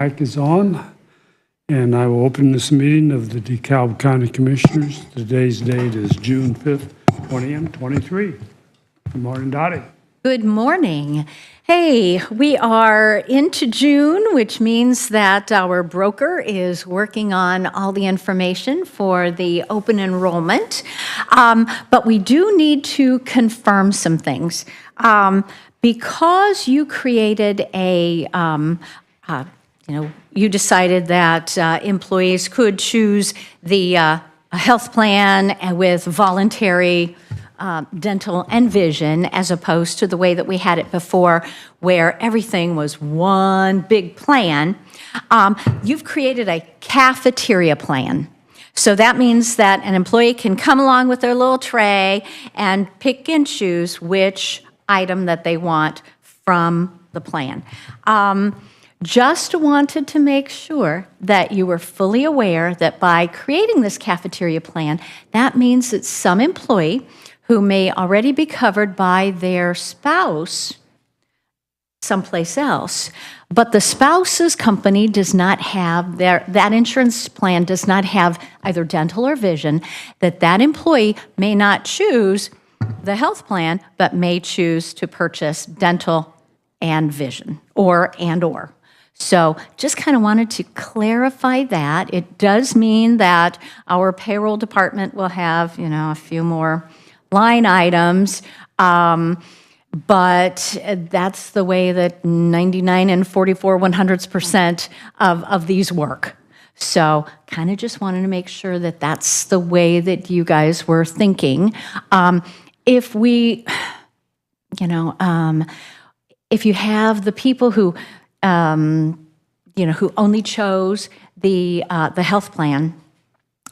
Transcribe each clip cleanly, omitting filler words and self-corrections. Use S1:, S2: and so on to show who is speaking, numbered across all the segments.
S1: Mic is on, and I will open this meeting of the DeKalb County Commissioners. Today's date is June 5th, 2023. Good morning, Dottie.
S2: Good morning. Hey, we are into June, which means that our broker is working on all the information for the open enrollment. But we do need to confirm some things. Because you created you decided that employees could choose the health plan with voluntary dental and vision, as opposed to the way that we had it before, where everything was one big plan. You've created a cafeteria plan. So that means that an employee can come along with their little tray and pick and choose which item that they want from the plan. Just wanted to make sure that you were fully aware that by creating this cafeteria plan, that means that some employee who may already be covered by their spouse someplace else, but the spouse's company does not have that insurance plan does not have either dental or vision, that employee may not choose the health plan, but may choose to purchase dental and vision, or. So just kind of wanted to clarify that. It does mean that our payroll department will have, a few more line items, but that's the way that 99 and 44/100% of these work. So kind of just wanted to make sure that that's the way that you guys were thinking. If we, if you have the people who, who only chose the health plan,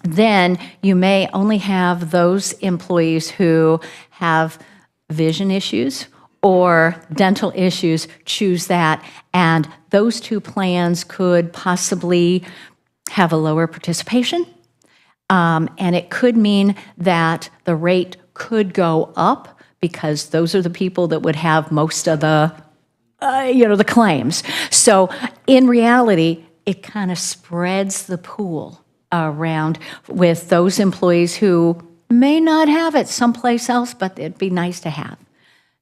S2: then you may only have those employees who have vision issues or dental issues choose that, and those two plans could possibly have a lower participation, and it could mean that the rate could go up because those are the people that would have most of the the claims. So in reality, it kind of spreads the pool around with those employees who may not have it someplace else, but it'd be nice to have.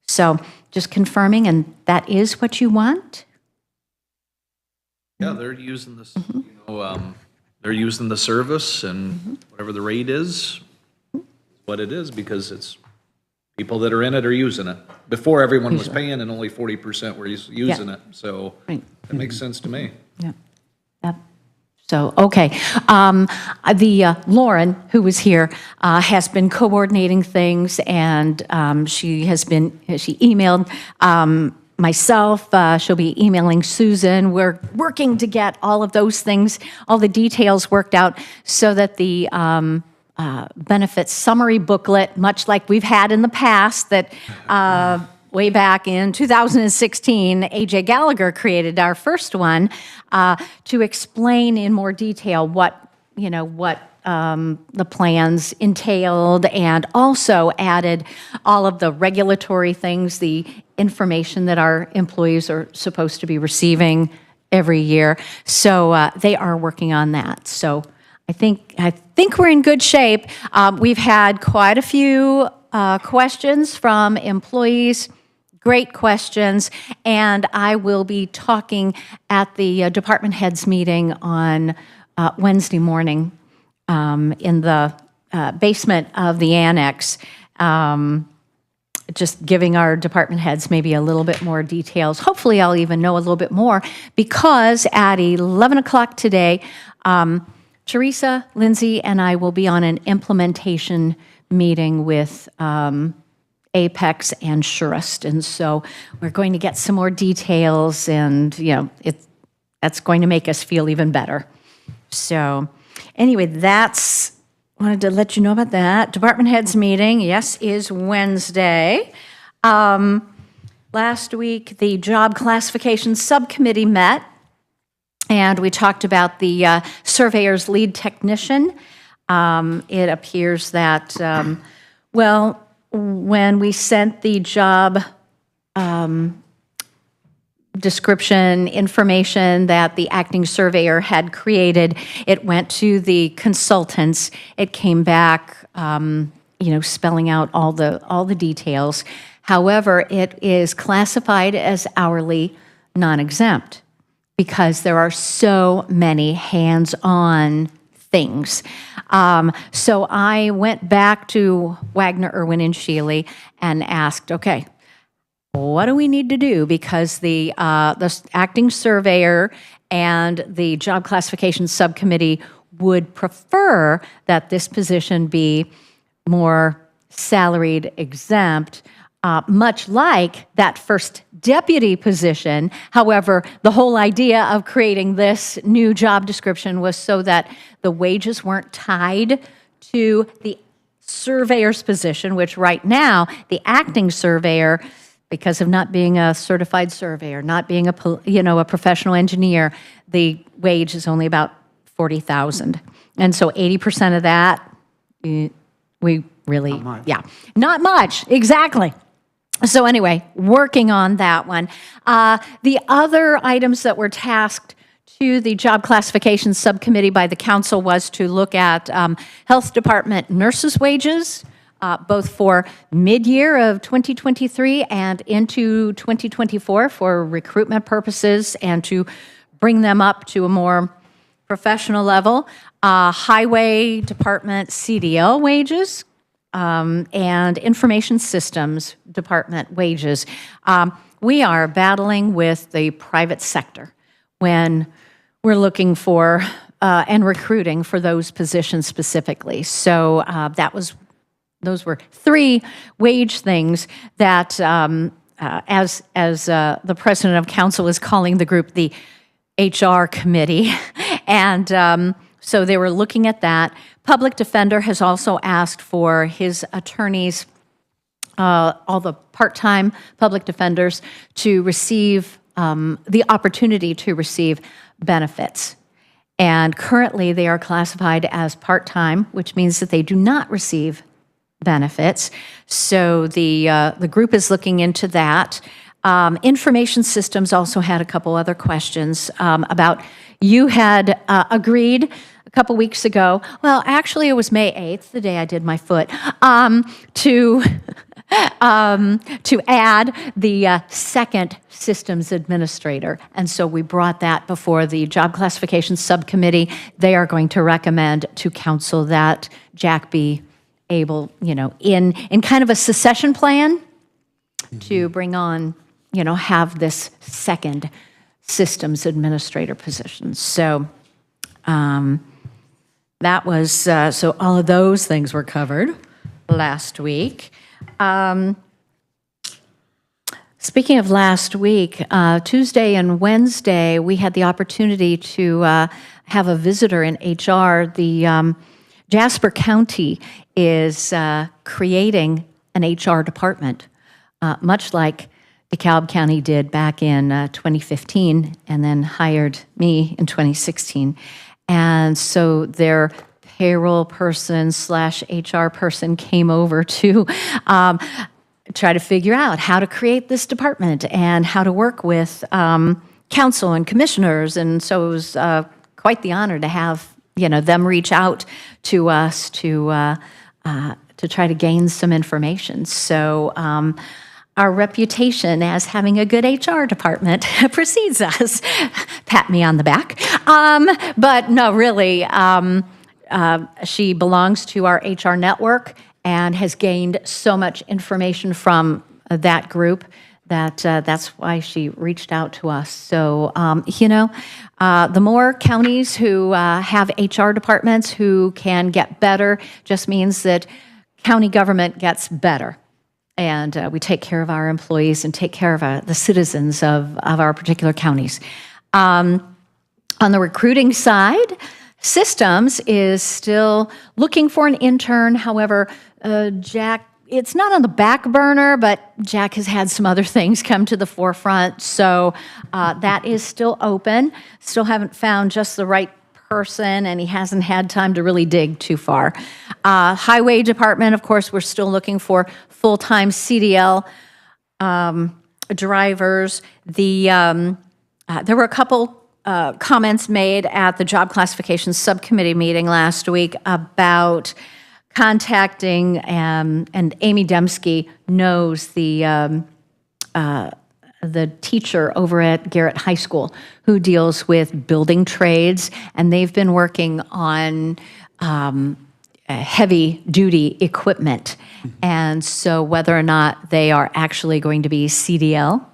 S2: So just confirming, and that is what you want?
S3: Yeah, they're using this, they're using the service, and whatever the rate is, what it is, because it's people that are in it are using it. Before, everyone was paying and only 40% were using it. So
S2: Right.
S3: That makes sense to me.
S2: Yeah. Yep. So, okay. Lauren, who was here, has been coordinating things, and she emailed myself. She'll be emailing Susan. We're working to get all of those things, all the details worked out so that the benefits summary booklet, much like we've had in the past, that way back in 2016, A.J. Gallagher created our first one to explain in more detail what the plans entailed, and also added all of the regulatory things, the information that our employees are supposed to be receiving every year. So they are working on that. So I think we're in good shape. We've had quite a few questions from employees, great questions, and I will be talking at the department heads meeting on Wednesday morning in the basement of the annex, just giving our department heads maybe a little bit more details. Hopefully I'll even know a little bit more, because at 11 o'clock today, Teresa, Lindsay, and I will be on an implementation meeting with Apex and Surest, and so we're going to get some more details, and that's going to make us feel even better. So anyway, wanted to let you know about that. Department heads meeting, yes, is Wednesday. Last week, the job classification subcommittee met, and we talked about the surveyor's lead technician. It appears that, when we sent the job description information that the acting surveyor had created. It went to the consultants. It came back, spelling out all the details. However, it is classified as hourly non-exempt because there are so many hands-on things. So I went back to Wagner, Irwin, and Shealy and asked, okay, what do we need to do? Because the acting surveyor and the job classification subcommittee would prefer that this position be more salaried exempt, much like that first deputy position. However, the whole idea of creating this new job description was so that the wages weren't tied to the surveyor's position, which right now, the acting surveyor, because of not being a certified surveyor, not being a professional engineer, the wage is only about $40,000. And so 80% of that, we really,
S1: Not much.
S2: yeah, not much, exactly. So anyway, working on that one. The other items that were tasked to the job classification subcommittee by the council was to look at health department nurses' wages, both for mid-year of 2023 and into 2024 for recruitment purposes and to bring them up to a more professional level. Highway department CDL wages, and information systems department wages. We are battling with the private sector when we're looking for and recruiting for those positions specifically. So those were three wage things that, as the president of council is calling the group, the HR committee, and so they were looking at that. Public defender has also asked for his attorneys, all the part-time public defenders, to receive the opportunity to receive benefits. And currently, they are classified as part-time, which means that they do not receive benefits. So the group is looking into that. Information systems also had a couple other questions about, you had agreed a couple weeks ago, well, actually it was May 8th, the day I did my foot, to add the second systems administrator. And so we brought that before the job classification subcommittee. They are going to recommend to council that Jack be able, in kind of a succession plan to bring on, have this second systems administrator position. So that was, so all of those things were covered last week. Speaking of last week, Tuesday and Wednesday, we had the opportunity to have a visitor in HR. The Jasper County is creating an HR department, much like DeKalb County did back in 2015 and then hired me in 2016. And so their payroll person / HR person came over to try to figure out how to create this department and how to work with council and commissioners. And so it was quite the honor to have them reach out to us to try to gain some information. So our reputation as having a good HR department precedes us. Pat me on the back. But no, really, she belongs to our HR network and has gained so much information from that group that that's why she reached out to us. So, the more counties who have HR departments who can get better just means that county government gets better. And we take care of our employees and take care of the citizens of our particular counties. On the recruiting side, Systems is still looking for an intern. However, Jack, it's not on the back burner, but Jack has had some other things come to the forefront. So that is still open. Still haven't found just the right person, and he hasn't had time to really dig too far. Highway Department, of course, we're still looking for full-time CDL drivers. There were a couple comments made at the Job Classification Subcommittee meeting last week about contacting, and Amy Dembski knows the teacher over at Garrett High School who deals with building trades, and they've been working on heavy-duty equipment. And so whether or not they are actually going to be CDL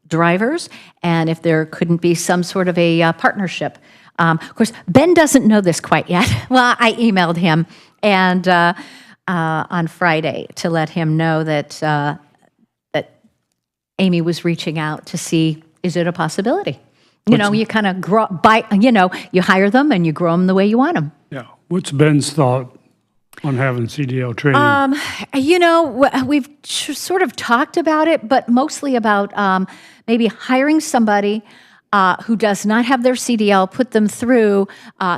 S2: drivers, and if there couldn't be some sort of a partnership. Of course, Ben doesn't know this quite yet. Well, I emailed him and on Friday to let him know that Amy was reaching out to see, is it a possibility? You know, you kind of you hire them and you grow them the way you want them.
S1: Yeah. What's Ben's thought on having CDL training?
S2: We've sort of talked about it, but mostly about maybe hiring somebody who does not have their CDL, put them through,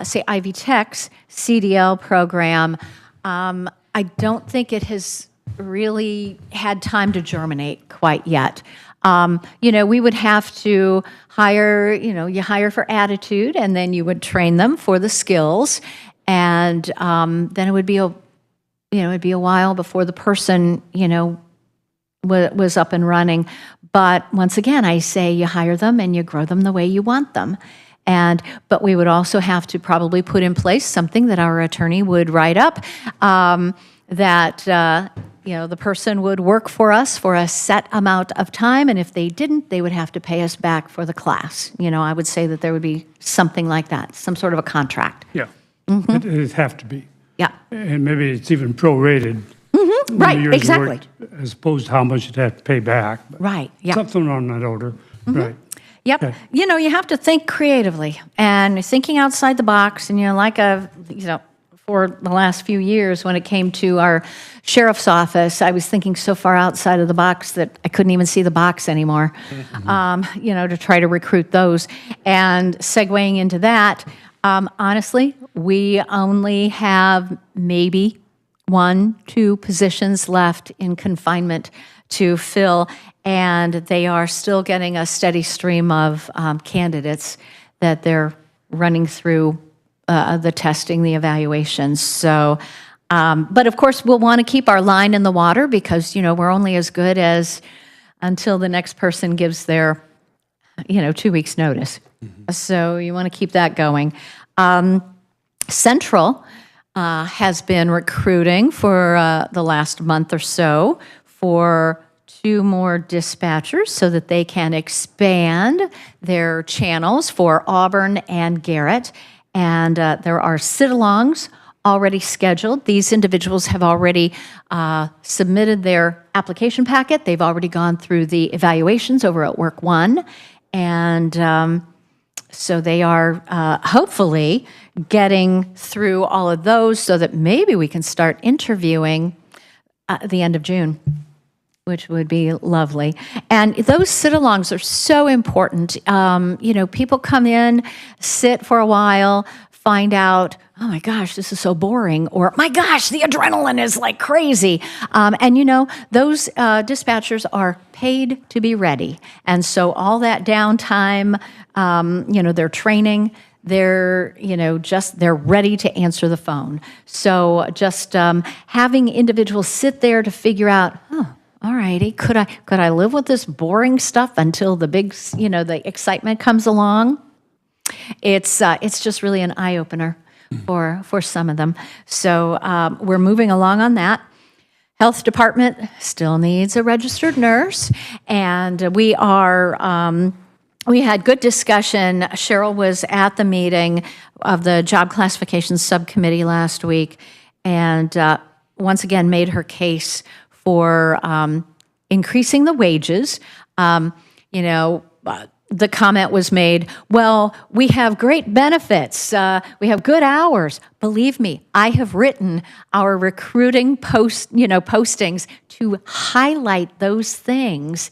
S2: say, Ivy Tech's CDL program. I don't think it has really had time to germinate quite yet. We would have to hire, you hire for attitude, and then you would train them for the skills, and then it would be it'd be a while before the person, was up and running. But once again, I say you hire them and you grow them the way you want them. But we would also have to probably put in place something that our attorney would write up, that the person would work for us for a set amount of time, and if they didn't, they would have to pay us back for the class. I would say that there would be something like that, some sort of a contract.
S1: Yeah. It'd have to be.
S2: Yeah.
S1: And maybe it's even prorated.
S2: Right,
S1: years
S2: exactly.
S1: worked, as opposed to how much you'd have to pay back. But
S2: Right, yeah.
S1: something on that order. Right.
S2: Yep.
S1: Okay.
S2: You have to think creatively and thinking outside the box. And, for the last few years when it came to our sheriff's office, I was thinking so far outside of the box that I couldn't even see the box anymore, to try to recruit those. And segueing into that, honestly, we only have maybe 1-2 positions left in confinement to fill, and they are still getting a steady stream of candidates that they're running through the testing, the evaluations. So, but of course, we'll want to keep our line in the water because, we're only as good as until the next person gives their, 2 weeks notice. So you want to keep that going. Central has been recruiting for the last month or so for 2 more dispatchers so that they can expand their channels for Auburn and Garrett. And there are sit-alongs already scheduled. These individuals have already submitted their application packet. They've already gone through the evaluations over at Work One. And so they are hopefully getting through all of those so that maybe we can start interviewing at the end of June, which would be lovely. And those sit-alongs are so important. People come in, sit for a while, find out, oh my gosh, this is so boring, or my gosh, the adrenaline is like crazy. Those dispatchers are paid to be ready. And so all that downtime, their training, they're ready to answer the phone. So just having individuals sit there to figure out, all righty, could I live with this boring stuff until the big, the excitement comes along? It's just really an eye opener for some of them. So we're moving along on that. Health department still needs a registered nurse, and we are. We had good discussion. Cheryl was at the meeting of the Job Classification Subcommittee last week, and once again made her case for increasing the wages. The comment was made, well, we have great benefits. We have good hours. Believe me, I have written our recruiting postings to highlight those things.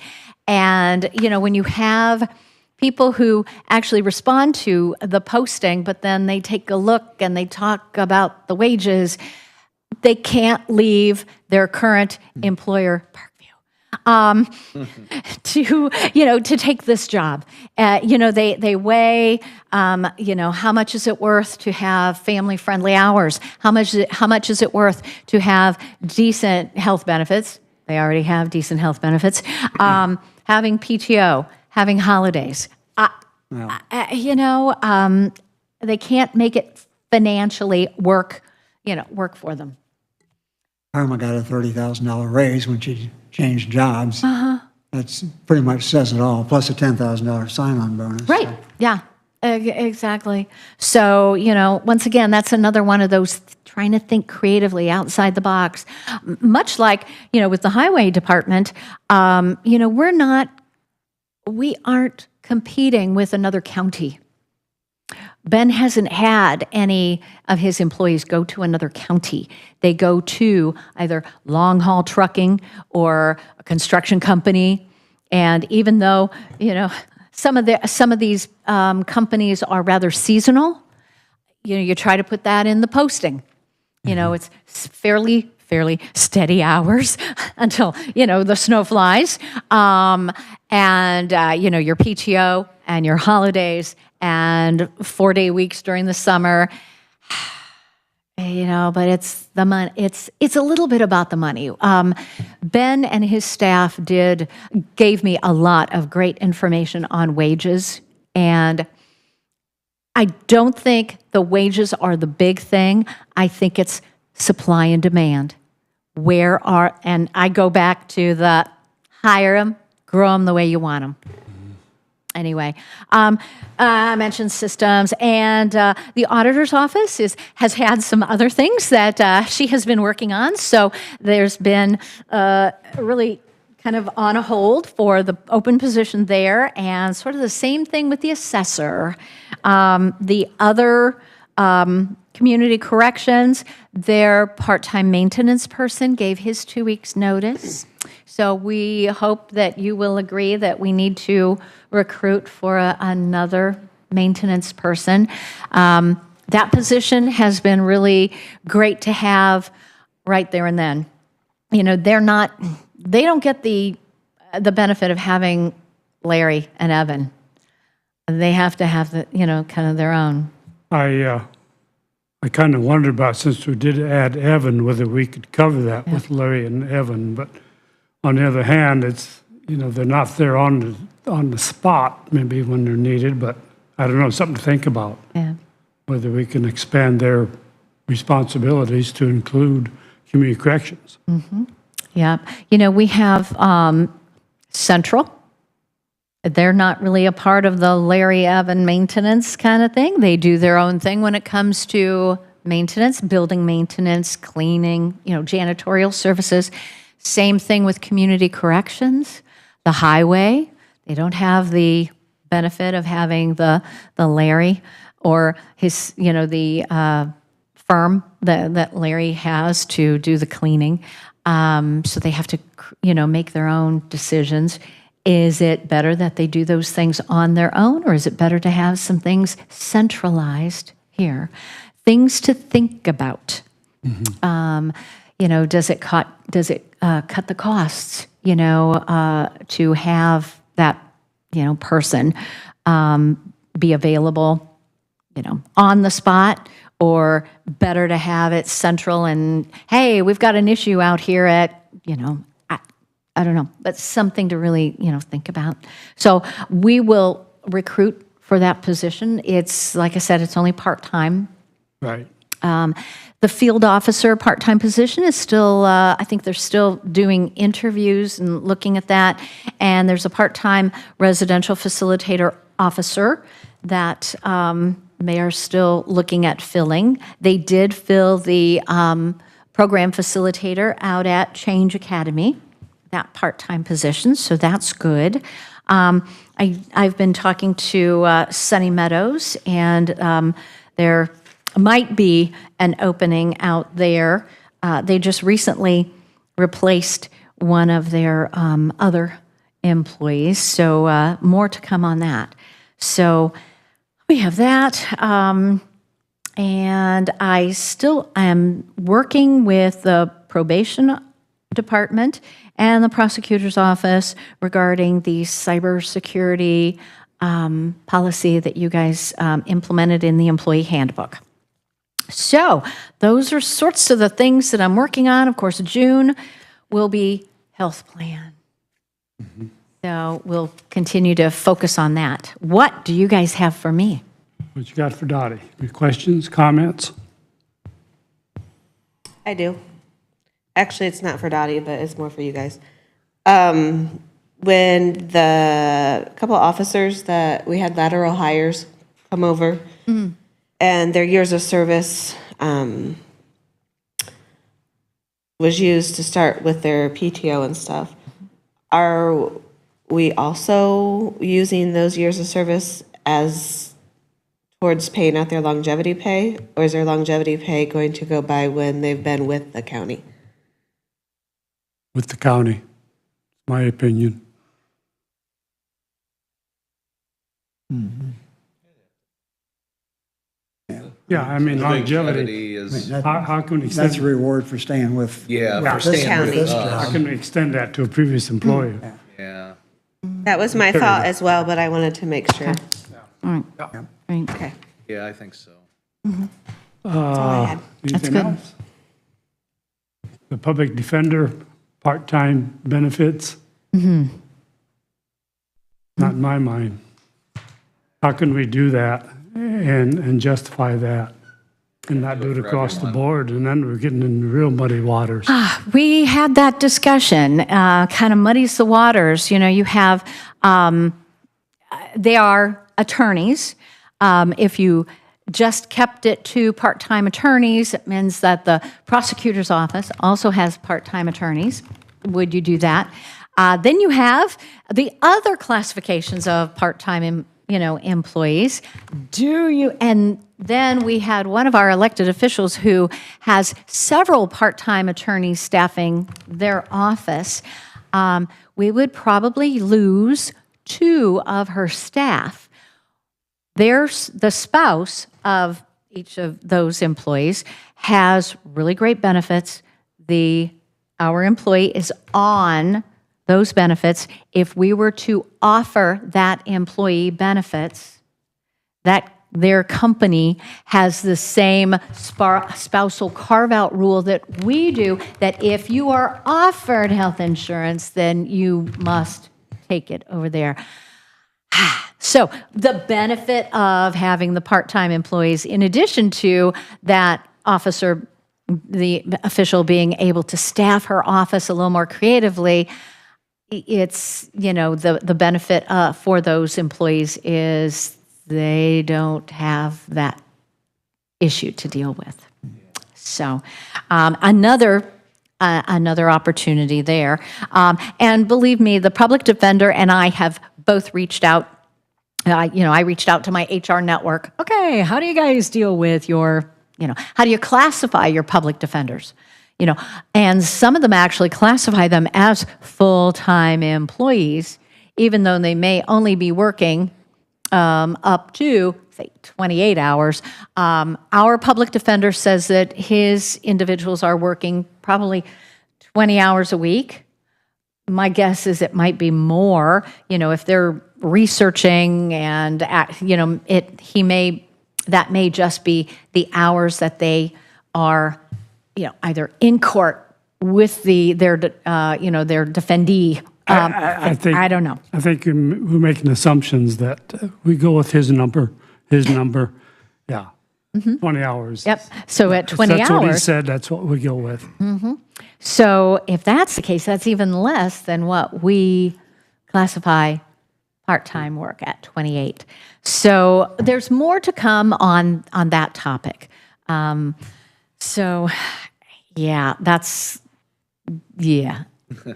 S2: And, when you have people who actually respond to the posting, but then they take a look and they talk about the wages, they can't leave their current employer, Parkview. to take this job. They weigh, how much is it worth to have family-friendly hours? How much is it worth to have decent health benefits? They already have decent health benefits. Having PTO, having holidays. They can't make it financially work for them.
S4: Karma got a $30,000 raise when she changed jobs. That's pretty much says it all, plus a $10,000 sign-on bonus.
S2: Right, yeah, exactly. So, once again, that's another one of those trying to think creatively outside the box. Much like, with the highway department, we aren't competing with another county. Ben hasn't had any of his employees go to another county. They go to either long-haul trucking or a construction company. And even though, some of these companies are rather seasonal, you try to put that in the posting. It's fairly steady hours until, the snow flies. Your PTO and your holidays and 4-day weeks during the summer, but it's the money. It's a little bit about the money. Ben and his staff gave me a lot of great information on wages, and I don't think the wages are the big thing. I think it's supply and demand. And I go back to the hire them, grow them the way you want them. Anyway, I mentioned systems, and the auditor's office has had some other things that she has been working on. So there's been really kind of on a hold for the open position there, and sort of the same thing with the assessor. The other community corrections, their part-time maintenance person gave his 2 weeks' notice. So we hope that you will agree that we need to recruit for another maintenance person. That position has been really great to have right there and then. They don't get the benefit of having Larry and Evan. They have to have kind of their own.
S1: I kind of wondered about, since we did add Evan, whether we could cover that with Larry and Evan. But on the other hand, it's, they're not there on the spot, maybe when they're needed, but I don't know, something to think about.
S2: Yeah. Whether
S1: we can expand their responsibilities to include community corrections.
S2: Mm-hmm. Yeah. We have Central. They're not really a part of the Larry Evan maintenance kind of thing. They do their own thing when it comes to maintenance, building maintenance, cleaning, janitorial services. Same thing with community corrections. The highway, they don't have the benefit of having the Larry or his, the firm that Larry has to do the cleaning. So they have to, make their own decisions. Is it better that they do those things on their own, or is it better to have some things centralized here? Things to think about. Mm-hmm. Does it cut the costs? To have that person be available, on the spot, or better to have it central and, hey, we've got an issue out here at I don't know, but something to really, think about. So we will recruit for that position. It's, like I said, it's only part-time.
S1: Right.
S2: The field officer part-time position is still, I think they're still doing interviews and looking at that. And there's a part-time residential facilitator officer that they are still looking at filling. They did fill the program facilitator out at Change Academy, that part-time position, so that's good. I've been talking to Sunny Meadows, and there might be an opening out there. They just recently replaced one of their other employees, so more to come on that. So we have that, and I still am working with the probation Department and the Prosecutor's Office regarding the cybersecurity policy that you guys implemented in the employee handbook. So those are sorts of the things that I'm working on. Of course, June will be health plan. So we'll continue to focus on that. What do you guys have for me?
S1: What you got for Dottie? Any questions, comments?
S5: I do. Actually, it's not for Dottie, but it's more for you guys. When the couple officers that we had lateral hires come over and their years of service was used to start with their PTO and stuff, are we also using those years of service as towards paying out their longevity pay? Or is their longevity pay going to go by when they've been with the county?
S1: With the county, my opinion. Yeah, I mean, longevity,
S3: is,
S1: how can we extend,
S4: That's a reward for staying with.
S3: yeah,
S1: Yeah.
S3: for staying with
S5: County.
S1: how
S3: us.
S1: can we extend that to a previous employer?
S3: Yeah.
S5: That was my thought as well, but I wanted to make sure.
S2: Right.
S5: Okay.
S3: Yeah, I think so.
S5: That's all I had.
S1: Anything
S2: good.
S1: else? The public defender, part-time benefits? Not in my mind. How can we do that and justify that and not do it across the board? And then we're getting in real muddy waters.
S2: We had that discussion, kind of muddies the waters. You know, you have, they are attorneys. If you just kept it to part-time attorneys, it means that the prosecutor's office also has part-time attorneys. Would you do that? Then you have the other classifications of part-time, employees. Do you? And then we had one of our elected officials who has several part-time attorneys staffing their office. We would probably lose 2 of her staff. There's the spouse of each of those employees has really great benefits. Our employee is on those benefits. If we were to offer that employee benefits, that their company has the same spousal carve-out rule that we do, that if you are offered health insurance, then you must take it over there. So the benefit of having the part-time employees, in addition to that officer, the official being able to staff her office a little more creatively, it's, the benefit for those employees is they don't have that issue to deal with. So another opportunity there. And believe me, the public defender and I have both reached out. I reached out to my HR network. Okay, how do you guys deal with your, how do you classify your public defenders? And some of them actually classify them as full-time employees, even though they may only be working up to, say, 28 hours. Our public defender says that his individuals are working probably 20 hours a week. My guess is it might be more, if they're researching and, that may just be the hours that they are, either in court with their defendee.
S1: I think,
S2: I don't know.
S1: I think we're making assumptions that we go with his number, yeah. 20 hours.
S2: Yep. So at 20
S1: That's what he
S2: hours.
S1: said, that's what we go with.
S2: So if that's the case, that's even less than what we classify part-time work at 28. So there's more to come on that topic. So yeah, that's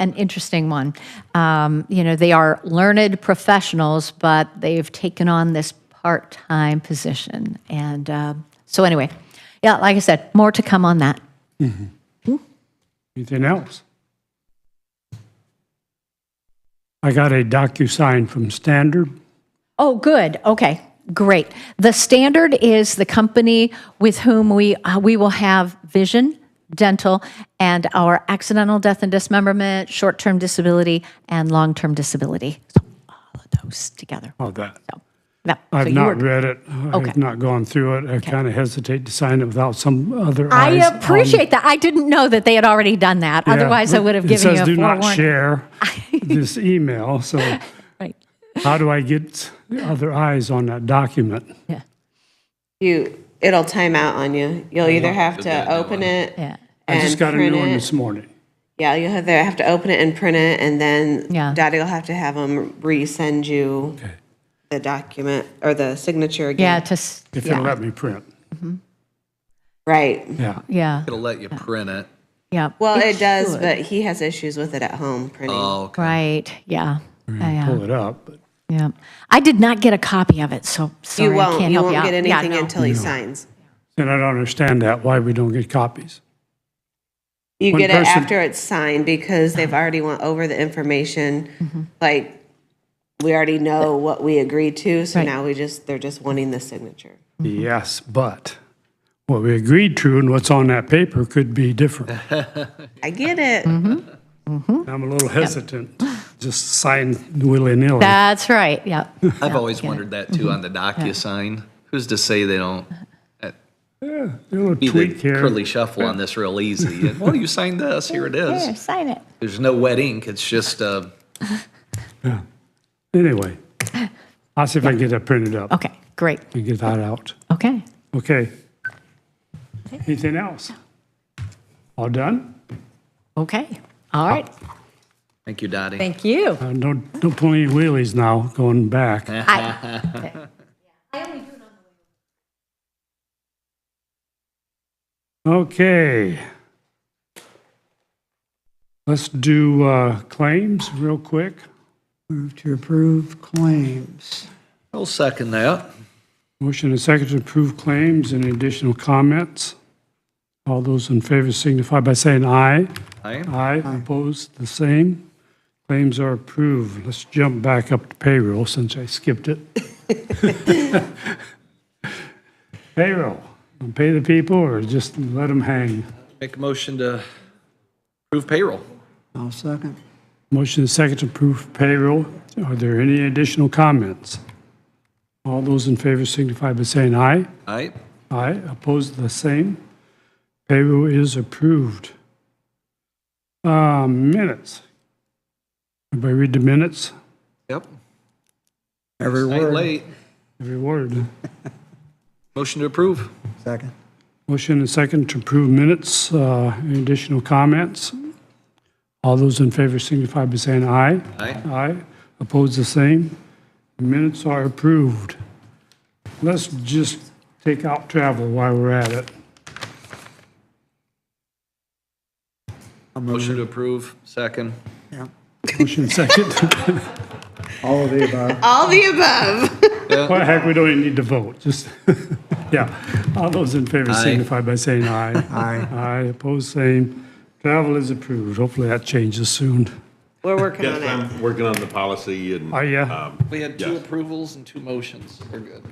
S2: an interesting one. They are learned professionals, but they've taken on this part-time position. And so anyway, yeah, like I said, more to come on that.
S1: Anything else? I got a DocuSign from Standard.
S2: Oh, good. Okay, great. The Standard is the company with whom we will have vision dental, and our accidental death and dismemberment, short-term disability, and long-term disability. So all of those together.
S1: Oh, that.
S2: So, yeah, so
S1: I've
S2: you
S1: not
S2: were-
S1: read it.
S2: Okay.
S1: I've not gone through it. I kind of hesitate to sign it without some other
S2: I
S1: eyes on-
S2: appreciate that. I didn't know that they had already done that.
S1: Yeah,
S2: Otherwise, I
S1: but
S2: would have
S1: it
S2: given you
S1: says
S2: a
S1: do not
S2: forewarning.
S1: share this email, so
S2: Right.
S1: how do I get other eyes on that document?
S2: Yeah.
S5: It'll time out on you. You'll either have
S3: You'll get
S5: to
S3: a new
S5: open
S3: one.
S5: it
S2: Yeah.
S1: I just
S5: and
S1: got a
S5: print
S1: new one
S5: it.
S1: this morning.
S5: Yeah, you'll have to open it and print it, and then
S2: Yeah.
S5: Dottie will have to have them resend you
S1: Okay.
S5: the document or the signature
S2: Yeah.
S5: again.
S1: If it'll let me print.
S5: Right.
S1: Yeah.
S2: Yeah.
S3: It'll let you print it.
S2: Yeah.
S5: Well, it does,
S2: should.
S5: but he has issues with it at home printing.
S3: Oh, okay.
S2: Right. Yeah.
S1: Pull it up, but
S2: Yeah. I did not get a copy of it, so sorry,
S5: You
S2: I
S5: won't.
S2: can't
S5: You
S2: help
S5: won't
S2: you out.
S5: get
S2: Yeah,
S5: anything
S2: no.
S5: until he signs.
S1: and I don't understand that, why we don't get copies.
S5: You
S1: One
S5: get it
S1: person-
S5: after it's signed because they've already went over the information.
S2: Mm-hmm.
S5: Like, we already know what we agreed to, so
S2: Right.
S5: now they're just wanting the signature.
S1: Yes, but what we agreed to and what's on that paper could be different.
S5: I get it.
S2: Mm-hmm.
S1: I'm a little hesitant, just sign willy-nilly.
S2: That's right. Yeah.
S3: I've always wondered that too on the DocuSign. Who's to say they don't
S1: A little
S3: be the
S1: tweak here.
S3: curly shuffle on this real easy? And, well, you signed this, here it
S2: Here,
S3: is.
S2: sign it.
S3: There's no wet ink, it's just,
S1: Anyway, I'll see if I can get that printed up
S2: Okay. Great.
S1: and get that out.
S2: Okay.
S1: Okay. Anything else? All done?
S2: Okay. All right.
S3: thank you, Dottie.
S2: Thank you.
S1: Don't pull any wheelies now, going back. Okay. Let's do claims real quick.
S4: Move to approve claims.
S3: I'll second that.
S1: Motion and second to approve claims. Any additional comments? All those in favor signify by saying aye.
S3: Aye.
S1: Aye. Opposed, the same. Claims are approved. Let's jump back up to payroll since I skipped it. Payroll. Pay the people or just let them hang?
S3: Make a motion to approve payroll.
S4: I'll second.
S1: Motion and second to approve payroll. Are there any additional comments? All those in favor signify by saying aye.
S3: Aye.
S1: Aye. Opposed, the same. Payroll is approved. Minutes. Everybody read the minutes?
S3: Yep.
S4: Every
S3: Night
S4: word.
S3: late.
S1: Every word.
S3: Motion to approve.
S4: Second.
S1: Motion and second to approve minutes. Any additional comments? All those in favor signify by saying aye.
S3: Aye.
S1: Aye. Opposed, the same. Minutes are approved. Let's just take out travel while we're at it.
S3: Motion to approve. Second.
S4: Yeah.
S1: Motion second.
S4: All of the above.
S5: All the above.
S1: Well, heck, we don't even need to vote, just, yeah. All those in favor
S3: Aye.
S1: signify by saying aye.
S4: Aye.
S1: Aye, opposed, same. Travel is approved. Hopefully that changes soon.
S5: We're working on
S6: Yes,
S5: it.
S6: I'm working on the policy and.
S1: Oh, yeah?
S3: We had two
S6: Yes.
S3: approvals and two motions. We're good.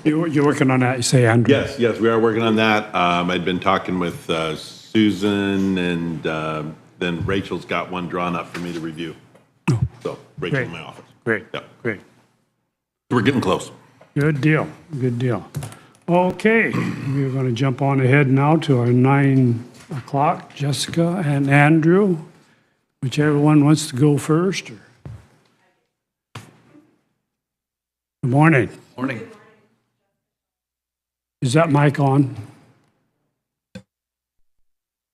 S1: You're working on that, you say, Andrew?
S6: Yes, we are working on that. I'd been talking with Susan and then Rachel's got one drawn up for me to review. So Rachel in
S1: Great.
S6: my office.
S1: Great,
S6: Yeah.
S1: great.
S6: We're getting close.
S1: Good deal, good deal. Okay, we're going to jump on ahead now to our 9 o'clock. Jessica and Andrew, whichever one wants to go first. Good morning.
S3: Morning.
S1: Is that mic on?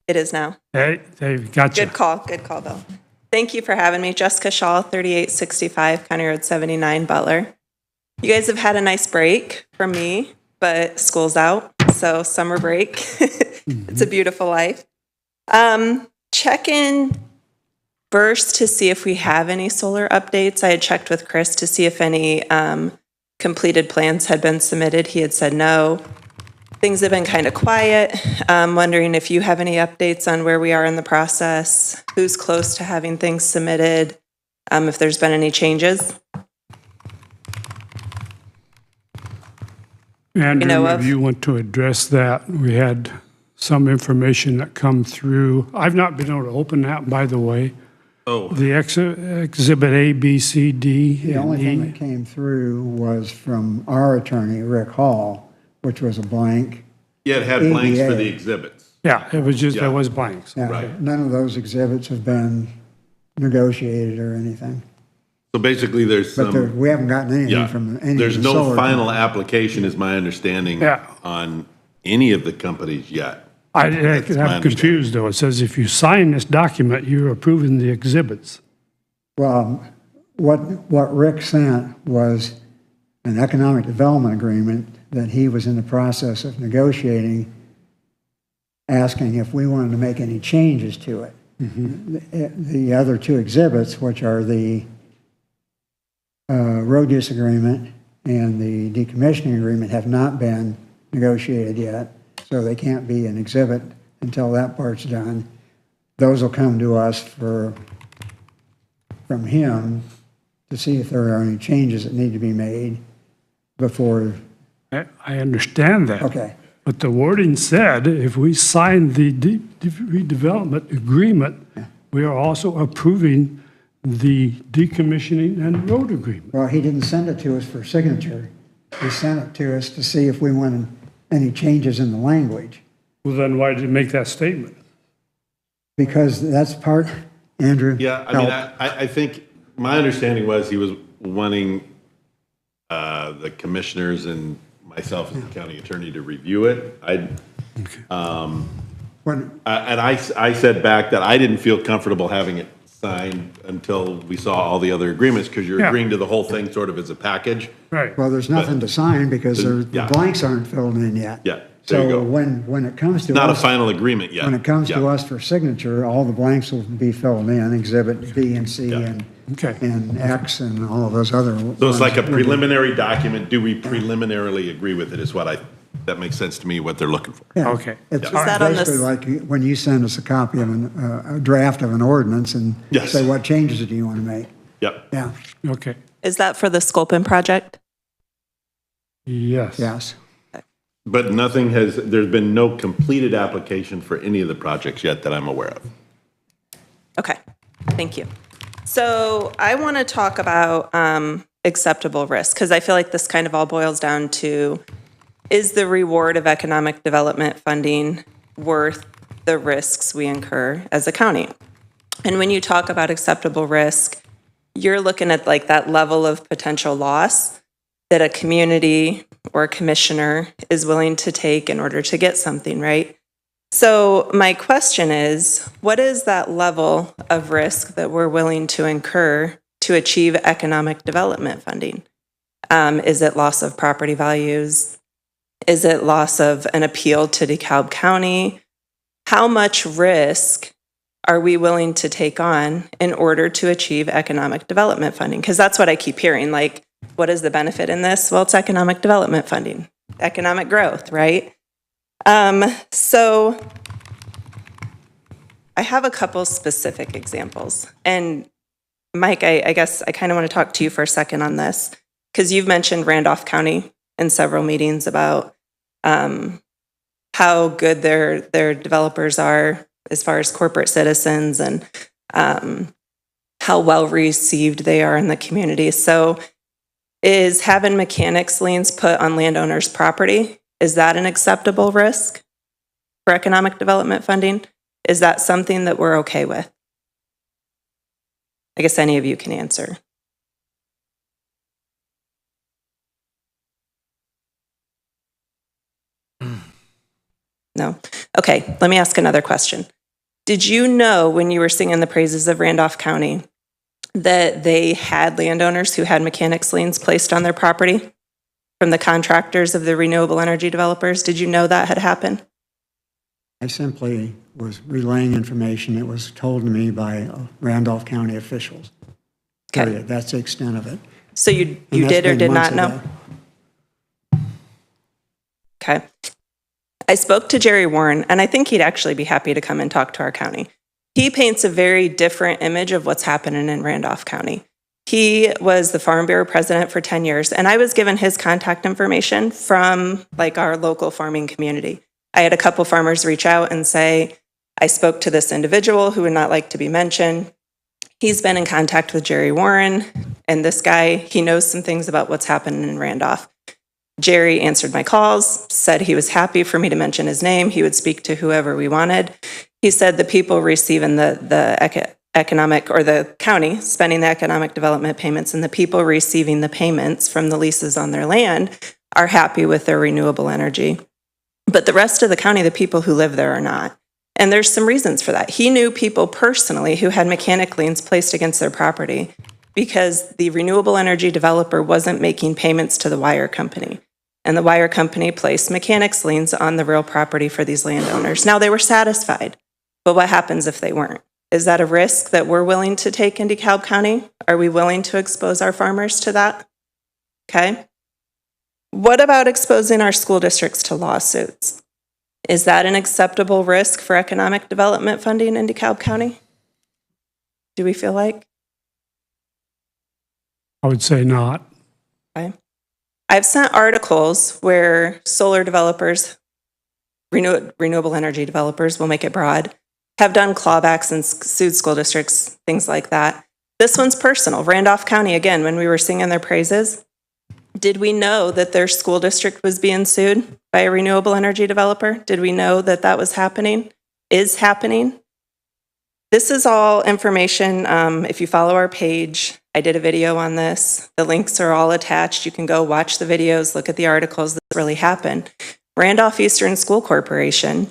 S7: It is now.
S1: Hey, they've got you.
S7: Good call, Bill. Thank you for having me. Jessica Shaw, 3865 County Road 79, Butler. You guys have had a nice break from me, but school's out, so summer break. It's a beautiful life. Check in first to see if we have any solar updates. I had checked with Chris to see if any completed plans had been submitted. He had said no. Things have been kind of quiet. I'm wondering if you have any updates on where we are in the process, who's close to having things submitted, if there's been any changes.
S1: Andrew,
S7: know
S1: maybe
S7: of.
S1: you want to address that. We had some information that come through. I've not been able to open that, by the way.
S6: Oh,
S1: The exhibit A, B, C, D,
S4: The only
S1: and
S4: thing
S1: E.
S4: that came through was from our attorney, Rick Hall, which was a blank.
S6: yeah, it had blanks for
S4: ADA.
S6: the exhibits.
S1: Yeah, it was just,
S6: Yeah.
S1: there was blanks.
S4: Yeah,
S6: Right.
S4: none of those exhibits have been negotiated or anything.
S6: So basically, there's
S4: But
S6: some,
S4: we haven't gotten anything
S6: yeah,
S4: from any of
S6: there's
S4: the
S6: no
S4: solar
S6: final
S4: companies.
S6: application, is my understanding,
S1: Yeah.
S6: on any of the companies yet.
S1: I'm
S6: my
S1: confused, though. It says if you sign this document, you're approving the exhibits.
S4: Well, what Rick sent was an economic development agreement that he was in the process of negotiating, asking if we wanted to make any changes to it. The other two exhibits, which are the road use agreement and the decommissioning agreement, have not been negotiated yet, so they can't be an exhibit until that part's done. Those will come to us from him to see if there are any changes that need to be made before,
S1: I understand that.
S4: okay.
S1: But the wording said, if we sign the redevelopment agreement, we are also approving the decommissioning and road agreement.
S4: Well, he didn't send it to us for signature. He sent it to us to see if we wanted any changes in the language.
S1: Well, then why did you make that statement?
S4: Because that's part, Andrew.
S6: Yeah, I mean,
S4: help.
S6: I think, my understanding was he was wanting the commissioners and myself as the county attorney to review it.
S4: When,
S6: And I said back that I didn't feel comfortable having it signed until we saw all the other agreements, because you're
S1: Yeah.
S6: agreeing to the whole thing sort of as a package.
S1: Right.
S4: well, there's nothing to sign because the
S6: Yeah.
S4: blanks aren't filled in yet.
S6: Yeah, there you
S4: So
S6: go.
S4: when it comes to
S6: Not a
S4: us,
S6: final agreement yet.
S4: when it comes to
S6: Yeah.
S4: us for signature, all the blanks will be filled in, exhibit B and C
S6: Yeah.
S1: Okay.
S4: and X and all of those other.
S6: So it's like a preliminary document. Do we preliminarily agree with it, is what that makes sense to me, what they're looking for.
S4: Yeah.
S1: Okay.
S4: It's
S7: Is that on
S4: basically
S7: this-
S4: like when you send us a copy of a draft of an ordinance and
S6: Yes.
S4: say, what changes do you want to make?
S6: Yep.
S4: Yeah,
S1: Okay.
S7: Is that for the Sculpin project?
S1: Yes.
S4: yes.
S6: But there's been no completed application for any of the projects yet that I'm aware of.
S7: Okay, thank you. So I want to talk about acceptable risk, because I feel like this kind of all boils down to, is the reward of economic development funding worth the risks we incur as a county? And when you talk about acceptable risk, you're looking at like that level of potential loss that a community or a commissioner is willing to take in order to get something, right? So my question is, what is that level of risk that we're willing to incur to achieve economic development funding? Is it loss of property values? Is it loss of an appeal to DeKalb County? How much risk are we willing to take on in order to achieve economic development funding? Because that's what I keep hearing, like, what is the benefit in this? Well, it's economic development funding, economic growth, right? So I have a couple specific examples. And Mike, I guess I kind of want to talk to you for a second on this, because you've mentioned Randolph County in several meetings about how good their developers are as far as corporate citizens, and how well received they are in the community. So is having mechanics liens put on landowners' property, is that an acceptable risk for economic development funding? Is that something that we're okay with? I guess any of you can answer. No? Okay, let me ask another question. Did you know when you were singing the praises of Randolph County that they had landowners who had mechanics liens placed on their property from the contractors of the renewable energy developers? Did you know that had happened?
S4: I simply was relaying information that was told to me by Randolph County officials.
S7: Okay.
S4: Period. That's the extent of it.
S7: So you
S4: And that's
S7: did or
S4: been
S7: did
S4: months
S7: not know?
S4: ago.
S7: Okay. I spoke to Jerry Warren, and I think he'd actually be happy to come and talk to our county. He paints a very different image of what's happening in Randolph County. He was the Farm Bureau president for 10 years, and I was given his contact information from like our local farming community. I had a couple farmers reach out and say, I spoke to this individual who would not like to be mentioned. He's been in contact with Jerry Warren, and this guy, he knows some things about what's happening in Randolph. Jerry answered my calls, said he was happy for me to mention his name. He would speak to whoever we wanted. He said the people receiving the economic, or the county spending the economic development payments, and the people receiving the payments from the leases on their land are happy with their renewable energy. But the rest of the county, the people who live there, are not. And there's some reasons for that. He knew people personally who had mechanic liens placed against their property because the renewable energy developer wasn't making payments to the wire company. And the wire company placed mechanics liens on the real property for these landowners. Now, they were satisfied, but what happens if they weren't? Is that a risk that we're willing to take in DeKalb County? Are we willing to expose our farmers to that? Okay. What about exposing our school districts to lawsuits? Is that an acceptable risk for economic development funding in DeKalb County? Do we feel like?
S1: I would say not.
S7: Okay. I've sent articles where solar developers, renewable energy developers, will make it broad, have done clawbacks and sued school districts, things like that. This one's personal. Randolph County, again, when we were singing their praises, did we know that their school district was being sued by a renewable energy developer? Did we know that that was happening? Is happening? This is all information. If you follow our page, I did a video on this. The links are all attached. You can go watch the videos, look at the articles that really happened. Randolph Eastern School Corporation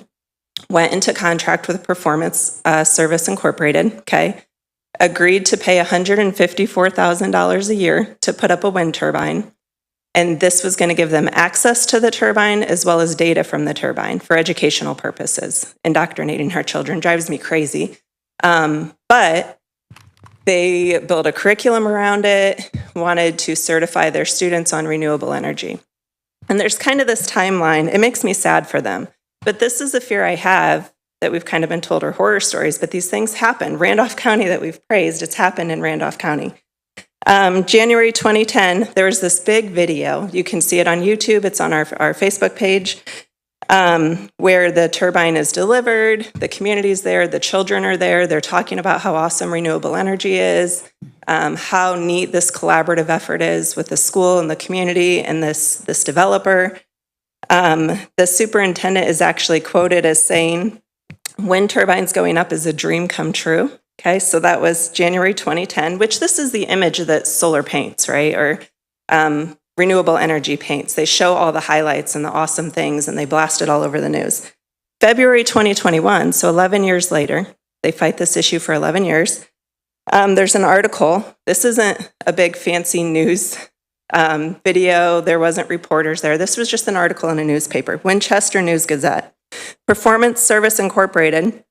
S7: went into contract with Performance Service Incorporated, okay, agreed to pay $154,000 a year to put up a wind turbine. And this was going to give them access to the turbine as well as data from the turbine for educational purposes. Indoctrinating our children drives me crazy. But they built a curriculum around it, wanted to certify their students on renewable energy. And there's kind of this timeline. It makes me sad for them. But this is a fear I have that we've kind of been told are horror stories, but these things happen. Randolph County that we've praised, it's happened in Randolph County. January 2010, there was this big video. You can see it on YouTube. It's on our Facebook page, where the turbine is delivered, the community's there, the children are there. They're talking about how awesome renewable energy is, how neat this collaborative effort is with the school and the community and this developer. The superintendent is actually quoted as saying, wind turbines going up is a dream come true. Okay, so that was January 2010, which this is the image that solar paints, right? Or renewable energy paints. They show all the highlights and the awesome things, and they blast it all over the news. February 2021, so 11 years later, they fight this issue for 11 years. There's an article. This isn't a big fancy news video. There wasn't reporters there. This was just an article in a newspaper, Winchester News Gazette. Performance Service Incorporated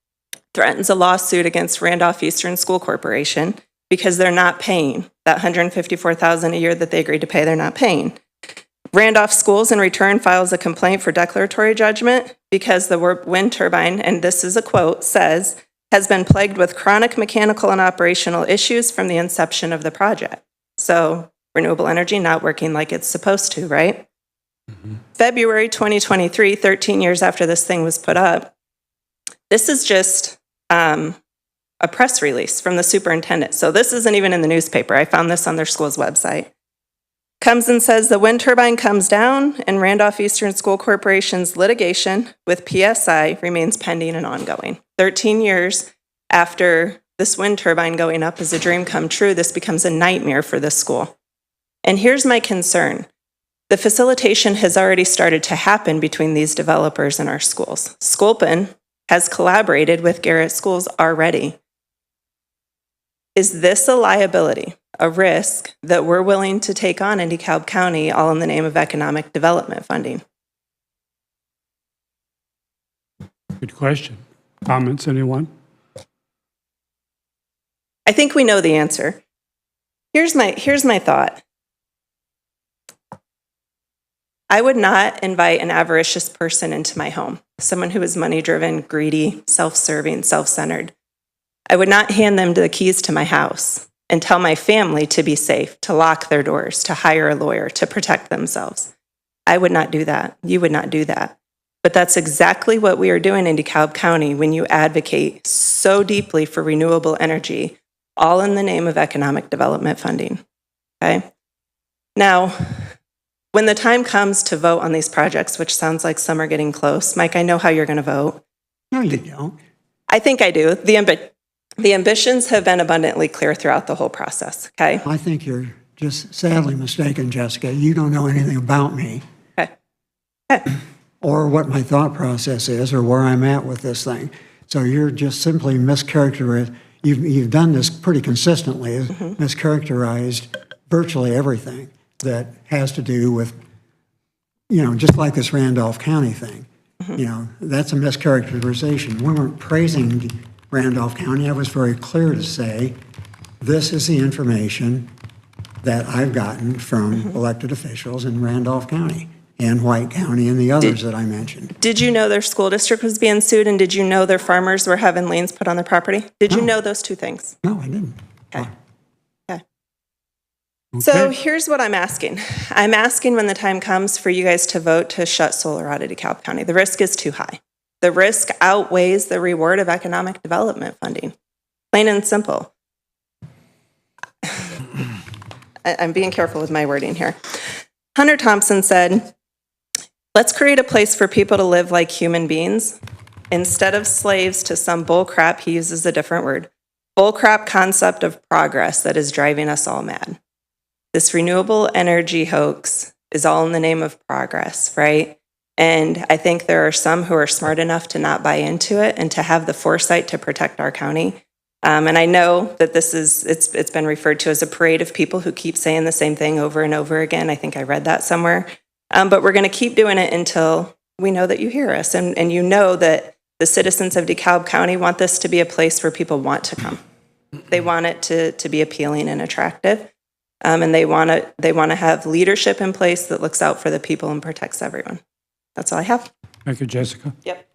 S7: threatens a lawsuit against Randolph Eastern School Corporation because they're not paying that $154,000 a year that they agreed to pay. They're not paying. Randolph Schools in return files a complaint for declaratory judgment because the wind turbine, and this is a quote, says, has been plagued with chronic mechanical and operational issues from the inception of the project. So renewable energy not working like it's supposed to, right? Mm-hmm. February 2023, 13 years after this thing was put up, this is just a press release from the superintendent. So this isn't even in the newspaper. I found this on their school's website. Comes and says the wind turbine comes down and Randolph Eastern School Corporation's litigation with PSI remains pending and ongoing. 13 years after this wind turbine going up is a dream come true, this becomes a nightmare for this school. And here's my concern. The facilitation has already started to happen between these developers and our schools. Sculpin has collaborated with Garrett Schools already. Is this a liability, a risk that we're willing to take on in DeKalb County, all in the name of economic development funding?
S1: Good question. Comments, anyone?
S7: I think we know the answer. Here's my thought. I would not invite an avaricious person into my home, someone who is money-driven, greedy, self-serving, self-centered. I would not hand them the keys to my house and tell my family to be safe, to lock their doors, to hire a lawyer, to protect themselves. I would not do that. You would not do that. But that's exactly what we are doing in DeKalb County when you advocate so deeply for renewable energy, all in the name of economic development funding. Okay? Now, when the time comes to vote on these projects, which sounds like some are getting close, Mike, I know how you're going to vote.
S4: No, you don't.
S7: I think I do. The ambitions have been abundantly clear throughout the whole process, okay?
S4: I think you're just sadly mistaken, Jessica. You don't know anything about me
S7: Okay. Okay.
S4: or what my thought process is or where I'm at with this thing. So you're just simply mischaracterized. You've done this pretty consistently, mischaracterized virtually everything that has to do with, just like this Randolph County thing. That's a mischaracterization. We weren't praising Randolph County. I was very clear to say, this is the information that I've gotten from elected officials in Randolph County and White County and the others that I mentioned.
S7: Did you know their school district was being sued, and did you know their farmers were having liens put on their property? Did you know those two things?
S4: No, I didn't.
S7: Okay. Okay. So here's what I'm asking. I'm asking when the time comes for you guys to vote to shut solar out of DeKalb County. The risk is too high. The risk outweighs the reward of economic development funding. Plain and simple. I'm being careful with my wording here. Hunter Thompson said, let's create a place for people to live like human beings instead of slaves to some bullcrap, he uses a different word, bullcrap concept of progress that is driving us all mad. This renewable energy hoax is all in the name of progress, right? And I think there are some who are smart enough to not buy into it and to have the foresight to protect our county. And I know that it's been referred to as a parade of people who keep saying the same thing over and over again. I think I read that somewhere. But we're going to keep doing it until we know that you hear us. And you know that the citizens of DeKalb County want this to be a place where people want to come. They want it to be appealing and attractive. And they want to have leadership in place that looks out for the people and protects everyone. That's all I have.
S1: Thank you, Jessica.
S7: Yep.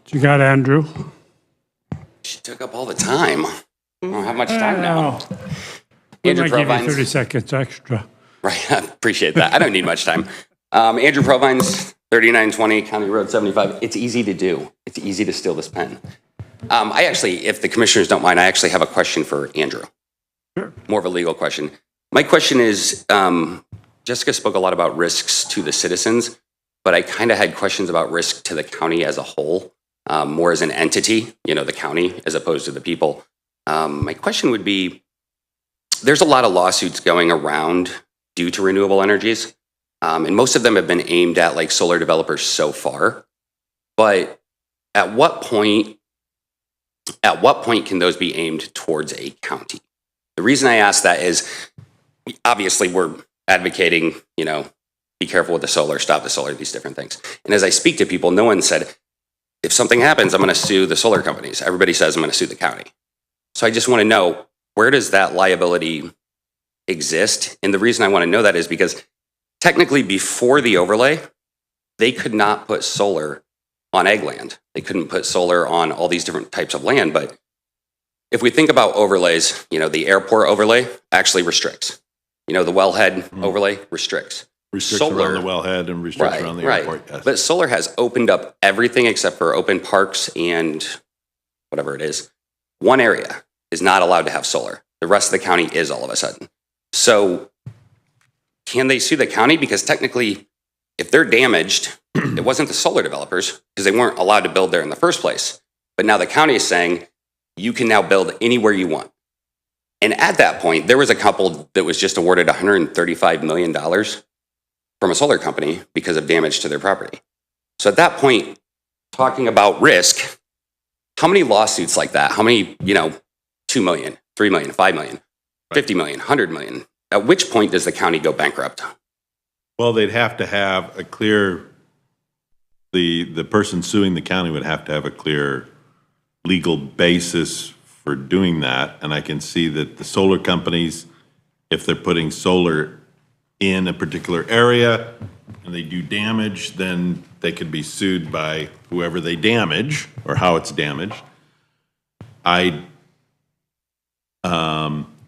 S1: You got Andrew?
S8: She took up all the time. I don't have much time now.
S1: We
S8: Andrew
S1: might give you 30
S8: Provines.
S1: seconds extra.
S8: Right, I appreciate that. I don't need much time. Andrew Provines, 3920 County Road 75. It's easy to do. It's easy to steal this pen. I actually, if the commissioners don't mind, I actually have a question for Andrew.
S1: Sure.
S8: More of a legal question. My question is, Jessica spoke a lot about risks to the citizens, but I kind of had questions about risk to the county as a whole, more as an entity, the county, as opposed to the people. My question would be, there's a lot of lawsuits going around due to renewable energies, and most of them have been aimed at like solar developers so far. But at what point can those be aimed towards a county? The reason I ask that is, obviously we're advocating, be careful with the solar, stop the solar, these different things. And as I speak to people, no one said, if something happens, I'm going to sue the solar companies. Everybody says I'm going to sue the county. So I just want to know, where does that liability exist? And the reason I want to know that is because technically before the overlay, they could not put solar on ag land. They couldn't put solar on all these different types of land. But if we think about overlays, the airport overlay actually restricts. The wellhead overlay restricts.
S6: Restricts around the wellhead and restricts around the airport. Yes.
S8: But solar has opened up everything except for open parks and whatever it is. One area is not allowed to have solar. The rest of the county is all of a sudden. So can they sue the county? Because technically, if they're damaged, it wasn't the solar developers because they weren't allowed to build there in the first place. But now the county is saying you can now build anywhere you want. And at that point, there was a couple that was just awarded $135 million from a solar company because of damage to their property. So at that point, talking about risk, how many lawsuits like that? How many, 2 million, 3 million, 5 million, 50 million, 100 million? At which point does the county go bankrupt?
S6: Well, they'd have to have a clear, the person suing the county would have to have a clear legal basis for doing that. And I can see that the solar companies, if they're putting solar in a particular area and they do damage, then they could be sued by whoever they damage or how it's damaged. I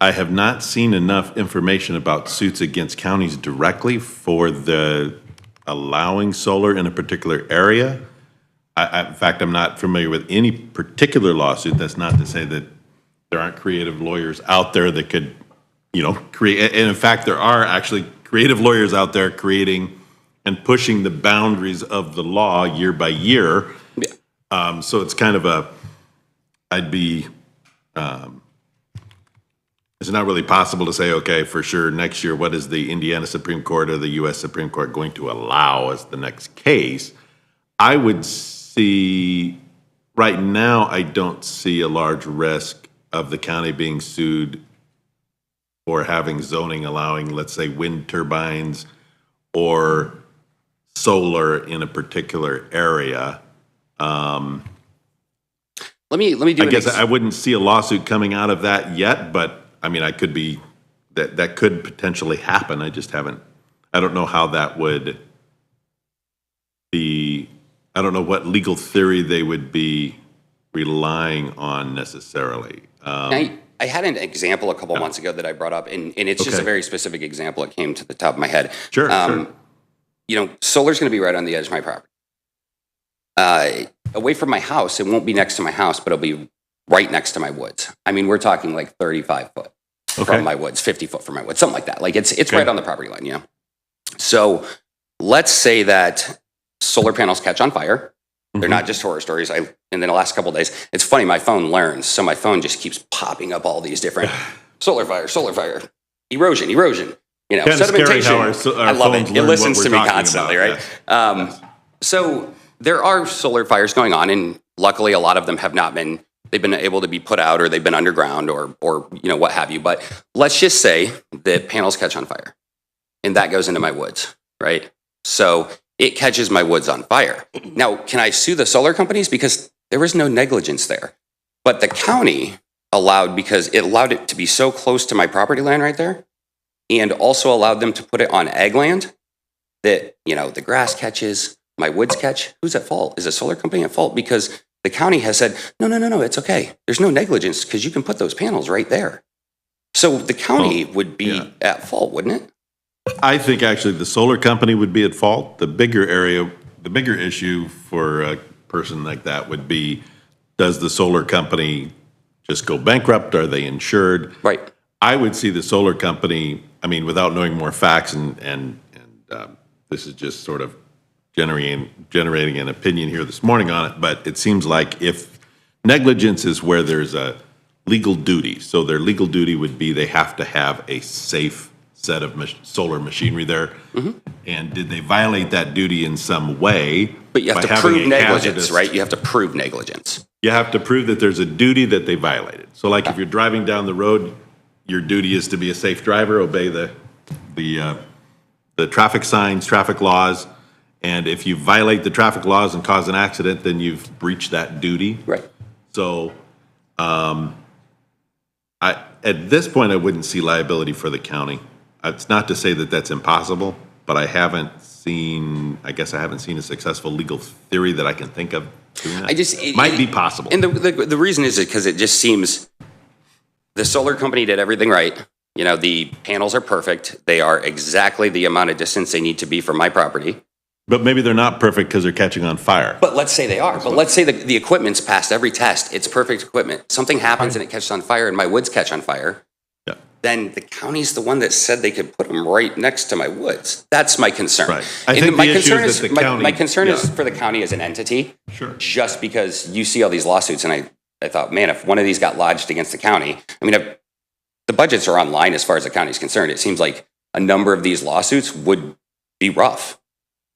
S6: have not seen enough information about suits against counties directly for the allowing solar in a particular area. In fact, I'm not familiar with any particular lawsuit. That's not to say that there aren't creative lawyers out there that could, create, and in fact, there are actually creative lawyers out there creating and pushing the boundaries of the law year by year. So it's kind of it's not really possible to say, okay, for sure, next year, what is the Indiana Supreme Court or the U.S. Supreme Court going to allow as the next case? I would see, right now, I don't see a large risk of the county being sued for having zoning allowing, let's say, wind turbines or solar in a particular area.
S8: Let me do
S6: I guess I wouldn't see a lawsuit coming out of that yet, but I mean, I could be, that could potentially happen. I just haven't, I don't know how that would be, I don't know what legal theory they would be relying on necessarily.
S8: I had an example a couple months ago that I brought up, and it's just a very specific example. It came to the top of my head.
S6: Sure.
S8: Solar's going to be right on the edge of my property. Away from my house, it won't be next to my house, but it'll be right next to my woods. I mean, we're talking like 35 foot from my woods, 50 foot from my woods, something like that. Like it's right on the property line, So let's say that solar panels catch on fire. They're not just horror stories. And then the last couple of days, it's funny, my phone learns. So my phone just keeps popping up all these different solar fire, erosion, sedimentation. I love it. It listens to me constantly, right?
S6: Yes.
S8: So there are solar fires going on, and luckily a lot of them have not been, they've been able to be put out, or they've been underground, or what have you. But let's just say that panels catch on fire and that goes into my woods, right? So it catches my woods on fire. Now, can I sue the solar companies? Because there was no negligence there. But the county allowed, because it allowed it to be so close to my property line right there, and also allowed them to put it on ag land that, the grass catches, my woods catch. Who's at fault? Is the solar company at fault? Because the county has said, no, it's okay. There's no negligence because you can put those panels right there. So the county would be at fault, wouldn't it?
S6: I think actually the solar company would be at fault. The bigger issue for a person like that would be, does the solar company just go bankrupt? Are they insured?
S8: Right.
S6: I would see the solar company, I mean, without knowing more facts, and this is just sort of generating an opinion here this morning on it, but it seems like if negligence is where there's a legal duty, so their legal duty would be they have to have a safe set of solar machinery there. And did they violate that duty in some way?
S8: But you have to prove negligence, right? You have to prove negligence.
S6: You have to prove that there's a duty that they violated. So like if you're driving down the road, your duty is to be a safe driver, obey the traffic signs, traffic laws. And if you violate the traffic laws and cause an accident, then you've breached that duty.
S8: Right.
S6: So at this point, I wouldn't see liability for the county. It's not to say that that's impossible, but I haven't seen a successful legal theory that I can think of doing that. It might be possible.
S8: And the reason is because it just seems the solar company did everything right. The panels are perfect. They are exactly the amount of distance they need to be from my property.
S6: But maybe they're not perfect because they're catching on fire.
S8: But let's say they are. But let's say the equipment's passed every test. It's perfect equipment. Something happens and it catches on fire and my woods catch on fire.
S6: Yeah.
S8: Then the county's the one that said they could put them right next to my woods. That's my concern.
S6: Right. I think
S8: my
S6: the issue
S8: concern
S6: is that the county.
S8: my concern is for the county as an entity.
S6: Sure.
S8: Just because you see all these lawsuits, and I thought, man, if one of these got lodged against the county, I mean, the budgets are online as far as the county's concerned. It seems like a number of these lawsuits would be rough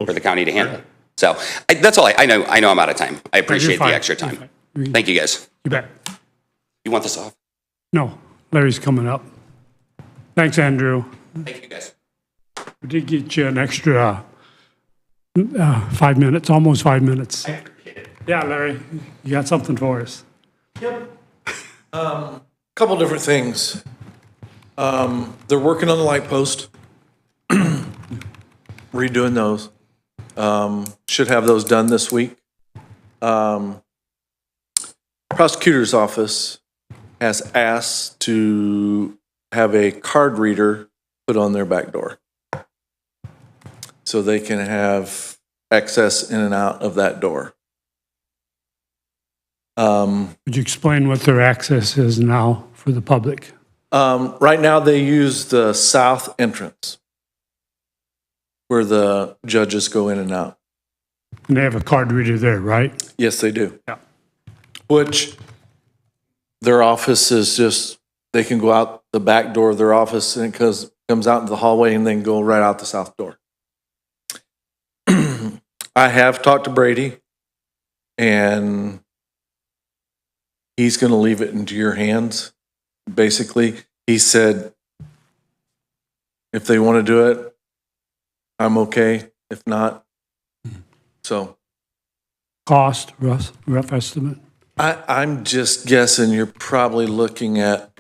S8: for the county to handle. So that's all. I know I'm out of time. I appreciate the extra time. Thank you, guys.
S1: You bet.
S8: You want this off?
S1: No, Larry's coming up. Thanks, Andrew.
S8: Thank you, guys.
S1: We did get you an extra 5 minutes, almost 5 minutes. Yeah, Larry, you got something for us.
S9: Yep. Couple different things. They're working on the light post, redoing those. Should have those done this week. Prosecutor's office has asked to have a card reader put on their back door. so they can have access in and out of that door.
S1: Would you explain what their access is now for the public?
S9: Right now, they use the south entrance where the judges go in and out.
S1: And they have a card reader there, right?
S9: Yes, they do.
S1: Yeah.
S9: Which their office is just, they can go out the back door of their office and it comes out into the hallway and then go right out the south door. I have talked to Brady and he's going to leave it into your hands. Basically, he said, if they want to do it, I'm okay. If not, so.
S1: Cost, rough estimate?
S9: I'm just guessing you're probably looking at,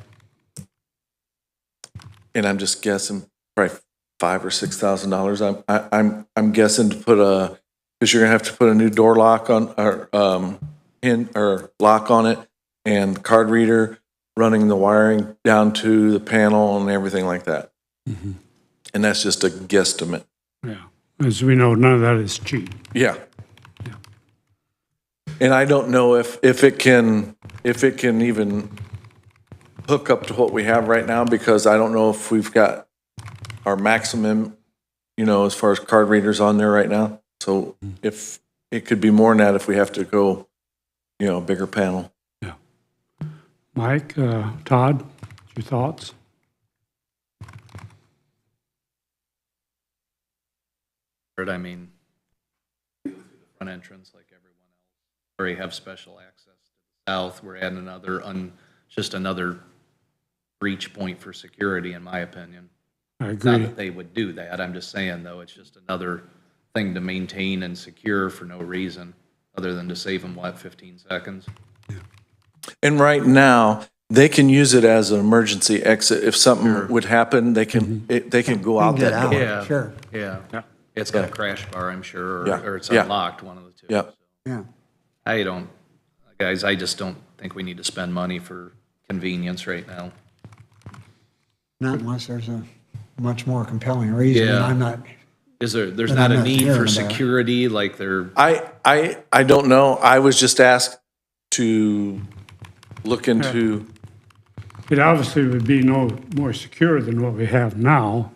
S9: and I'm just guessing, probably $5,000 or $6,000. I'm guessing to put because you're gonna have to put a new door lock on or pin or lock on it, and card reader, running the wiring down to the panel and everything like that. And that's just a guesstimate.
S1: Yeah. As we know, none of that is cheap.
S9: Yeah. And I don't know if it can even hook up to what we have right now, because I don't know if we've got our maximum, as far as card readers on there right now. So if it could be more than that if we have to go, a bigger panel.
S1: Yeah. Mike, Todd, your thoughts?
S3: I mean, the front entrance like everyone else. Already have special access to the south. We're adding just another breach point for security, in my opinion.
S1: I
S3: It's not
S1: agree.
S3: that they would do that. I'm just saying, though, it's just another thing to maintain and secure for no reason, other than to save them, 15 seconds?
S9: And right now, they can use it as an emergency exit. If something would happen, they can go out
S4: Get
S9: that
S4: out,
S9: door.
S3: Yeah.
S4: sure.
S3: Yeah.
S1: Yeah.
S3: It's got a crash bar, I'm sure,
S9: Yeah.
S3: or it's
S9: Yeah.
S3: unlocked, one of the two.
S9: Yeah.
S4: Yeah.
S3: I just don't think we need to spend money for convenience right now.
S4: Not unless there's a much more compelling reason, and
S3: Yeah.
S4: I'm not,
S3: There's
S4: Then
S3: not
S4: I'm
S3: a
S4: not
S3: need
S4: hearing
S3: for
S4: about it.
S3: security, like there,
S9: I don't know. I was just asked to look into,
S1: It obviously would be no more secure than what we have now.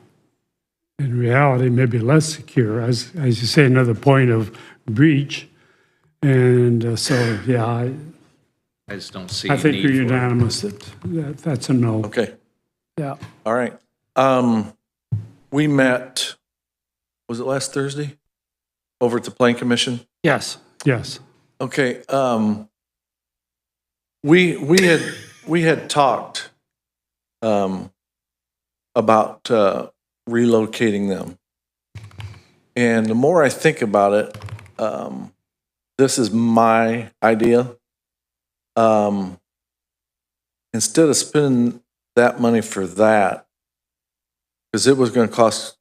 S1: In reality, maybe less secure, as you say, another point of breach. And so, yeah,
S3: I just don't see
S1: I
S3: a
S1: think
S3: need
S1: you're
S3: for it.
S1: unanimous that's a no.
S9: okay,
S1: Yeah.
S9: all right. We met, was it last Thursday? Over at the Plan Commission?
S1: Yes. Yes.
S9: Okay, we had talked about relocating them. And the more I think about it, this is my idea. Instead of spending that money for that, because it was going to cost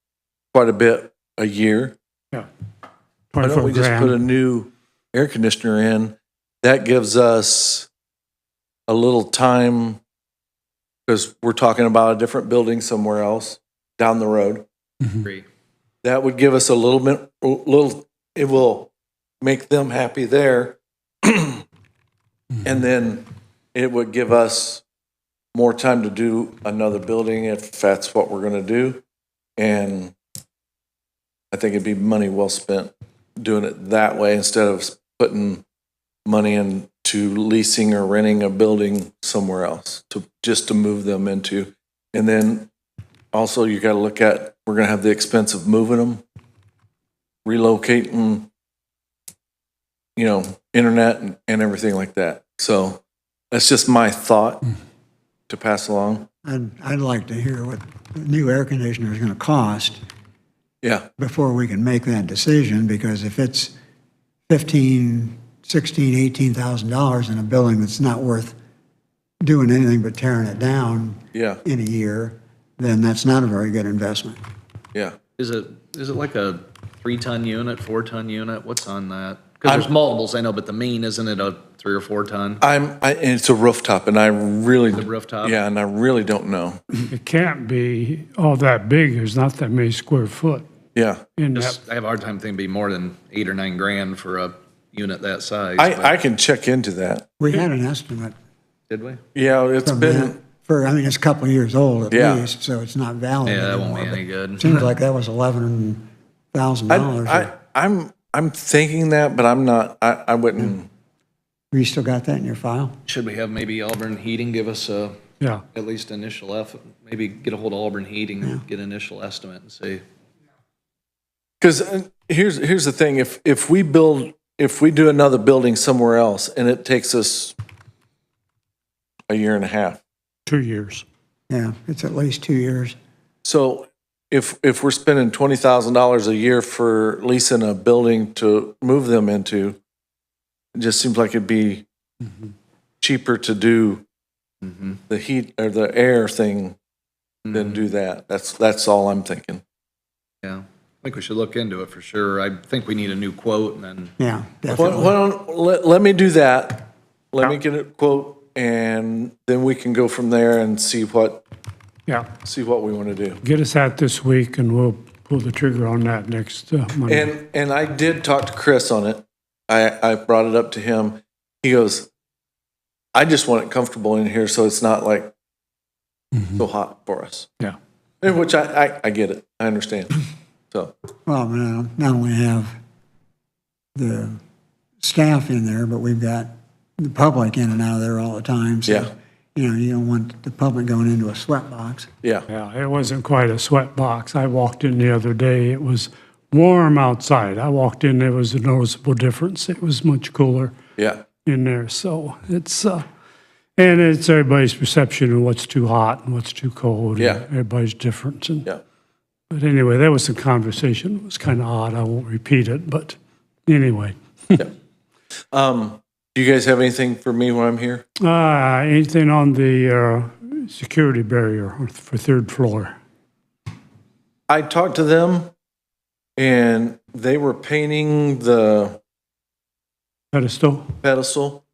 S9: quite a bit a year,
S1: Yeah.
S9: why don't we
S1: 24
S9: just put a
S1: grand.
S9: new air conditioner in? That gives us a little time, because we're talking about a different building somewhere else down the road.
S3: Agree.
S9: That would give us a little bit, it will make them happy there. And then it would give us more time to do another building if that's what we're going to do. And I think it'd be money well spent doing it that way instead of putting money into leasing or renting a building somewhere else just to move them into. And then also you got to look at, we're going to have the expense of moving them, relocating, internet and everything like that. So that's just my thought to pass along.
S4: I'd like to hear what the new air conditioner is going to cost
S9: Yeah,
S4: before we can make that decision, because if it's $15,000, $16,000, $18,000 in a building that's not worth doing anything but tearing it down
S9: yeah,
S4: in a year, then that's not a very good investment.
S9: yeah.
S3: Is it like a 3-ton unit, 4-ton unit? What's on that? Because there's multiples, I know, but the main, isn't it a 3 or 4 ton?
S9: And it's a rooftop, and I really.
S3: The rooftop?
S9: Yeah, and I really don't know.
S1: It can't be all that big. There's not that many square foot.
S9: Yeah.
S1: in that.
S3: Just, I have a hard time thinking it'd be more than 8 or 9 grand for a unit that size.
S9: I can check into that.
S4: We had an estimate
S3: Did we?
S9: Yeah, it's
S4: from
S9: been,
S4: that for, I mean, it's a couple of years old at
S9: Yeah.
S4: least, so it's not valid
S3: Yeah, that won't
S4: anymore.
S3: be any
S4: but
S3: good.
S4: Seems like that was $11,000.
S9: I'm thinking that, but I'm not, I wouldn't,
S4: You still got that in your file?
S3: Should we have maybe Auburn Heating give us a,
S1: Yeah,
S3: at least initial maybe get a hold of Auburn Heating and get an initial estimate and see.
S9: because here's the thing, if we do another building somewhere else and it takes us a year and a half.
S1: 2 years.
S4: Yeah, it's at least 2 years.
S9: So if we're spending $20,000 a year for leasing a building to move them into, it just seems like it'd be cheaper to do the heat or the air thing than do that. That's all I'm thinking.
S3: Yeah, I think we should look into it for sure. I think we need a new quote and then,
S4: Yeah, definitely.
S9: Let me do that. Let me get a quote and then we can go from there and see what
S1: Yeah,
S9: we want to do.
S1: get us that this week and we'll pull the trigger on that next Monday.
S9: And I did talk to Chris on it. I brought it up to him. He goes, I just want it comfortable in here so it's not like so hot for us.
S1: Yeah,
S9: And which I get it. I understand. So,
S4: Well, we not only have the staff in there, but we've got the public in and out of there all the time. So,
S9: Yeah.
S4: You don't want the public going into a sweat box.
S9: yeah.
S1: yeah, it wasn't quite a sweat box. I walked in the other day, it was warm outside. I walked in, there was a noticeable difference. It was much cooler
S9: Yeah.
S1: in there, so it's, and it's everybody's perception of what's too hot and what's too cold. and
S9: Yeah.
S1: Everybody's different. And,
S9: Yeah.
S1: But anyway, that was the conversation. It was kind of odd. I won't repeat it, but anyway.
S9: Do you guys have anything for me when I'm here?
S1: Anything on the security barrier for third floor?
S9: I talked to them and they were painting the
S1: Pedestal?
S9: pedestal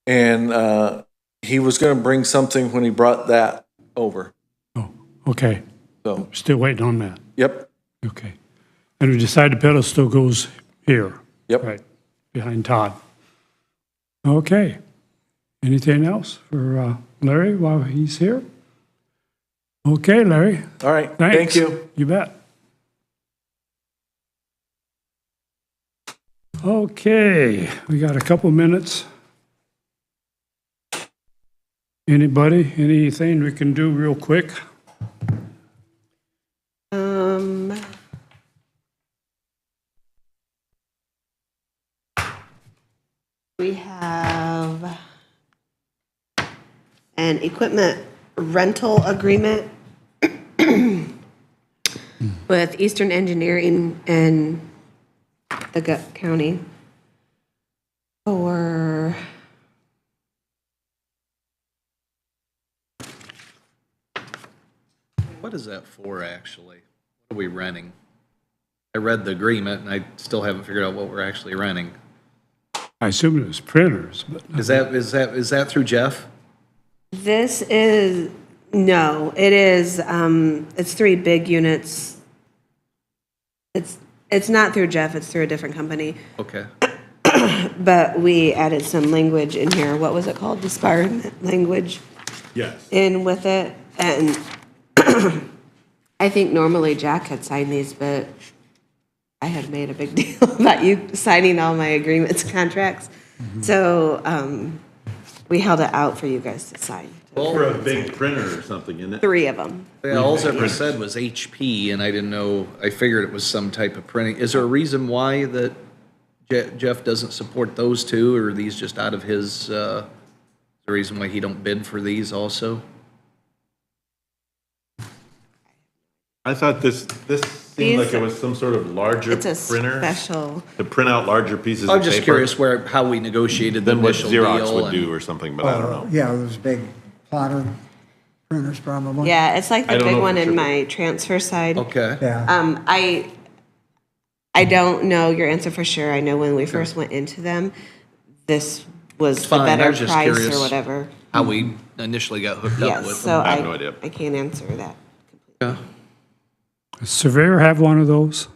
S9: and he was going to bring something when he brought that over.
S1: Oh, okay.
S9: So,
S1: Still waiting on that.
S9: yep.
S1: Okay. And we decided the pedestal goes here.
S9: Yep.
S1: Right, behind Todd. Okay. Anything else for Larry while he's here? Okay, Larry.
S9: All right.
S1: Thanks.
S9: Thank you.
S1: You bet. Okay, we got a couple minutes. Anybody, anything we can do real quick?
S5: We have an equipment rental agreement with Eastern Engineering and the county for
S3: what is that for actually? What are we renting? I read the agreement and I still haven't figured out what we're actually renting.
S1: I assume it was printers, but
S3: Is that through Jeff?
S5: this is, no, it is, it's 3 big units. It's not through Jeff, it's through a different company,
S3: Okay.
S5: but we added some language in here. What was it called? Disbarment language
S6: Yes.
S5: in with it. And I think normally Jack had signed these, but I had made a big deal about you signing all my agreements, contracts. So we held it out for you guys to sign.
S6: For a big printer or something, isn't it?
S5: 3 of them.
S3: Yeah, all it ever said was HP, and I didn't know, I figured it was some type of printing. Is there a reason why that Jeff doesn't support those two, or are these just out of his, the reason why he don't bid for these also?
S6: I thought this seemed like it was some sort of larger
S5: It's a
S6: printer
S5: special,
S6: to print out larger pieces of paper.
S3: I'm just curious how we negotiated the
S6: Than what
S3: initial deal.
S6: Xerox would
S3: and-
S6: do or something, but I don't know.
S4: Yeah, those big plotter printers probably.
S5: yeah, it's like
S6: I
S5: the
S6: don't
S5: big
S6: know
S5: one
S6: for
S5: in
S6: sure.
S5: my transfer side.
S3: Okay.
S4: Yeah,
S5: I don't know your answer for sure. I know when we first went into them, this was the
S3: Fine, I
S5: better
S3: was just
S5: price
S3: curious.
S5: or whatever.
S3: How we initially got hooked up
S5: Yes,
S3: with
S5: so
S3: them.
S6: I have no idea.
S5: I can't answer that.
S3: Yeah.
S1: does Surveyor have one of those?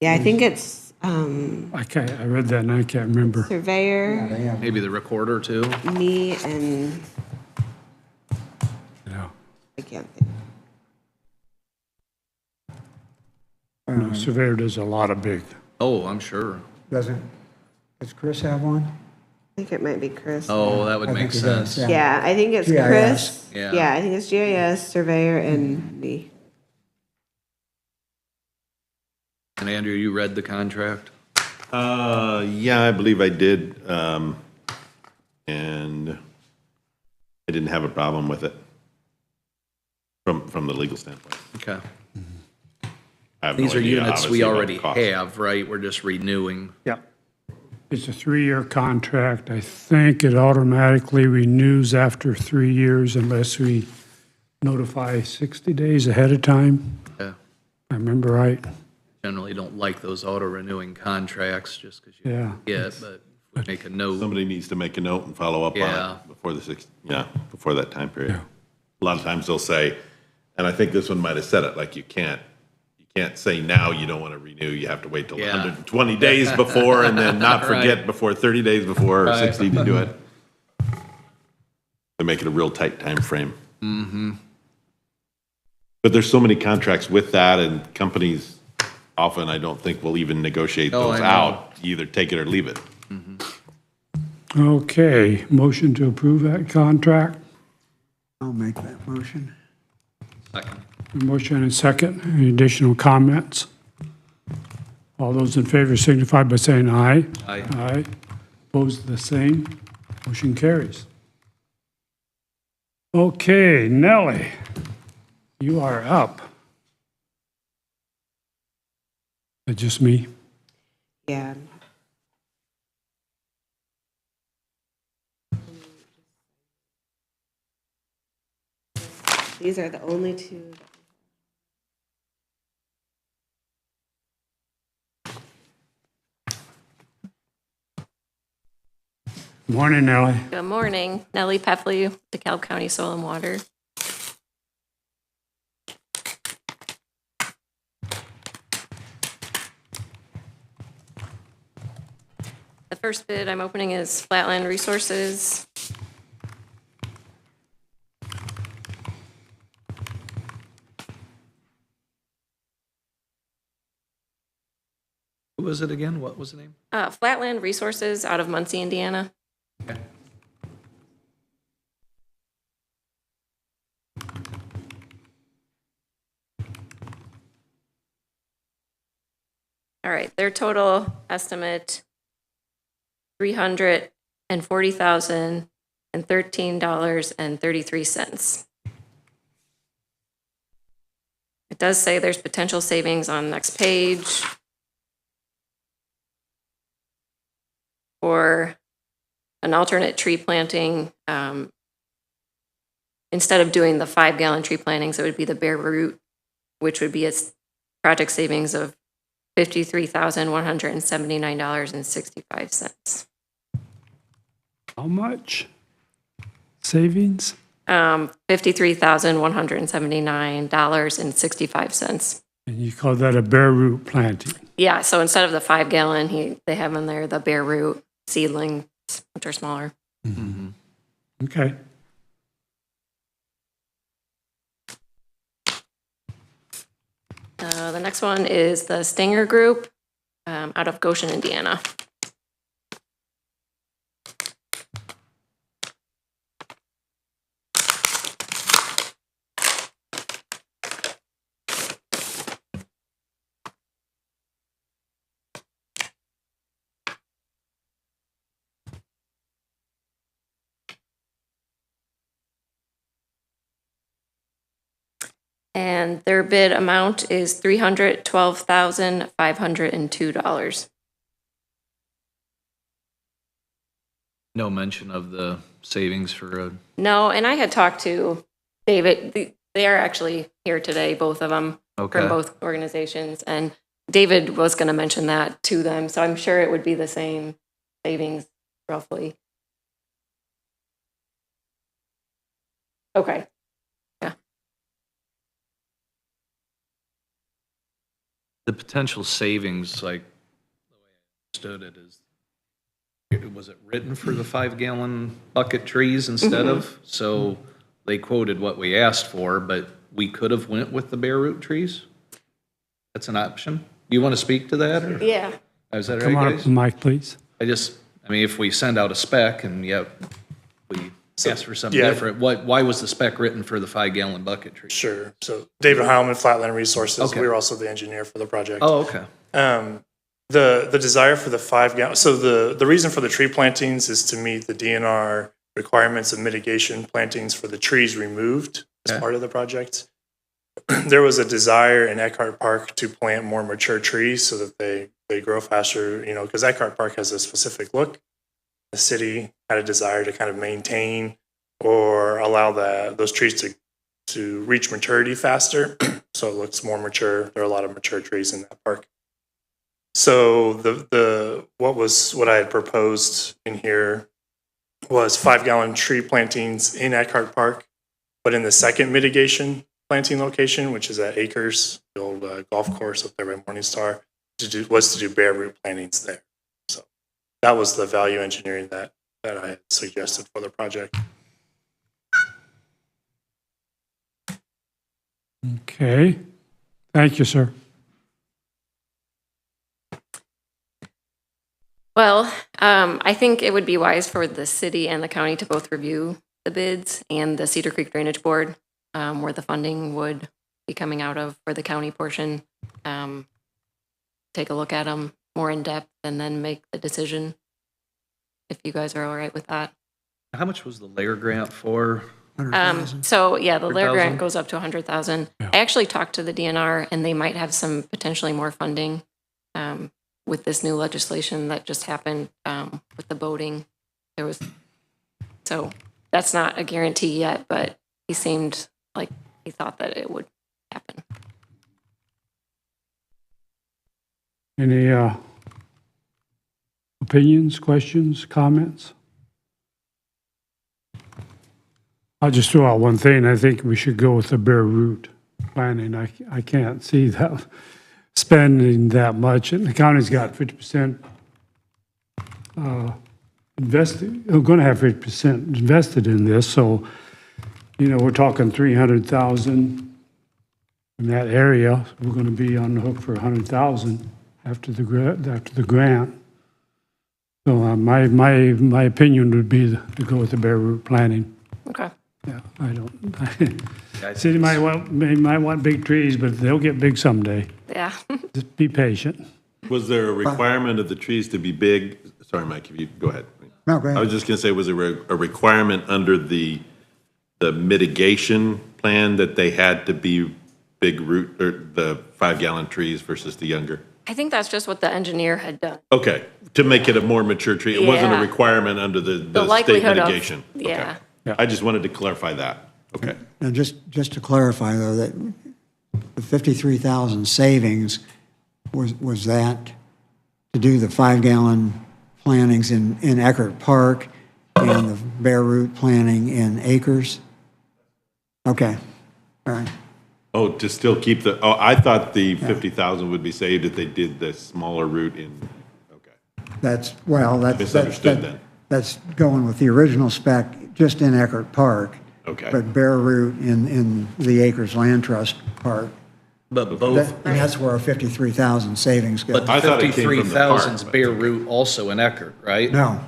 S5: Yeah, I think it's
S1: I read that and I can't remember.
S5: surveyor,
S4: They have
S3: Maybe the recorder too.
S5: me, and
S1: Yeah.
S5: I can't think.
S1: No, surveyor does a lot of big.
S3: Oh, I'm sure.
S4: does Chris have one?
S5: I think it might be Chris.
S3: Oh, that would
S4: I
S3: make
S4: think he does,
S3: sense.
S5: Yeah, I think it's
S4: GIS.
S5: Chris.
S3: Yeah.
S5: Yeah, I think it's GIS, surveyor, and me.
S3: And Andrew, you read the contract?
S6: Yeah, I believe I did. And I didn't have a problem with it from the legal standpoint.
S3: Okay.
S6: I have no
S3: These are
S6: idea,
S3: units we
S6: obviously, about
S3: already
S6: the cost.
S3: have, right? We're just renewing.
S1: Yeah. It's a 3-year contract. I think it automatically renews after 3 years unless we notify 60 days ahead of time.
S3: Yeah.
S1: I remember right.
S3: Generally don't like those auto-renewing contracts just because you
S1: Yeah.
S3: forget, but if we make a note.
S6: Somebody needs to make a note and follow up
S3: Yeah.
S6: on it before before that time period. A lot of times they'll say, and I think this one might have said it, like you can't say now you don't want to renew, you have to wait till
S3: Yeah.
S6: 120 days before and then not forget
S3: Right.
S6: before 30 days before or
S3: Right.
S6: 60 to do it. They make it a real tight time frame. Mm-hmm. But there's so many contracts with that, and companies often, I don't think, will even negotiate
S3: Oh,
S6: those
S3: I know.
S6: out. You either take it or leave it.
S1: Okay, motion to approve that contract.
S4: I'll make that motion.
S3: Second.
S1: A motion and a second. Any additional comments? All those in favor signify by saying aye.
S3: Aye.
S1: Aye. Opposed, the same. Motion carries. Okay, Nellie, you are up. Is it just me?
S5: Yeah. These are the only two.
S1: Morning, Nellie.
S10: Good morning. Nellie Peffley, DeKalb County Soil and Water. The first bid I'm opening is Flatland Resources.
S3: Who was it again? What was the name?
S10: Flatland Resources out of Muncie, Indiana.
S3: Okay.
S10: All right, their total estimate, $340,013.33. It does say there's potential savings on the next page for an alternate tree planting. Instead of doing the 5-gallon tree plantings, it would be the bare root, which would be a project savings of $53,179.65.
S1: How much savings?
S10: $53,179.65.
S1: And you call that a bare root planting?
S10: Yeah, so instead of the 5-gallon, they have in there the bare root seedlings, which are smaller.
S1: Okay.
S10: The next one is the Stinger Group out of Goshen, Indiana. And their bid amount is $312,502.
S3: No mention of the savings for a,
S10: No, and I had talked to David. They are actually here today, both of them,
S3: Okay.
S10: from both organizations. And David was going to mention that to them. So I'm sure it would be the same savings roughly. Okay.
S3: The potential savings, like, the way I understood it is, was it written for the 5-gallon bucket trees instead of? So they quoted what we asked for, but we could have went with the bare root trees? That's an option? You want to speak to that, or?
S10: Yeah.
S3: Is that
S1: Come
S3: right,
S1: on up,
S3: guys?
S1: Mike, please.
S3: I mean, if we send out a spec and yet we ask for something
S11: yeah.
S3: different, why was the spec written for the 5-gallon bucket tree?
S11: Sure. So David Heilman, Flatland Resources.
S3: Okay.
S11: We were also the engineer for the project.
S3: Oh, okay.
S11: The desire for the 5-gallon, so the reason for the tree plantings is to meet the DNR requirements of mitigation plantings for the trees removed as
S3: Okay.
S11: part of the project. There was a desire in Eckhart Park to plant more mature trees so that they grow faster, because Eckhart Park has a specific look. The city had a desire to kind of maintain or allow those trees to reach maturity faster, so it looks more mature. There are a lot of mature trees in that park. So what I had proposed in here was 5-gallon tree plantings in Eckhart Park, but in the second mitigation planting location, which is at Acres, the old golf course up there by Morningstar, was to do bare root plantings there. So that was the value engineering that I had suggested for the project.
S1: Okay. Thank you, sir.
S10: Well, I think it would be wise for the city and the county to both review the bids and the Cedar Creek Drainage Board, where the funding would be coming out of for the county portion. Take a look at them more in depth and then make the decision, if you guys are all right with that.
S3: How much was the layer grant for?
S10: So yeah, the layer
S3: 100,000?
S10: grant goes up to 100,000. I actually talked to the DNR and they might have some potentially more funding with this new legislation that just happened with the boating. So that's not a guarantee yet, but he seemed like he thought that it would happen.
S1: Any opinions, questions, comments? I'll just throw out one thing. I think we should go with the bare root planning. I can't see that spending that much. And the county's got 50% invested. We're going to have 50% invested in this. So, we're talking 300,000 in that area. We're going to be on the hook for 100,000 after the grant. So my opinion would be to go with the bare root planning.
S10: Okay.
S1: Yeah, I don't. City might want big trees, but they'll get big someday.
S10: Yeah.
S1: Just be patient.
S6: Was there a requirement of the trees to be big? Sorry, Mike, if you, go ahead.
S4: No, go
S6: I
S4: ahead.
S6: was just going to say, was there a requirement under the mitigation plan that they had to be big root, or the 5-gallon trees versus the younger?
S10: I think that's just what the engineer had done.
S6: Okay, to make it a more mature tree. It wasn't a
S10: Yeah.
S6: requirement under the state
S10: likelihood of-
S6: mitigation. Okay.
S10: yeah.
S6: I just wanted to clarify that. Okay.
S4: And just to clarify, though, that the 53,000 savings, was that to do the 5-gallon plantings in Eckhart Park and the bare root planting in Acres? Okay, all right.
S6: Oh, to still keep I thought the 50,000 would be saved if they did the smaller route in, okay.
S4: That's
S6: Misunderstood then.
S4: That's going with the original spec, just in Eckhart Park.
S6: Okay.
S4: But bare root in the Acres Land Trust Park.
S3: But both,
S4: And that's where our 53,000 savings go.
S3: but
S6: I
S3: the
S6: thought it came from the park,
S3: 53,000's
S6: but-
S3: bare root also in Eckert, right?
S4: No,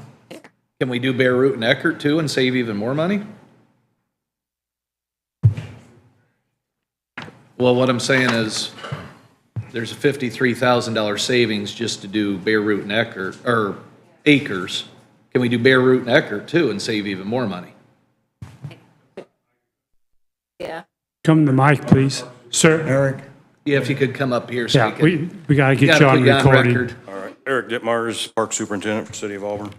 S3: Can we do bare root in Eckert too and save even more money? Well, what I'm saying is, there's a $53,000 savings just to do bare root in Eckert, or Acres. Can we do bare root in Eckert too and save even more money?
S10: Yeah.
S1: Come to Mike, please. Sir?
S4: Eric?
S3: Yeah, if you could come up here so
S1: Yeah,
S3: we can.
S1: we got to get
S3: Gotta
S1: you on
S3: put you on
S1: recording.
S3: record.
S12: All right, Eric Dittmars, Park Superintendent for City of Auburn.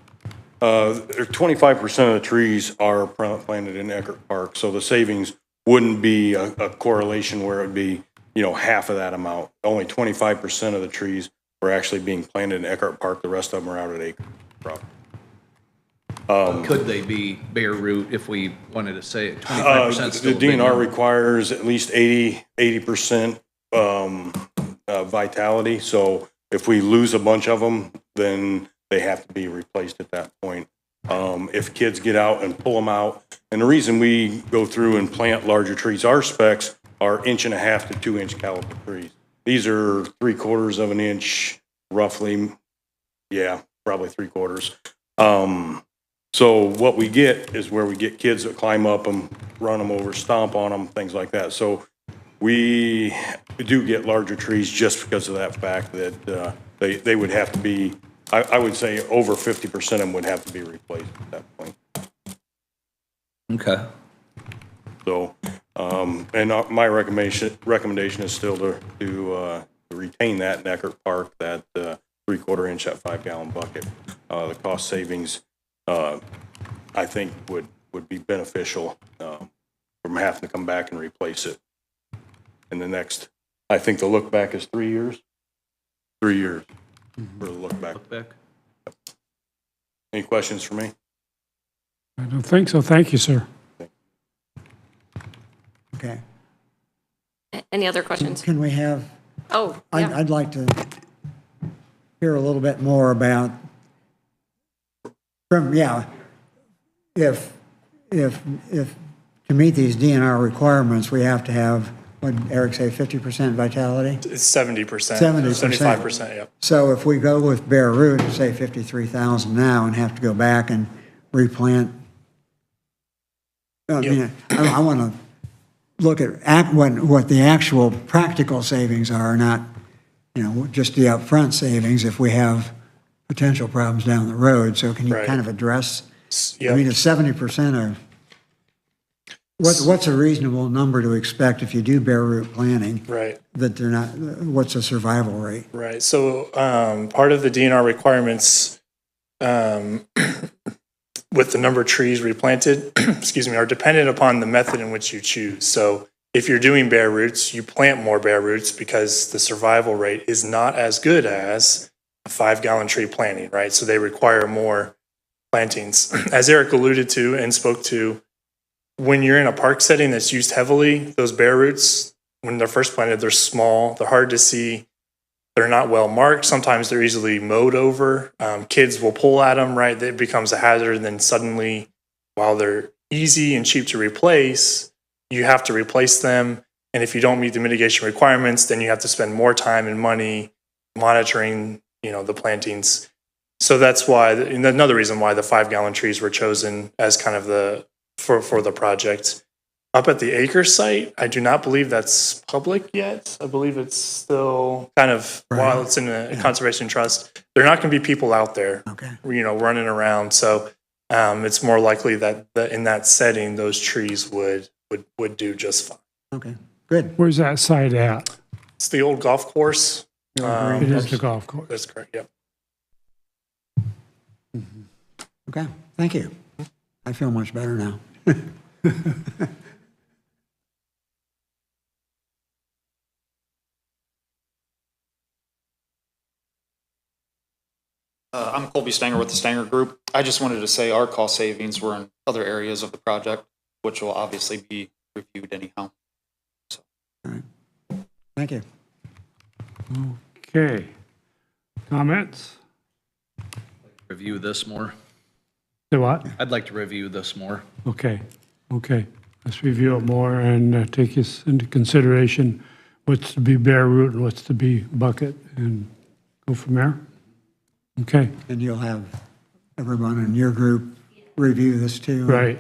S12: 25% of the trees are planted in Eckhart Park, so the savings wouldn't be a correlation where it would be, half of that amount. Only 25% of the trees were actually being planted in Eckhart Park, the rest of them are out at Acre.
S3: Could they be bare root if we wanted to say 25%
S12: The
S3: still a big
S12: DNR
S3: number?
S12: requires at least 80% vitality. So if we lose a bunch of them, then they have to be replaced at that point. If kids get out and pull them out, and the reason we go through and plant larger trees, our specs are 1.5 to 2 inch caliber trees. These are 3/4 of an inch, roughly. Yeah, probably 3/4. So what we get is where we get kids that climb up them, run them over, stomp on them, things like that. So we do get larger trees just because of that fact that they would have to be, I would say over 50% of them would have to be replaced at that point.
S3: Okay.
S12: So, and my recommendation is still to retain that in Eckert Park, that 3/4 inch, that 5-gallon bucket. The cost savings, I think would be beneficial from having to come back and replace it. And the next, I think the look back is 3 years. 3 years for the look back.
S3: Look back.
S12: Any questions for me?
S1: I don't think so. Thank you, sir.
S4: Okay.
S10: Any other questions?
S4: Can we have,
S10: Oh, yeah.
S4: I'd like to hear a little bit more about, if to meet these DNR requirements, we have to have, what did Eric say, 50% vitality?
S11: It's 70%.
S4: 70%.
S11: 75%, yep.
S4: So if we go with bare root, say 53,000 now, and have to go back and replant, I mean, I want to look at what the actual practical savings are, not, just the upfront savings if we have potential problems down the road. So can you
S11: Right.
S4: kind of address,
S11: Yep.
S4: I mean, it's 70% of, what's a reasonable number to expect if you do bare root planting?
S11: Right.
S4: That they're not, what's the survival rate?
S11: Right. So part of the DNR requirements with the number of trees replanted, excuse me, are dependent upon the method in which you choose. So if you're doing bare roots, you plant more bare roots because the survival rate is not as good as a 5-gallon tree planting, right? So they require more plantings. As Eric alluded to and spoke to, when you're in a park setting that's used heavily, those bare roots, when they're first planted, they're small, they're hard to see, they're not well marked. Sometimes they're easily mowed over. Kids will pull at them, right? It becomes a hazard. And then suddenly, while they're easy and cheap to replace, you have to replace them. And if you don't meet the mitigation requirements, then you have to spend more time and money monitoring, the plantings. So that's why, and another reason why the 5-gallon trees were chosen as kind of for the project. Up at the acre site, I do not believe that's public yet. I believe it's still kind of, while it's in a conservation trust, there are not going to be people out there, running around. So it's more likely that in that setting, those trees would do just fine.
S4: Okay, good.
S1: Where's that site at?
S11: It's the old golf course.
S1: It is the golf course.
S11: That's correct, yep.
S4: Okay, thank you. I feel much better now.
S13: I'm Colby Stanger with the Stanger Group. I just wanted to say our cost savings were in other areas of the project, which will obviously be reviewed anyhow. So.
S4: All right. Thank you.
S1: Okay. Comments?
S3: Review this more.
S1: Say what?
S3: I'd like to review this more.
S1: Okay. Let's review it more and take this into consideration. What's to be bare root and what's to be bucket, and go from there. Okay.
S4: And you'll have everyone in your group review this too?
S1: Right.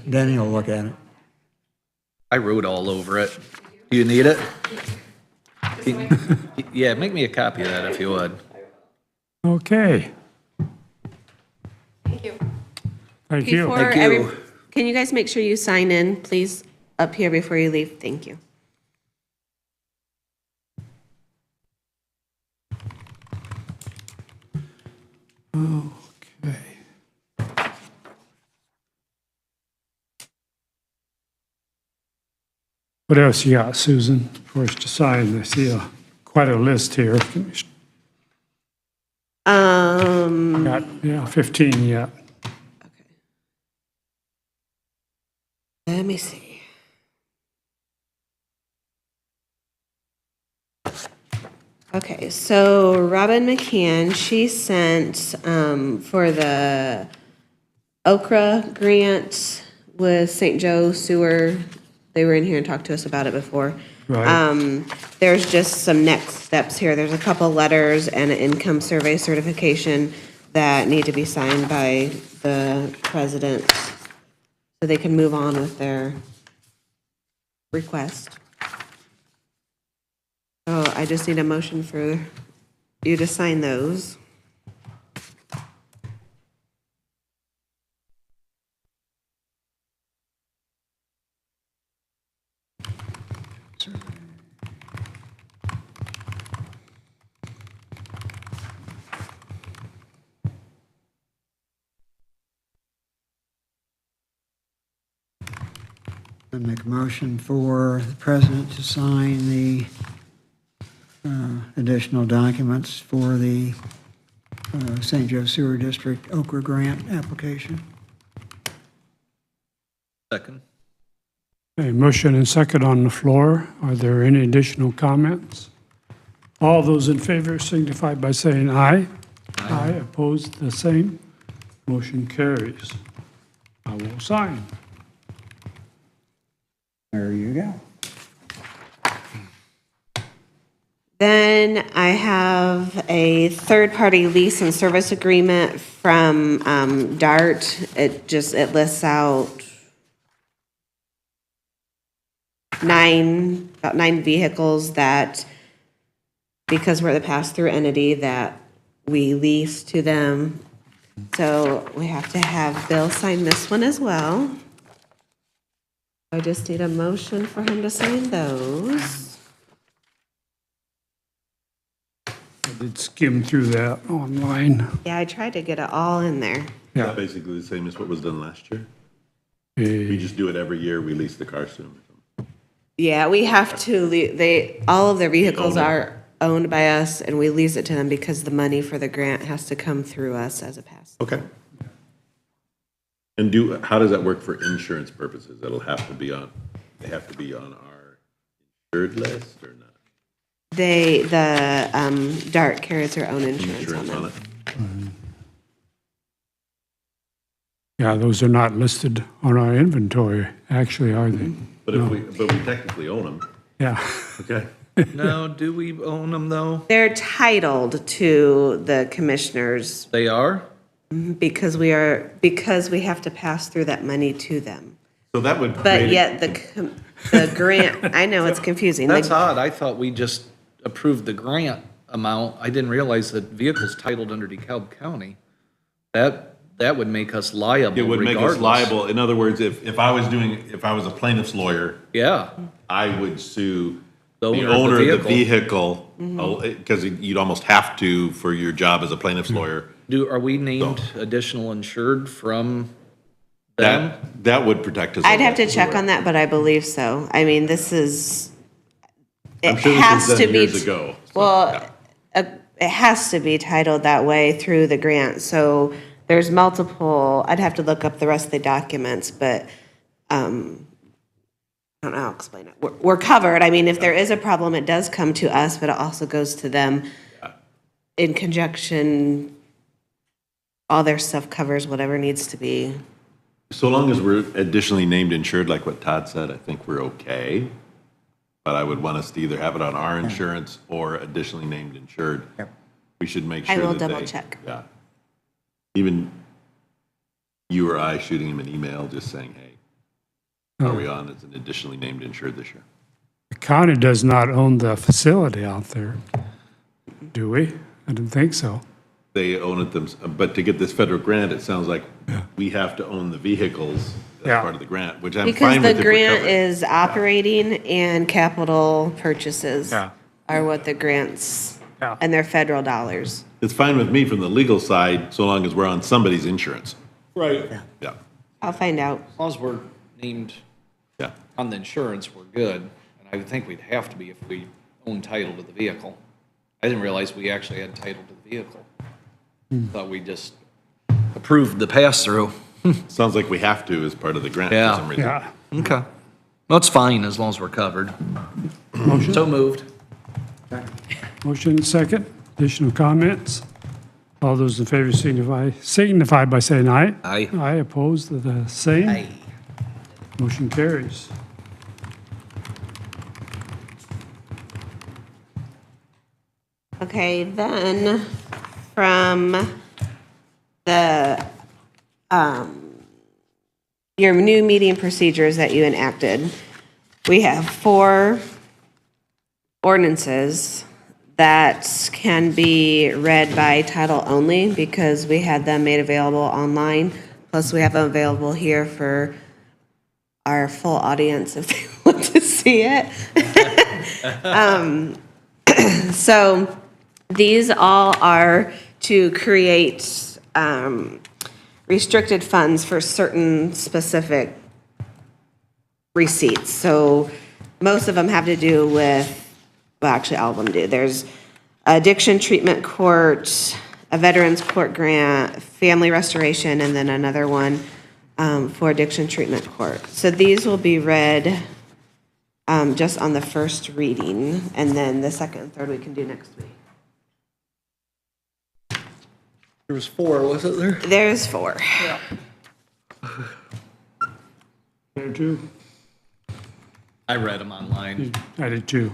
S4: Danny will look at it.
S3: I wrote all over it. Do you need it? Yeah, make me a copy of that if you would.
S1: Okay.
S10: Thank you.
S1: Thank you.
S5: Before
S3: Thank you.
S5: can you guys make sure you sign in, please, up here before you leave? Thank you.
S1: Okay. What else you got, Susan, for us to sign? I see quite a list here. Got 15 yet.
S5: Let me see. Okay, so Robin McCann, she sent, for the Okra grant with St. Joe Sewer. They were in here and talked to us about it before.
S1: Right.
S5: There's just some next steps here. There's a couple letters and an income survey certification that need to be signed by the president so they can move on with their request. So I just need a motion for you to sign those.
S4: I make a motion for the president to sign the additional documents for the St. Joe Sewer District Okra Grant application.
S3: Second.
S1: A motion and second on the floor. Are there any additional comments? All those in favor signify by saying aye. Aye. Opposed, the same. Motion carries. I will sign.
S4: There you go.
S5: Then I have a third-party lease and service agreement from DART. It lists out about nine vehicles that, because we're the pass-through entity, that we lease to them. So we have to have Bill sign this one as well. I just need a motion for him to sign those.
S1: I did skim through that online.
S5: Yeah, I tried to get it all in there.
S1: Yeah.
S6: Basically the same as what was done last year. We just do it every year, we lease the cars to them.
S5: Yeah, we have to, all of their vehicles are owned by us, and we lease it to them because the money for the grant has to come through us as a pass.
S6: Okay. And how does that work for insurance purposes? They have to be on our insured list or not?
S5: The DART carries their own insurance on them.
S1: Yeah, those are not listed on our inventory, actually, are they?
S6: But we technically own them.
S1: Yeah.
S6: Okay.
S3: No, do we own them though?
S5: They're titled to the commissioners
S3: They are?
S5: because we have to pass through that money to them.
S6: So that would.
S5: But yet the grant, I know it's confusing.
S3: That's odd. I thought we just approved the grant amount. I didn't realize that vehicles titled under DeKalb County, that would make us liable
S6: It would make us
S3: regardless.
S6: liable. In other words, if I was a plaintiff's lawyer,
S3: Yeah.
S6: I would sue
S3: The
S6: the
S3: owner
S6: owner
S3: of
S6: of
S3: the
S6: the vehicle, because you'd almost have to for your job as a plaintiff's lawyer.
S3: Are we named additional insured from them?
S6: That would protect us.
S5: I'd have to check on that, but I believe so. I mean, it
S6: I'm sure
S5: has
S6: this was
S5: to
S6: done
S5: be.
S6: years ago. So,
S5: Well,
S6: yeah.
S5: it has to be titled that way through the grant, so there's multiple, I'd have to look up the rest of the documents, but, I don't know, I'll explain it. We're covered, I mean, if there is a problem, it does come to us, but it also goes to them in conjunction. All their stuff covers whatever needs to be.
S6: So long as we're additionally named insured, like what Todd said, I think we're okay. But I would want us to either have it on our insurance or additionally named insured.
S4: Yep.
S6: We should make
S5: I
S6: sure
S5: will
S6: that
S5: double check.
S6: Yeah. Even you or I shooting him an email just saying, hey, are we on as an additionally named insured this year?
S1: The county does not own the facility out there, do we? I don't think so.
S6: They own it themselves, but to get this federal grant, it sounds like we have to own the vehicles as
S1: Yeah.
S6: part of the grant, which I'm
S5: Because
S6: fine with
S5: the
S6: if we're
S5: grant
S6: covered.
S5: is operating and capital purchases
S1: Yeah.
S5: are what the grants,
S1: Yeah.
S5: and they're federal dollars.
S6: It's fine with me from the legal side, so long as we're on somebody's insurance.
S3: Right.
S6: Yeah,
S5: I'll find out.
S3: As long as we're named
S6: yeah.
S3: on the insurance, we're good. And I would think we'd have to be if we own title to the vehicle. I didn't realize we actually had title to the vehicle. Thought we just approved the pass-through.
S6: Sounds like we have to as part of the grant
S3: Yeah.
S6: for some reason.
S1: Yeah.
S3: Okay. That's fine as long as we're covered.
S1: Motion?
S3: So moved.
S1: Motion and second. Additional comments? All those in favor signify by saying aye.
S3: Aye.
S1: Aye, opposed, the same. Motion carries.
S5: Okay, then from the, your new meeting procedures that you enacted, we have 4 ordinances that can be read by title only because we had them made available online. Plus, we have them available here for our full audience if they want to see it. So these all are to create restricted funds for certain specific receipts. So most of them have to do with, well, actually all of them do. There's addiction treatment court, a veterans court grant, family restoration, and then another one for addiction treatment court. So these will be read just on the first reading, and then the second and third we can do next week.
S3: There was 4, wasn't there?
S5: There's 4.
S1: There too.
S3: I read them online.
S1: I did too.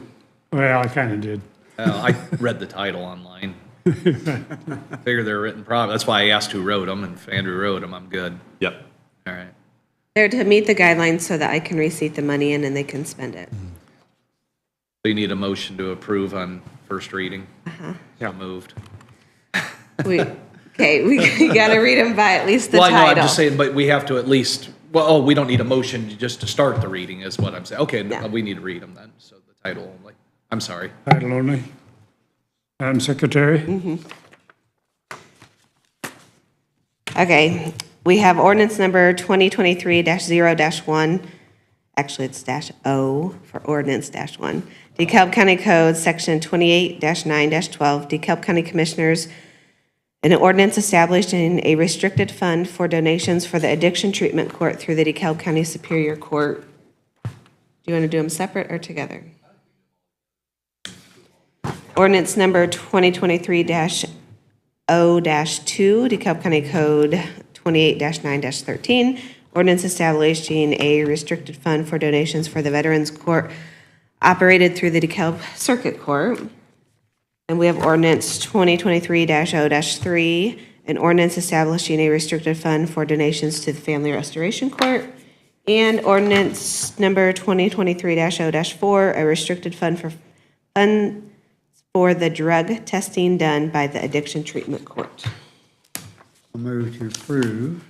S1: Well, I kind of did.
S3: I read the title online. Figure they're written probably. That's why I asked who wrote them, and if Andrew wrote them, I'm good.
S6: Yep.
S3: All right.
S5: They're to meet the guidelines so that I can receipt the money in and they can spend it.
S3: So you need a motion to approve on first reading? So moved.
S5: We gotta read them by at least the
S3: Well, I know, I'm
S5: title.
S3: just saying, but we have to at least, well, we don't need a motion just to start the reading is what I'm saying. Okay,
S5: Yeah.
S3: we need to read them then, so the title only. I'm sorry.
S1: Title only. Madam Secretary?
S5: Okay, we have ordinance number 2023-0-1. Actually, it's -O for ordinance -1. DeKalb County Code, Section 28-9-12, DeKalb County Commissioners, an ordinance establishing a restricted fund for donations for the addiction treatment court through the DeKalb County Superior Court. Do you want to do them separate or together? Ordinance number 2023-0-2, DeKalb County Code 28-9-13, ordinance establishing a restricted fund for donations for the Veterans Court operated through the DeKalb Circuit Court. And we have ordinance 2023-0-3, an ordinance establishing a restricted fund for donations to the Family Restoration Court. And ordinance number 2023-0-4, a restricted fund for the drug testing done by the Addiction Treatment Court.
S4: I'll move to approve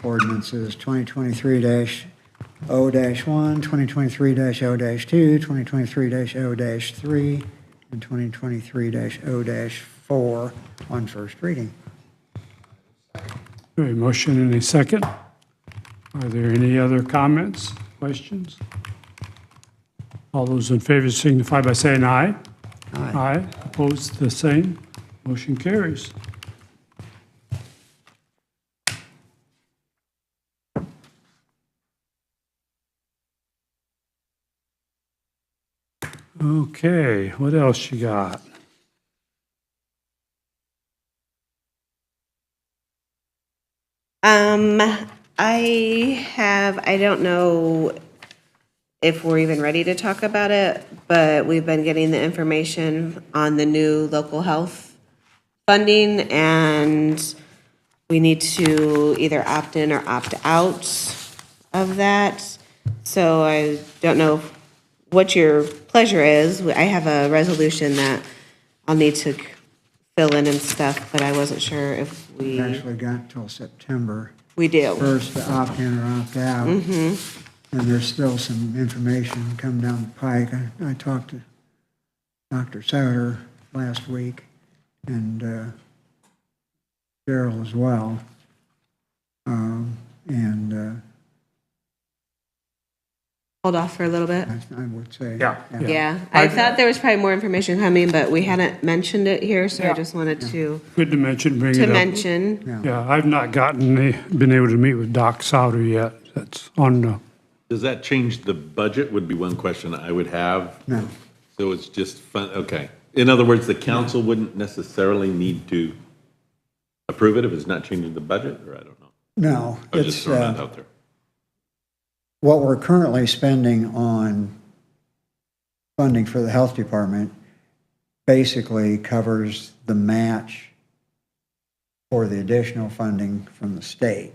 S4: ordinances 2023-0-1, 2023-0-2, 2023-0-3, and 2023-0-4 on first reading.
S1: Okay, motion and a second. Are there any other comments, questions? All those in favor signify by saying aye. Aye. Opposed, the same. Motion carries. Okay, what else you got?
S5: I don't know if we're even ready to talk about it, but we've been getting the information on the new local health funding, and we need to either opt in or opt out of that. So I don't know what your pleasure is. I have a resolution that I'll need to fill in and stuff, but I wasn't sure if
S4: We
S5: we,
S4: actually got till September
S5: we do.
S4: 1st to opt in or opt out. And there's still some information coming down the pike. I talked to Dr. Sauter last week and Cheryl as well.
S5: Hold off for a little bit.
S4: I would say.
S5: Yeah, I thought there was probably more information coming, but we hadn't mentioned it here, so I just wanted to
S1: Good to mention, bring it up.
S5: mention.
S1: Yeah, I've not been able to meet with Doc Sauter yet. That's on the,
S6: Does that change the budget would be one question I would have.
S4: No.
S6: So it's just fun, okay. In other words, the council wouldn't necessarily need to approve it if it's not changing the budget, or I don't know.
S4: No,
S6: I was
S4: it's,
S6: just throwing that out there.
S4: what we're currently spending on funding for the health department basically covers the match for the additional funding from the state.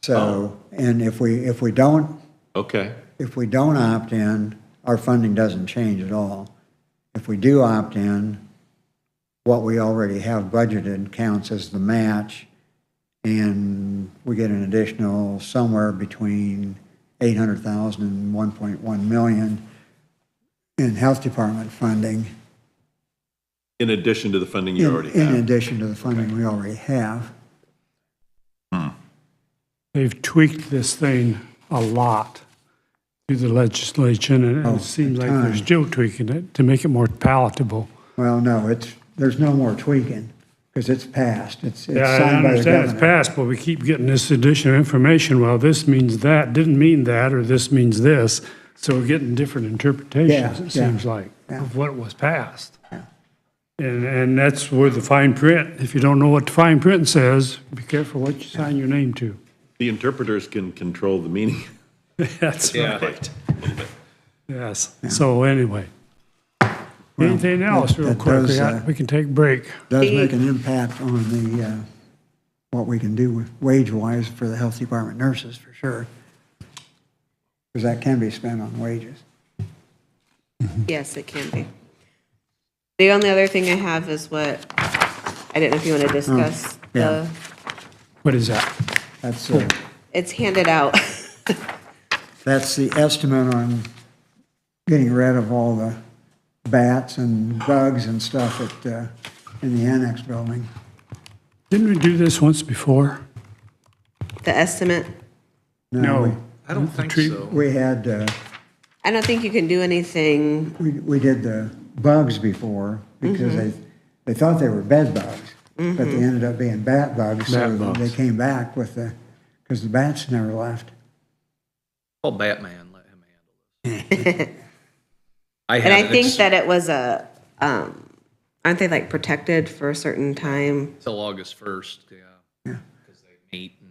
S4: So, and if we don't
S6: Okay.
S4: opt in, our funding doesn't change at all. If we do opt in, what we already have budgeted counts as the match, and we get an additional somewhere between 800,000 and 1.1 million in health department funding.
S6: In addition to the funding you already have.
S4: In addition to the funding we already have.
S1: They've tweaked this thing a lot through the legislation, and it seems like they're still tweaking it to make it more palatable.
S4: Well, no, there's no more tweaking, because it's passed. It's
S1: Yeah, I
S4: signed by the
S1: understand it's
S4: governor.
S1: passed, but we keep getting this additional information. Well, this means that, didn't mean that, or this means this. So we're getting different interpretations,
S4: Yeah,
S1: it
S4: yeah,
S1: seems like,
S4: yeah.
S1: of what was passed. And that's where the fine print, if you don't know what the fine print says, be careful what you sign your name to.
S6: The interpreters can control the meaning.
S1: That's
S3: Yeah.
S1: right. Yes, so anyway. Anything else real
S4: that
S1: quick?
S4: does,
S1: We can take a break.
S4: Does make an impact on the, what we can do with wage-wise for the health department nurses, for sure. Because that can be spent on wages.
S5: Yes, it can be. The only other thing I have is what, I didn't know if you want to discuss
S4: yeah.
S1: What is that?
S4: That's,
S5: it's handed out.
S4: that's the estimate on getting rid of all the bats and bugs and stuff at, in the annex building.
S1: Didn't we do this once before?
S5: The estimate,
S4: No,
S3: I don't think
S1: tree-
S3: so.
S4: we had,
S5: I don't think you can do anything.
S4: we did the bugs before, because they thought they were bed bugs, but they ended up being bat bugs. So
S1: Bat bugs.
S4: they came back with because the bats never left.
S3: Call Batman, let him handle it.
S5: And I think that it was aren't they like protected for a certain time?
S3: Till August 1st, yeah.
S4: Yeah.
S3: Because they meet and.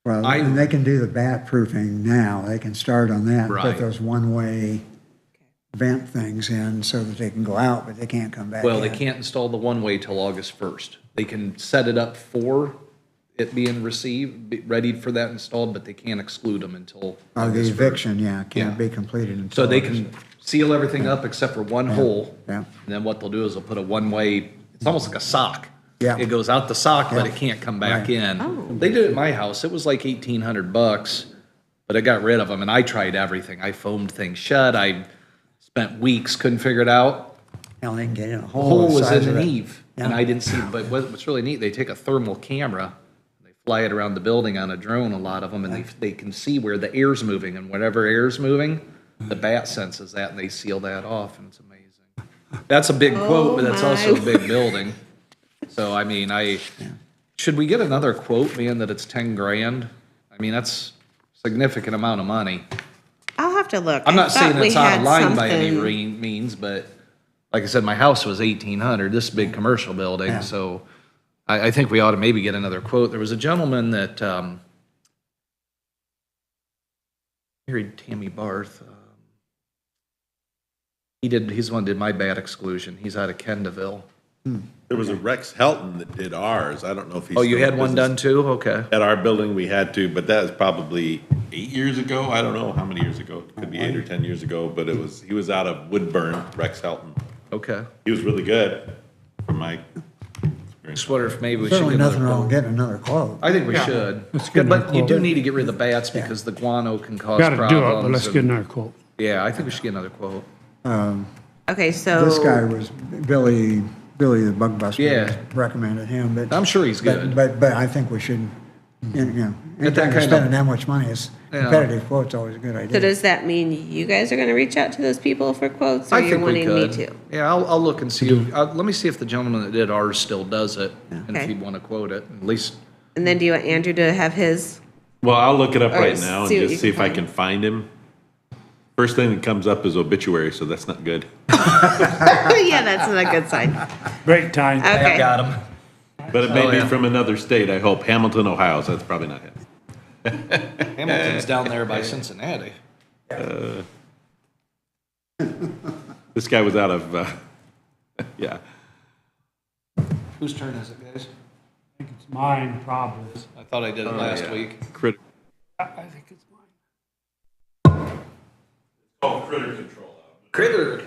S4: Well, and they can do the bat proofing now. They can start on that, and
S3: Right.
S4: put those one-way vent things in so that they can go out, but they can't come back
S3: Well, they
S4: in.
S3: can't install the one-way till August 1st. They can set it up for it being received, be ready for that installed, but they can't exclude them until
S4: Oh, the
S3: August 1st.
S4: eviction, yeah, can't
S3: Yeah.
S4: be completed until.
S3: So they
S4: August.
S3: can seal everything up except for one hole.
S4: Yeah.
S3: And then what they'll do is they'll put a one-way, it's almost like a sock.
S4: Yeah.
S3: It goes out the sock, but
S4: Yeah.
S3: it can't come back
S4: Right.
S3: in. They did it at my house. It was like $1,800, but I got rid of them and I tried everything. I foamed things shut. I spent weeks, couldn't figure it out.
S4: Hell, they can get in a
S3: The
S4: hole.
S3: hole
S4: the
S3: was
S4: size
S3: in
S4: of
S3: the
S4: it.
S3: eave, and
S4: Yeah.
S3: I didn't see, but what's really neat, they take a thermal camera, they fly it around the building on a drone, a lot of them, and they can see where the air's moving, and whatever air's moving, the bat senses that, and they seal that off, and it's amazing. That's a big quote, but that's also a big building. So, I mean, should we get another quote, being that it's 10 grand? I mean, that's a significant amount of money.
S5: I'll have to look.
S3: I'm
S5: I
S3: not saying
S5: thought we
S3: it's out of
S5: had
S3: line by any
S5: something-
S3: means, but like I said, my house was 1,800, this big commercial building,
S4: Yeah.
S3: so I think we ought to maybe get another quote. There was a gentleman that, married Tammy Barth. He's the one that did my bat exclusion. He's out of Kendallville.
S6: There was a Rex Helton that did ours. I don't know if he's.
S3: Oh, you
S6: still
S3: had
S6: in
S3: one
S6: business.
S3: done too? Okay.
S6: At our building, we had to, but that was probably 8 years ago. I don't know how many years ago. It could be 8 or 10 years ago, but he was out of Woodburn, Rex Helton.
S3: Okay.
S6: He was really good from my experience.
S3: Just wonder if maybe we should
S4: Certainly
S3: get
S4: nothing
S3: another
S4: wrong with
S3: quote.
S4: getting another quote.
S3: I think we should.
S1: Let's get
S3: But
S1: another
S3: you do
S1: quote.
S3: need to get rid of the bats because the guano can cause
S1: Got to
S3: problems.
S1: do it, but let's get
S3: and-
S1: another quote.
S3: Yeah, I think we should get another quote.
S5: Okay, so.
S4: This guy was Billy the Bug Buster.
S3: Yeah.
S4: Recommended him, but.
S3: I'm sure he's good.
S4: But I think we should, anytime you're
S3: kind of-
S4: spending that much money, it's
S3: Yeah.
S4: competitive quote's always a good
S5: So
S4: idea.
S5: does that mean you guys are gonna reach out to those people for quotes, or
S3: I
S5: you're
S3: think we
S5: wanting me
S3: could.
S5: to?
S3: Yeah, I'll look and see. Let me see if the gentleman that did ours still does it, and if
S5: Okay.
S3: he'd want to quote it, at least.
S5: And then do you want Andrew to have his?
S6: Well, I'll look it up
S5: All
S6: right
S5: right,
S6: now and
S5: see what you
S6: just see
S5: can
S6: if I
S5: find.
S6: can find him. First thing that comes up is obituary, so that's not good.
S5: Yeah, that's not a good sign.
S1: Break time.
S5: Okay.
S3: Got him.
S6: But it may
S3: Oh,
S6: be
S3: yeah.
S6: from another state, I hope. Hamilton, Ohio, so that's probably not him.
S3: Hamilton's down there by Cincinnati.
S6: This guy was out of, yeah.
S3: Whose turn is it, guys?
S1: I think it's mine, probably.
S3: I thought I did it last week.
S6: Crit-
S1: I think it's mine.
S6: called critter control.
S3: Critter.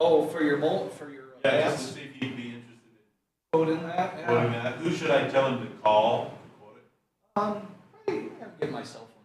S3: Oh, for your for your.
S6: Yeah, just to see if he'd be interested in
S3: Quote in that?
S6: quoting that. Who should I tell him to call?
S3: Probably give my cell phone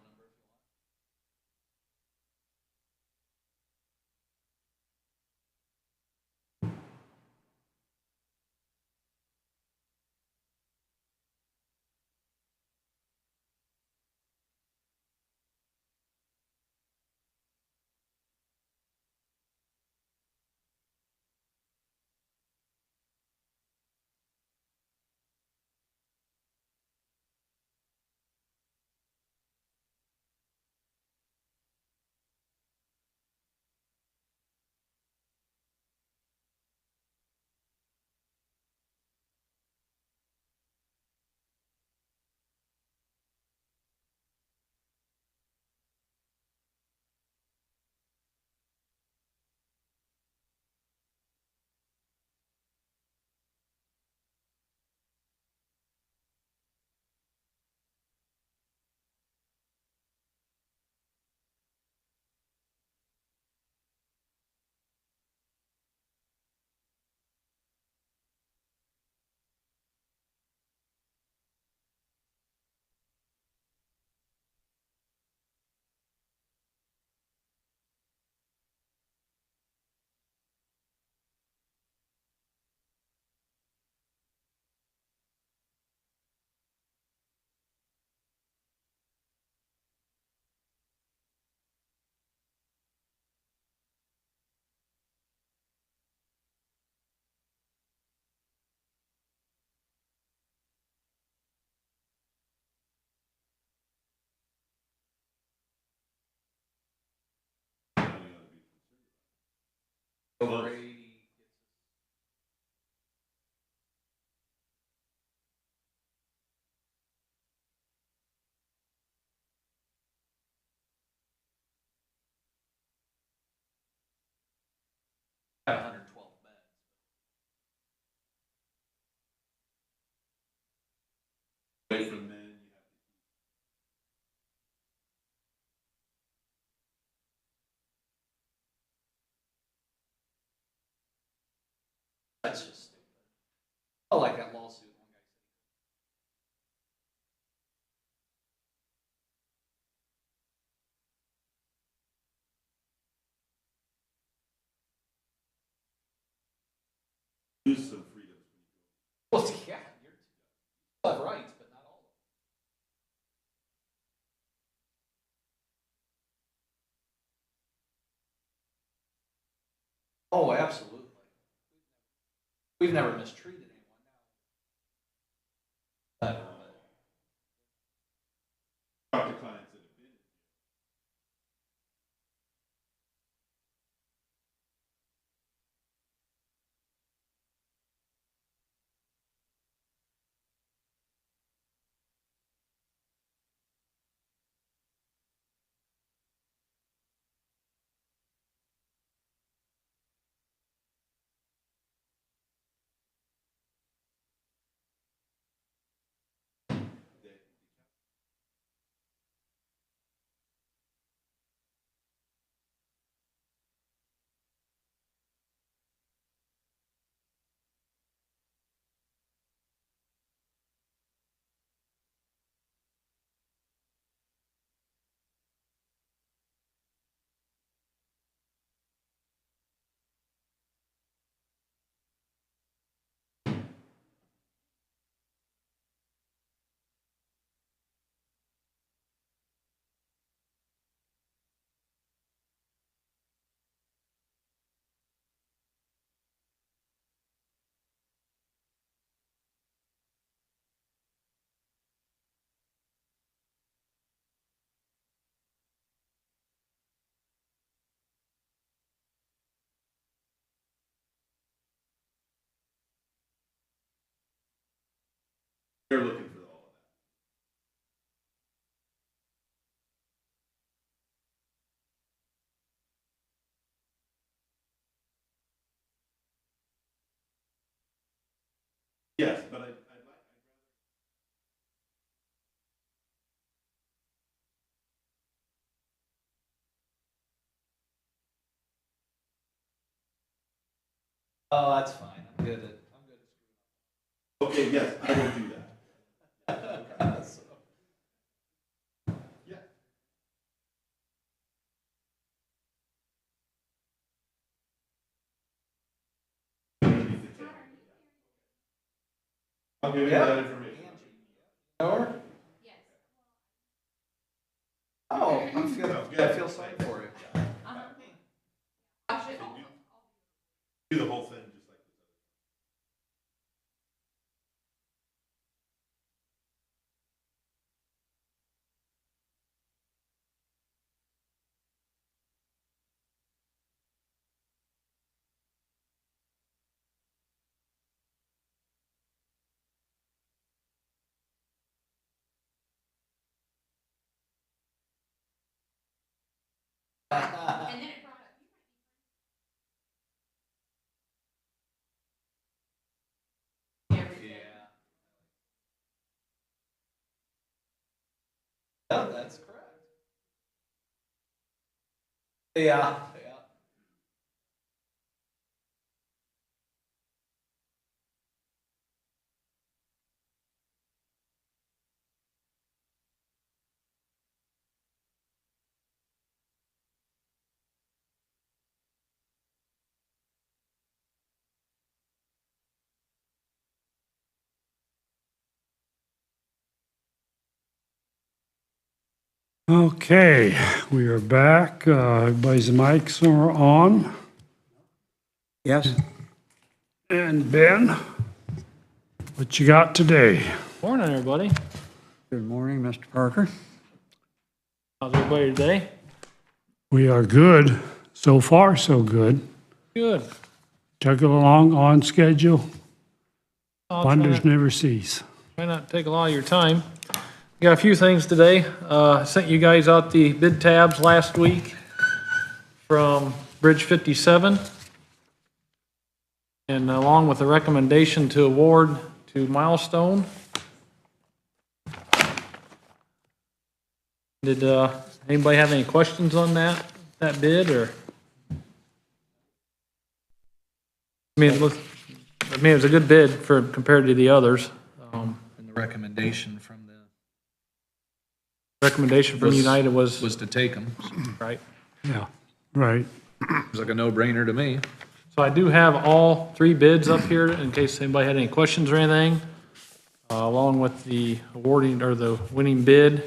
S3: number. Over 80. Got 112 beds.
S6: Away from men, you have to.
S3: That's just stupid. I like that lawsuit. One guy said.
S6: Lose some freedoms when you go.
S3: Well, yeah, you still have rights, but not all of them. Oh, absolutely. We've never mistreated anyone now.
S6: Talk to clients that have been in jail. They're looking for all of that. Yes, but I'd rather.
S3: Oh, that's fine. I'm good at.
S6: Okay, yes, I will do that. I'll give you that information.
S3: Or? Yes. Oh, I feel sorry for you.
S6: Do the whole thing just like this.
S3: Yeah, that's correct. Yeah.
S1: Okay, we are back. Everybody's mics are on.
S4: Yes?
S1: And Ben, what you got today?
S14: Morning, everybody.
S4: Good morning, Mr. Parker.
S14: How's everybody today?
S1: We are good. So far, so good.
S14: Good.
S1: Took it along on schedule.
S14: I'll
S1: Wonders never cease.
S14: try not to take a lot of your time. Got a few things today. I sent you guys out the bid tabs last week from Bridge 57. And along with the recommendation to award to Milestone. Did anybody have any questions on that bid, or? I mean, it was a good bid compared to the others.
S3: And the recommendation from
S14: Recommendation from United was
S3: to take them.
S14: right.
S1: Yeah, right.
S3: It's like a no-brainer to me.
S14: So I do have all three bids up here in case anybody had any questions or anything, along with the awarding or the winning bid.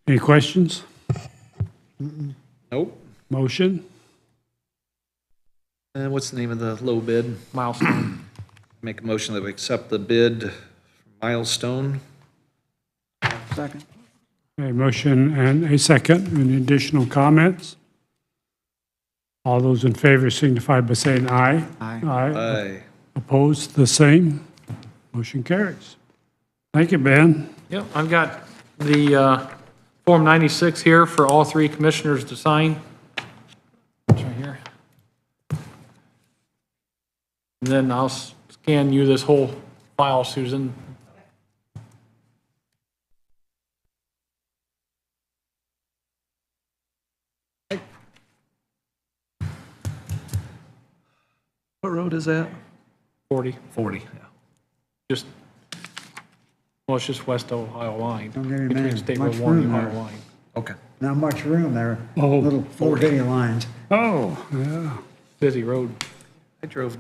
S1: Any questions?
S3: Nope.
S1: Motion?
S3: And what's the name of the low bid?
S14: Milestone.
S3: Make a motion that we accept the bid from Milestone.
S4: Second.
S1: A motion and a second. Any additional comments? All those in favor signify by saying aye.
S4: Aye.
S3: Aye.
S1: Opposed, the same. Motion carries. Thank you, Ben.
S14: Yep, I've got the Form 96 here for all three commissioners to sign. It's right here. And then I'll scan you this whole file, Susan.
S3: What road is that?
S14: 40.
S3: 40, yeah.
S14: Just, well, it's just west of Ohio line.
S4: Don't get any
S14: Between
S4: man,
S14: State
S4: much
S14: Road 1 and
S4: room
S14: Ohio
S4: there.
S14: line.
S3: Okay.
S4: Not much room there.
S1: Oh,
S4: Little bitty lines.
S1: Oh, yeah.
S14: Busy road.
S3: I drove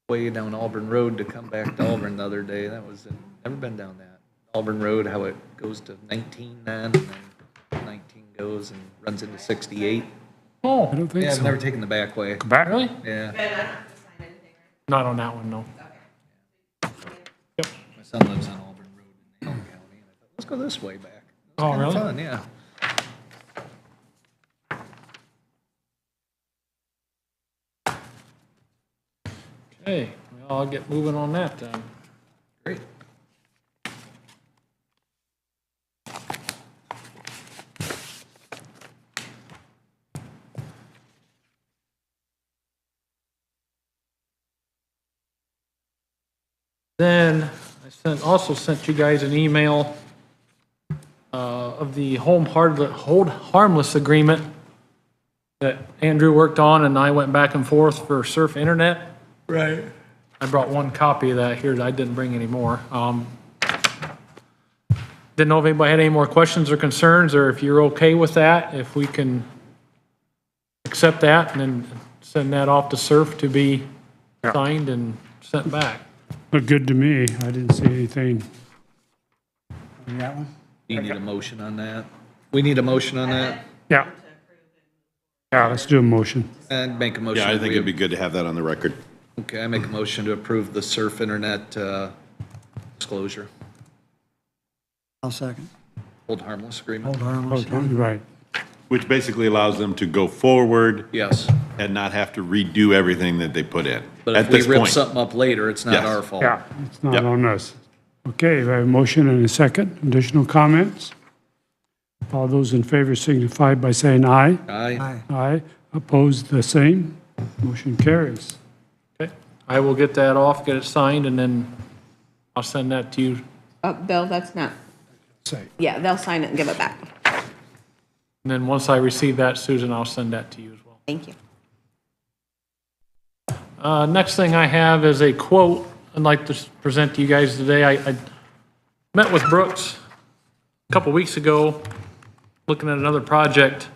S3: way down Auburn Road to come back to Auburn the other day. That was, never been down that. Auburn Road, how it goes to 19 then, and then 19 goes and runs into 68.
S14: Oh,
S1: I don't think
S3: Yeah, I've never
S1: so.
S3: taken the back way.
S1: Back?
S14: really?
S3: Yeah.
S14: Not on that one, no. Yep.
S3: My son lives on Auburn Road in Allen County. And I thought, let's go this way back. It's
S14: Oh,
S3: kinda
S14: really?
S3: Fun, yeah.
S14: Okay, well, I'll get moving on that then.
S3: Great.
S14: Then I also sent you guys an email of the hold harmless agreement that Andrew worked on and I went back and forth for Surf Internet.
S1: Right.
S14: I brought one copy of that here. I didn't bring any more. Didn't know if anybody had any more questions or concerns, or if you're okay with that, if we can accept that and then send that off to Surf to be signed and sent back.
S1: Looked good to me. I didn't see anything.
S4: You got one?
S3: You need a motion on that? We need a motion on that?
S1: Yeah. Yeah, let's do a motion.
S3: And make a motion.
S6: Yeah, I think
S3: we-
S6: it'd be good to have that on the record.
S3: Okay, I make a motion to approve the Surf Internet disclosure,
S4: I'll second.
S3: hold harmless agreement.
S4: Hold harmless.
S1: Right.
S6: Which basically allows them to go forward
S3: Yes,
S6: and not have to redo everything that they put in.
S3: but
S6: At
S3: if we
S6: this
S3: rip
S6: point.
S3: something up later, it's not
S6: Yes.
S3: our fault.
S1: Yeah, it's not
S6: Yep.
S1: on us. Okay, we have a motion and a second. Additional comments? All those in favor signify by saying aye.
S3: Aye.
S4: Aye.
S1: Aye. Opposed, the same. Motion carries.
S14: Okay, I will get that off, get it signed, and then I'll send that to you.
S5: Bill, that's not,
S1: Say.
S5: yeah, they'll sign it and give it back.
S14: And then once I receive that, Susan, I'll send that to you as well.
S5: Thank you.
S14: Next thing I have is a quote I'd like to present to you guys today. I met with Brooks a couple weeks ago, looking at another project,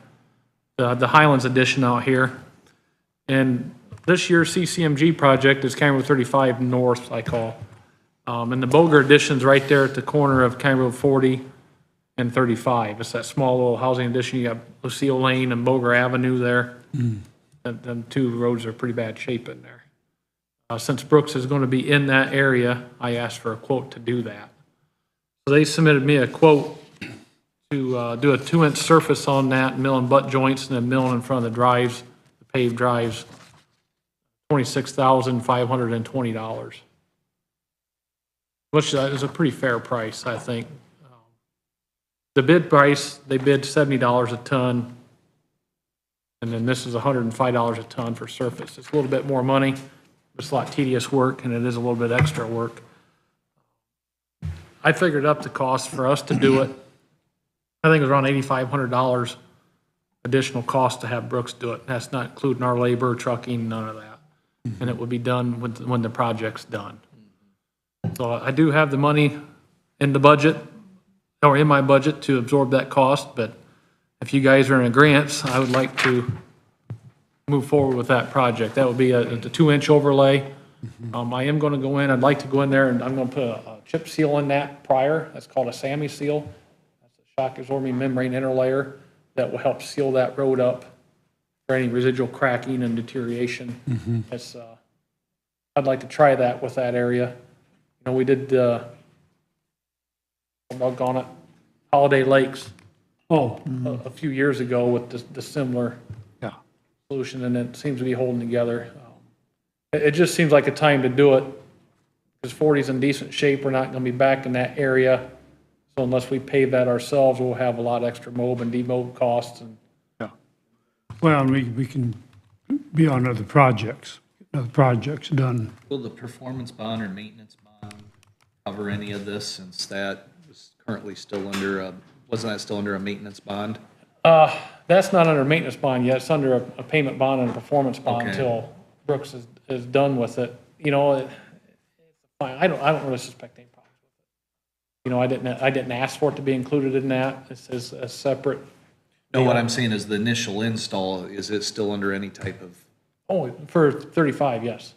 S14: the Highlands Edition out here. And this year's CCMG project is County Road 35 North, I call. And the Boger Edition's right there at the corner of County Road 40 and 35. It's that small little housing addition. You got Lucille Lane and Boger Avenue there. And them two roads are pretty bad shape in there. Since Brooks is going to be in that area, I asked for a quote to do that. So they submitted me a quote to do a 2-inch surface on that, milling butt joints and then milling in front of the drives, the paved drives, $26,520. Which is a pretty fair price, I think. The bid price, they bid $70 a ton. And then this is $105 a ton for surface. It's a little bit more money. It's a lot tedious work, and it is a little bit extra work. I figured up the cost for us to do it. I think it was around $8,500 additional cost to have Brooks do it. That's not including our labor, trucking, none of that. And it would be done when the project's done. So I do have the money in the budget, or in my budget, to absorb that cost, but if you guys are in agreeance, I would like to move forward with that project. That would be a 2-inch overlay. I am going to go in, I'd like to go in there and I'm going to put a chip seal in that prior. That's called a SAMI seal. That's a shock absorbing membrane interlayer that will help seal that road up for any residual cracking and deterioration. That's, I'd like to try that with that area. You know, we did, doggone it, Holiday Lakes a few years ago with the similar solution, and it seems to be holding together. It just seems like a time to do it, because 40's in decent shape. We're not going to be back in that area, so unless we pave that ourselves, we'll have a lot extra mob and demob costs. And
S1: Well, and we can be on other projects done.
S3: Will the performance bond or maintenance bond cover any of this, since that was currently still under wasn't that still under a maintenance bond?
S14: That's not under maintenance bond yet. It's under a payment bond and a performance bond
S3: Okay.
S14: until Brooks is done with it. You know, it's fine. I don't really suspect any problems with it. You know, I didn't ask for it to be included in that. This is a separate.
S3: No, what I'm saying is the initial install, is it still under any type of?
S14: Oh, for 35, yes.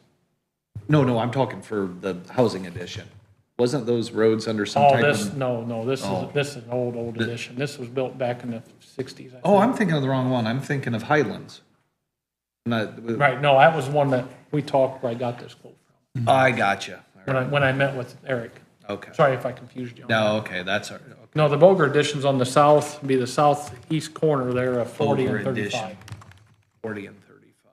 S3: No, I'm talking for the housing addition. Wasn't those roads under some
S14: Oh,
S3: type
S14: this,
S3: of?
S14: no, this
S3: Oh.
S14: is an old edition. This was built back in the 60s, I think.
S3: Oh, I'm thinking of the wrong one. I'm thinking of Highlands. Not,
S14: Right, no, that was one that we talked where I got this quote from,
S3: I gotcha.
S14: when I met with Eric.
S3: Okay.
S14: Sorry if I confused you. on that.
S3: No, okay, that's, all right. Okay.
S14: No, the Boger Edition's on the south, be the southeast corner there of 40 and
S3: Boger Edition.
S14: 35.
S3: 40 and 35.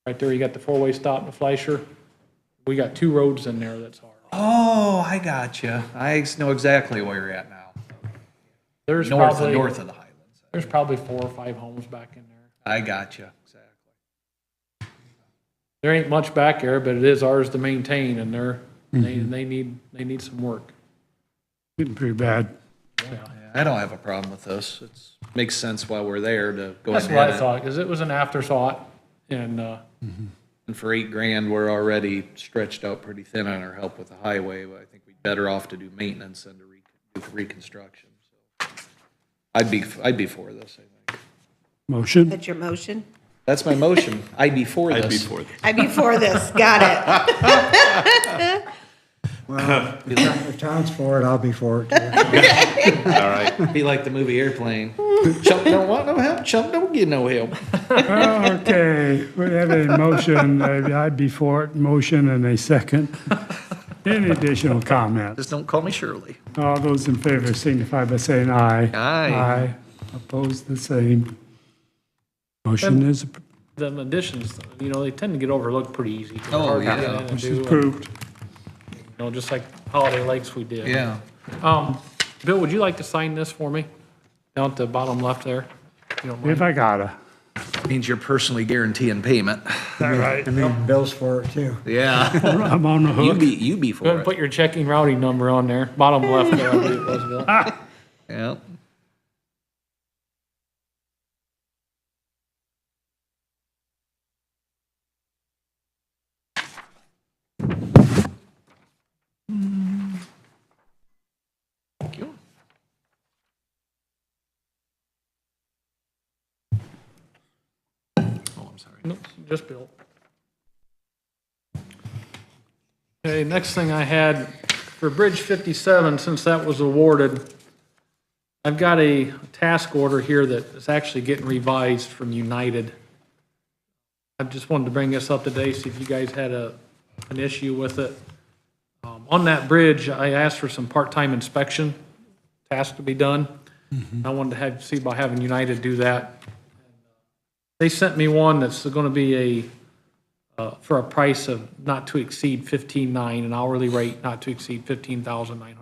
S14: Right there, you got the four-way stop and the Fleischer. We got 2 roads in there that's hard.
S3: Oh, I gotcha. I know exactly where you're at now.
S14: There's
S3: North
S14: probably,
S3: of the Highlands.
S14: there's probably 4 or 5 homes back in there.
S3: I gotcha, exactly.
S14: There ain't much back there, but it is ours to maintain, and they need some work.
S1: Getting pretty bad.
S14: Yeah.
S3: I don't have a problem with this. It's, makes sense while we're there to go
S14: That's
S3: ahead.
S14: what I thought, because it was an afterthought, and,
S3: And for $8,000, we're already stretched out pretty thin on our help with the highway. But I think we'd better off to do maintenance than to do reconstruction. So I'd be for this, I think.
S1: Motion?
S5: That's your motion?
S3: That's my motion. I'd be for this.
S6: I'd be for this.
S5: I'd be for this, got it.
S4: Well, if Todd's for it, I'll be for it too.
S3: All right. Be like the movie Airplane. Chump don't want no help. Chump don't get no help.
S1: Okay, we have a motion, I'd be for it, motion and a second. Any additional comments?
S3: Just don't call me Shirley.
S1: All those in favor signify by saying aye.
S3: Aye.
S1: Aye. Opposed, the same. Motion is
S14: the additions, you know, they tend to get overlooked pretty easy. They're
S3: Oh,
S14: hard to
S3: yeah.
S14: get in and do, and,
S1: approved.
S14: you know, just like Holiday Lakes we did.
S3: Yeah.
S14: Bill, would you like to sign this for me? Down at the bottom left there? If you don't mind.
S1: If I gotta.
S3: Means you're personally guaranteeing payment.
S1: All right.
S4: I mean, Bill's for it too.
S3: Yeah.
S1: I'm on the hook.
S3: You be
S14: Go ahead
S3: for
S14: and
S3: it.
S14: put your checking routing number on there, bottom left there, I believe it was, Bill.
S3: Yeah. Thank you. Oh, I'm sorry.
S14: Nope, just Bill. Okay, next thing I had, for Bridge 57, since that was awarded, I've got a task order here that is actually getting revised from United. I just wanted to bring this up today, see if you guys had an issue with it. On that bridge, I asked for some part-time inspection tasks to be done. I wanted to see about having United do that. They sent me one that's gonna be for a price of not to exceed $15,900, an hourly rate not to exceed $15,900.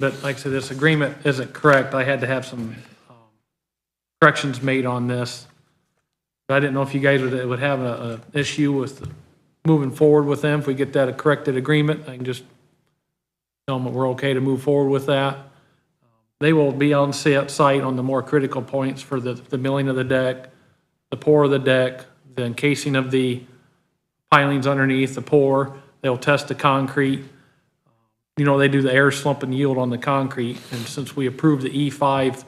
S14: But like I said, this agreement isn't correct. I had to have some corrections made on this. But I didn't know if you guys would have an issue with moving forward with them. If we get that a corrected agreement, I can just tell them that we're okay to move forward with that. They will be on site on the more critical points for the milling of the deck, the pour of the deck, the encasing of the pilings underneath the pour. They'll test the concrete. You know, they do the air slump and yield on the concrete. And since we approved the E5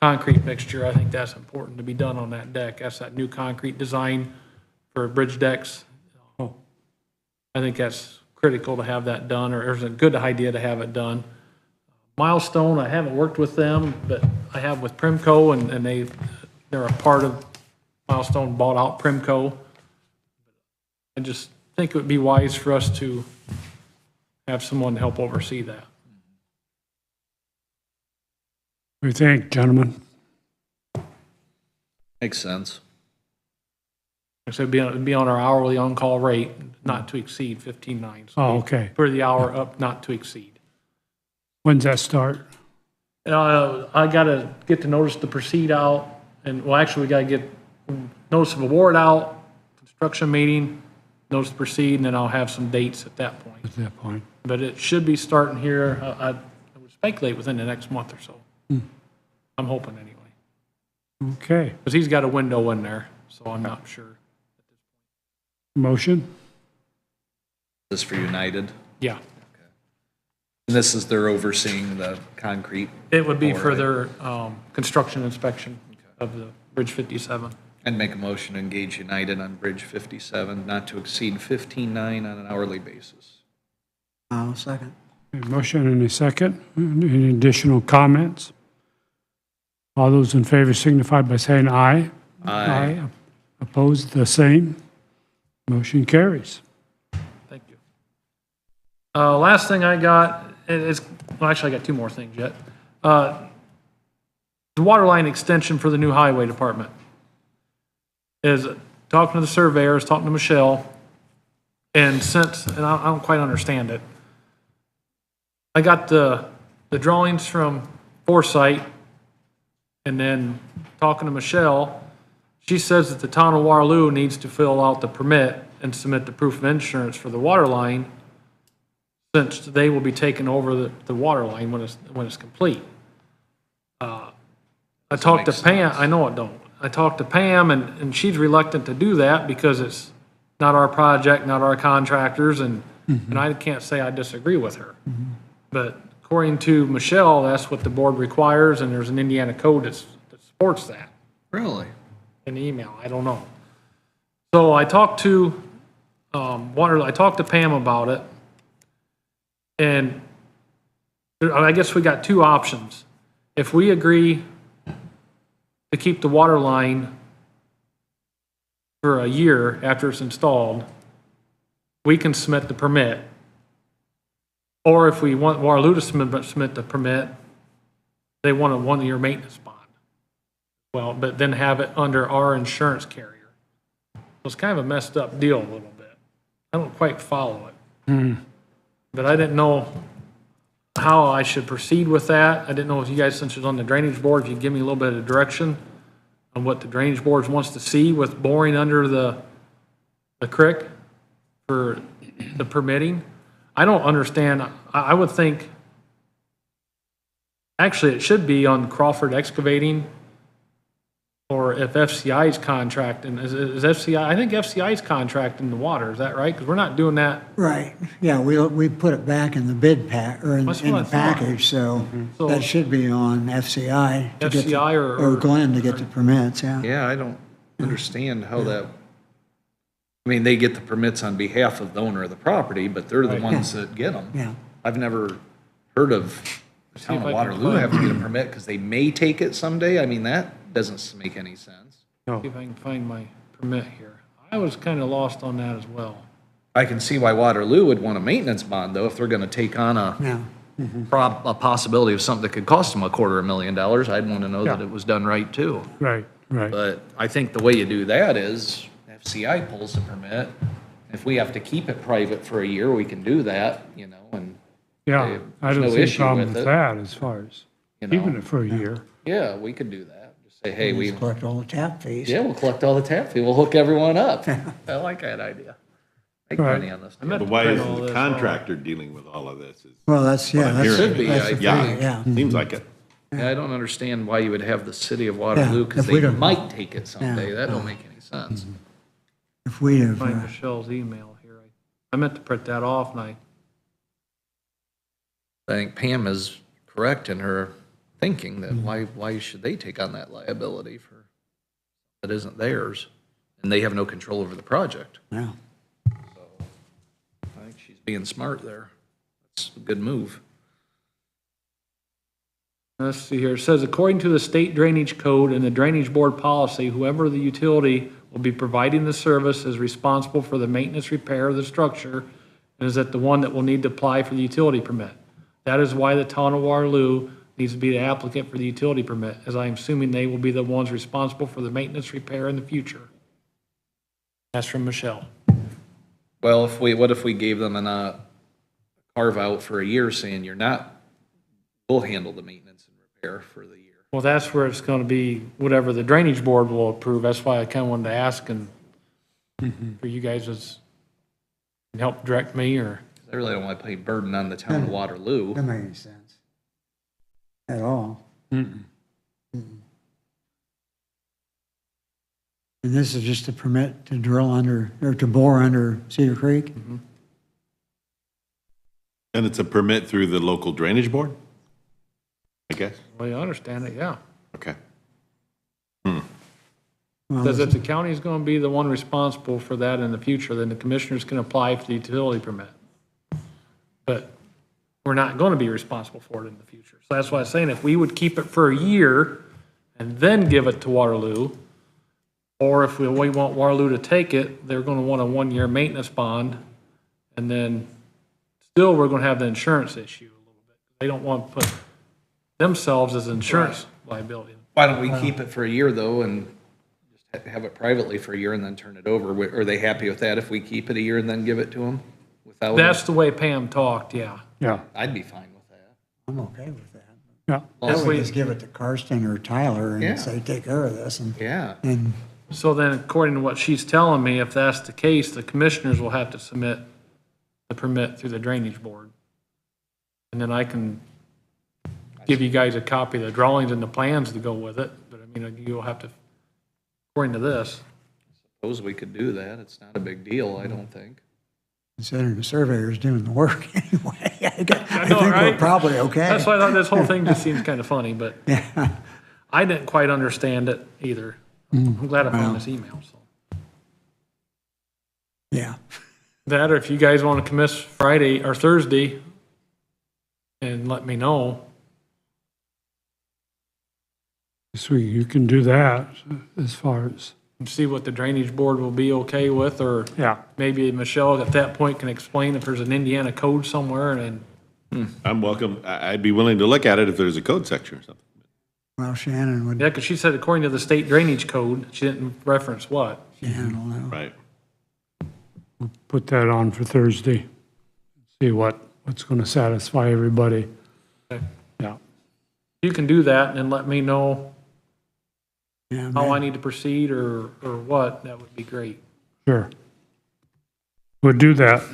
S14: concrete mixture, I think that's important to be done on that deck. That's that new concrete design for bridge decks. I think that's critical to have that done, or it's a good idea to have it done. Milestone, I haven't worked with them, but I have with Primco, and they're a part of Milestone, bought out Primco. I just think it would be wise for us to have someone to help oversee that.
S1: What do you think, gentlemen?
S3: Makes sense.
S14: So it'd be on our hourly on-call rate, not to exceed 15,900. So
S1: Oh, okay.
S14: for the hour up, not to exceed.
S1: When's that start?
S14: I gotta get the notice to proceed out, and, well, actually, we gotta get notice of award out, construction meeting, notice to proceed, and then I'll have some dates at that point.
S1: At that point.
S14: But it should be starting here, I would speculate within the next month or so. I'm hoping anyway.
S1: Okay.
S14: Because he's got a window in there, so I'm not sure.
S1: Motion?
S3: This is for United.
S14: Yeah,
S3: And this is their overseeing the concrete.
S14: it would be
S3: pour,
S14: for
S3: right?
S14: their construction inspection of the Bridge 57.
S3: I'd make a motion to engage United on Bridge 57, not to exceed $15,900 on an hourly basis.
S4: I'll second.
S1: A motion and a second. Any additional comments? All those in favor signify by saying aye.
S3: Aye.
S1: Opposed, the same. Motion carries.
S14: Thank you. Last thing I got is, well, actually, I got two more things yet. The water line extension for the new highway department is talking to the surveyors, talking to Michelle, and I don't quite understand it. I got the drawings from Foresight, and then talking to Michelle, she says that the town of Waterloo needs to fill out the permit and submit the proof of insurance for the water line, since they will be taking over the water line when it's complete. I talked to
S3: make
S14: Pam,
S3: sense.
S14: I know it don't. I talked to Pam and she's reluctant to do that because it's not our project, not our contractors, and I can't say I disagree with her. But according to Michelle, that's what the board requires, and there's an Indiana code that supports that
S3: Really?
S14: in the email. I don't know. So I talked to, I talked to Pam about it, and I guess we got two options. If we agree to keep the water line for a year after it's installed, we can submit the permit. Or if we want Waterloo to submit the permit, they want a one-year maintenance bond. Well, but then have it under our insurance carrier. So it's kind of a messed up deal a little bit. I don't quite follow it. But I didn't know how I should proceed with that. I didn't know if you guys, since it's on the drainage board, if you'd give me a little bit of direction on what the drainage board wants to see with boring under the creek for the permitting. I don't understand. I would think, actually, it should be on Crawford Excavating, or if FCI's contracting, is FCI, I think FCI's contracting the water, is that right? Because we're not doing that.
S4: Right, yeah, we put it back in the bid pack, or in
S14: That's
S4: in
S14: what
S4: the
S14: I thought.
S4: package, so
S14: So-
S4: that should be on FCI. to get the-
S14: FCI or-
S4: Or Glenn to get the permits, yeah.
S3: Yeah, I don't understand how that, I mean, they get the permits on behalf of the owner of the property, but they're the
S14: Right.
S3: ones that get them.
S4: Yeah.
S3: I've never heard of the town
S14: if
S3: of
S14: I can
S3: Waterloo
S14: find-
S3: having to get a permit because they may take it someday. I mean, that doesn't make any sense.
S14: See if I can find my permit here. I was kind of lost on that as well.
S3: I can see why Waterloo would want a maintenance bond, though, if they're gonna take on a
S4: Yeah,
S3: a possibility of something that could cost them $250,000. I'd want to know that
S1: Yeah.
S3: it was done right, too.
S1: Right, right.
S3: But I think the way you do that is FCI pulls the permit. If we have to keep it private for a year, we can do that, you know, and
S1: Yeah, I
S3: there's
S1: don't
S3: no
S1: see a
S3: issue
S1: problem
S3: with
S1: with
S3: it.
S1: that as far as
S3: You
S1: keeping
S3: know?
S1: it for a year.
S3: Yeah, we could do that. Just say, hey, we,
S4: just collect all the tap fees.
S3: yeah, we'll collect all the tap fee. We'll hook everyone up. I like that idea. Make
S1: Right.
S3: money on this.
S14: I meant
S6: But
S14: to
S6: why
S14: print
S6: isn't
S14: all
S6: the
S14: this
S6: contractor dealing with all of this? Is
S4: Well, that's, yeah,
S6: what I'm
S4: that's.
S6: hearing.
S3: Should be,
S4: that's
S3: I
S4: the
S3: think.
S4: thing, Yeah.
S6: Seems like it.
S3: Yeah, I don't understand why you would have the city of Waterloo, because
S4: if we
S3: they
S4: don't-
S3: might take it someday.
S4: Yeah.
S3: That don't make any sense.
S4: If we have,
S14: Find Michelle's email here. I meant to print that off, and
S3: I think Pam is correct in her thinking that why should they take on that liability for, that isn't theirs? And they have no control over the project.
S4: yeah.
S3: I think she's being smart there. That's a good move.
S14: let's see here. It says, according to the state drainage code and the drainage board policy, whoever the utility will be providing the service is responsible for the maintenance repair of the structure and is that the one that will need to apply for the utility permit. That is why the town of Waterloo needs to be the applicant for the utility permit, as I'm assuming they will be the ones responsible for the maintenance repair in the future. That's from Michelle.
S3: Well, what if we gave them a carve out for a year saying we'll handle the maintenance and repair for the year?
S14: Well, that's where it's gonna be, whatever the drainage board will approve. That's why I kinda wanted to ask and for you guys as, can help direct me or.
S3: I really don't want to put a burden on the town of Waterloo.
S4: Doesn't make any sense. At all. And this is just a permit to drill under, or to bore under Cedar Creek?
S6: And it's a permit through the local drainage board? I guess.
S14: Well, you understand it, yeah.
S6: Okay.
S4: Well,
S14: Because if the county is going to be the one responsible for that in the future, then the commissioners can apply for the utility permit. But we're not going to be responsible for it in the future. So that's why I'm saying if we would keep it for a year and then give it to Waterloo, or if we want Waterloo to take it, they're going to want a one-year maintenance bond. And then still, we're going to have the insurance issue a little bit. They don't want to put themselves as insurance liability.
S3: Why don't we keep it for a year, though, and just have it privately for a year and then turn it over? Are they happy with that if we keep it a year and then give it to them? Without,
S14: That's the way Pam talked, yeah.
S1: Yeah,
S3: I'd be fine with that.
S4: I'm okay with that.
S1: yeah.
S4: That way, just give it to Karsten or Tyler
S3: Yeah.
S4: and say, take care of this,
S3: Yeah.
S4: and
S14: So then, according to what she's telling me, if that's the case, the commissioners will have to submit the permit through the drainage board. And then I can give you guys a copy of the drawings and the plans to go with it, but I mean, you'll have to, according to this.
S3: Suppose we could do that. It's not a big deal, I don't think.
S4: Considering the surveyor's doing the work anyway, I
S14: know,
S4: think we're
S14: right?
S4: probably okay.
S14: That's why I thought this whole thing just seems kind of funny, but
S4: Yeah.
S14: I didn't quite understand it either. I'm glad I found this email, so.
S4: Yeah.
S14: That, or if you guys want to commit Friday or Thursday and let me know.
S1: So you can do that as far as,
S14: And see what the drainage board will be okay with, or
S1: yeah.
S14: maybe Michelle at that point can explain if there's an Indiana code somewhere and
S6: I'm welcome. I'd be willing to look at it if there's a code section or something.
S4: Well, Shannon would
S14: yeah, because she said according to the state drainage code, she didn't reference what.
S4: handle that.
S6: Right.
S1: Put that on for Thursday. See what's going to satisfy everybody.
S14: Okay.
S1: Yeah.
S14: You can do that and then let me know
S4: Yeah,
S14: how
S4: man.
S14: I need to proceed or what. That would be great.
S1: Sure. We'll do that.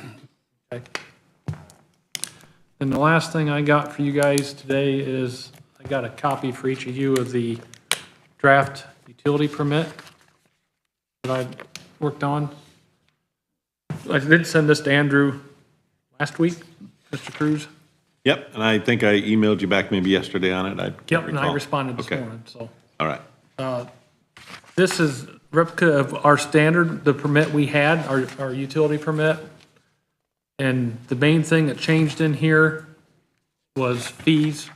S14: Okay. And the last thing I got for you guys today is I got a copy for each of you of the draft utility permit that I worked on. I did send this to Andrew last week, Mr. Cruz.
S6: Yep, and I think I emailed you back maybe yesterday on it. I can't
S14: Yep, and I
S6: recall.
S14: responded this
S6: Okay.
S14: morning, so.
S6: All right.
S14: This is replica of our standard, the permit we had, our utility permit. And the main thing that changed in here was fees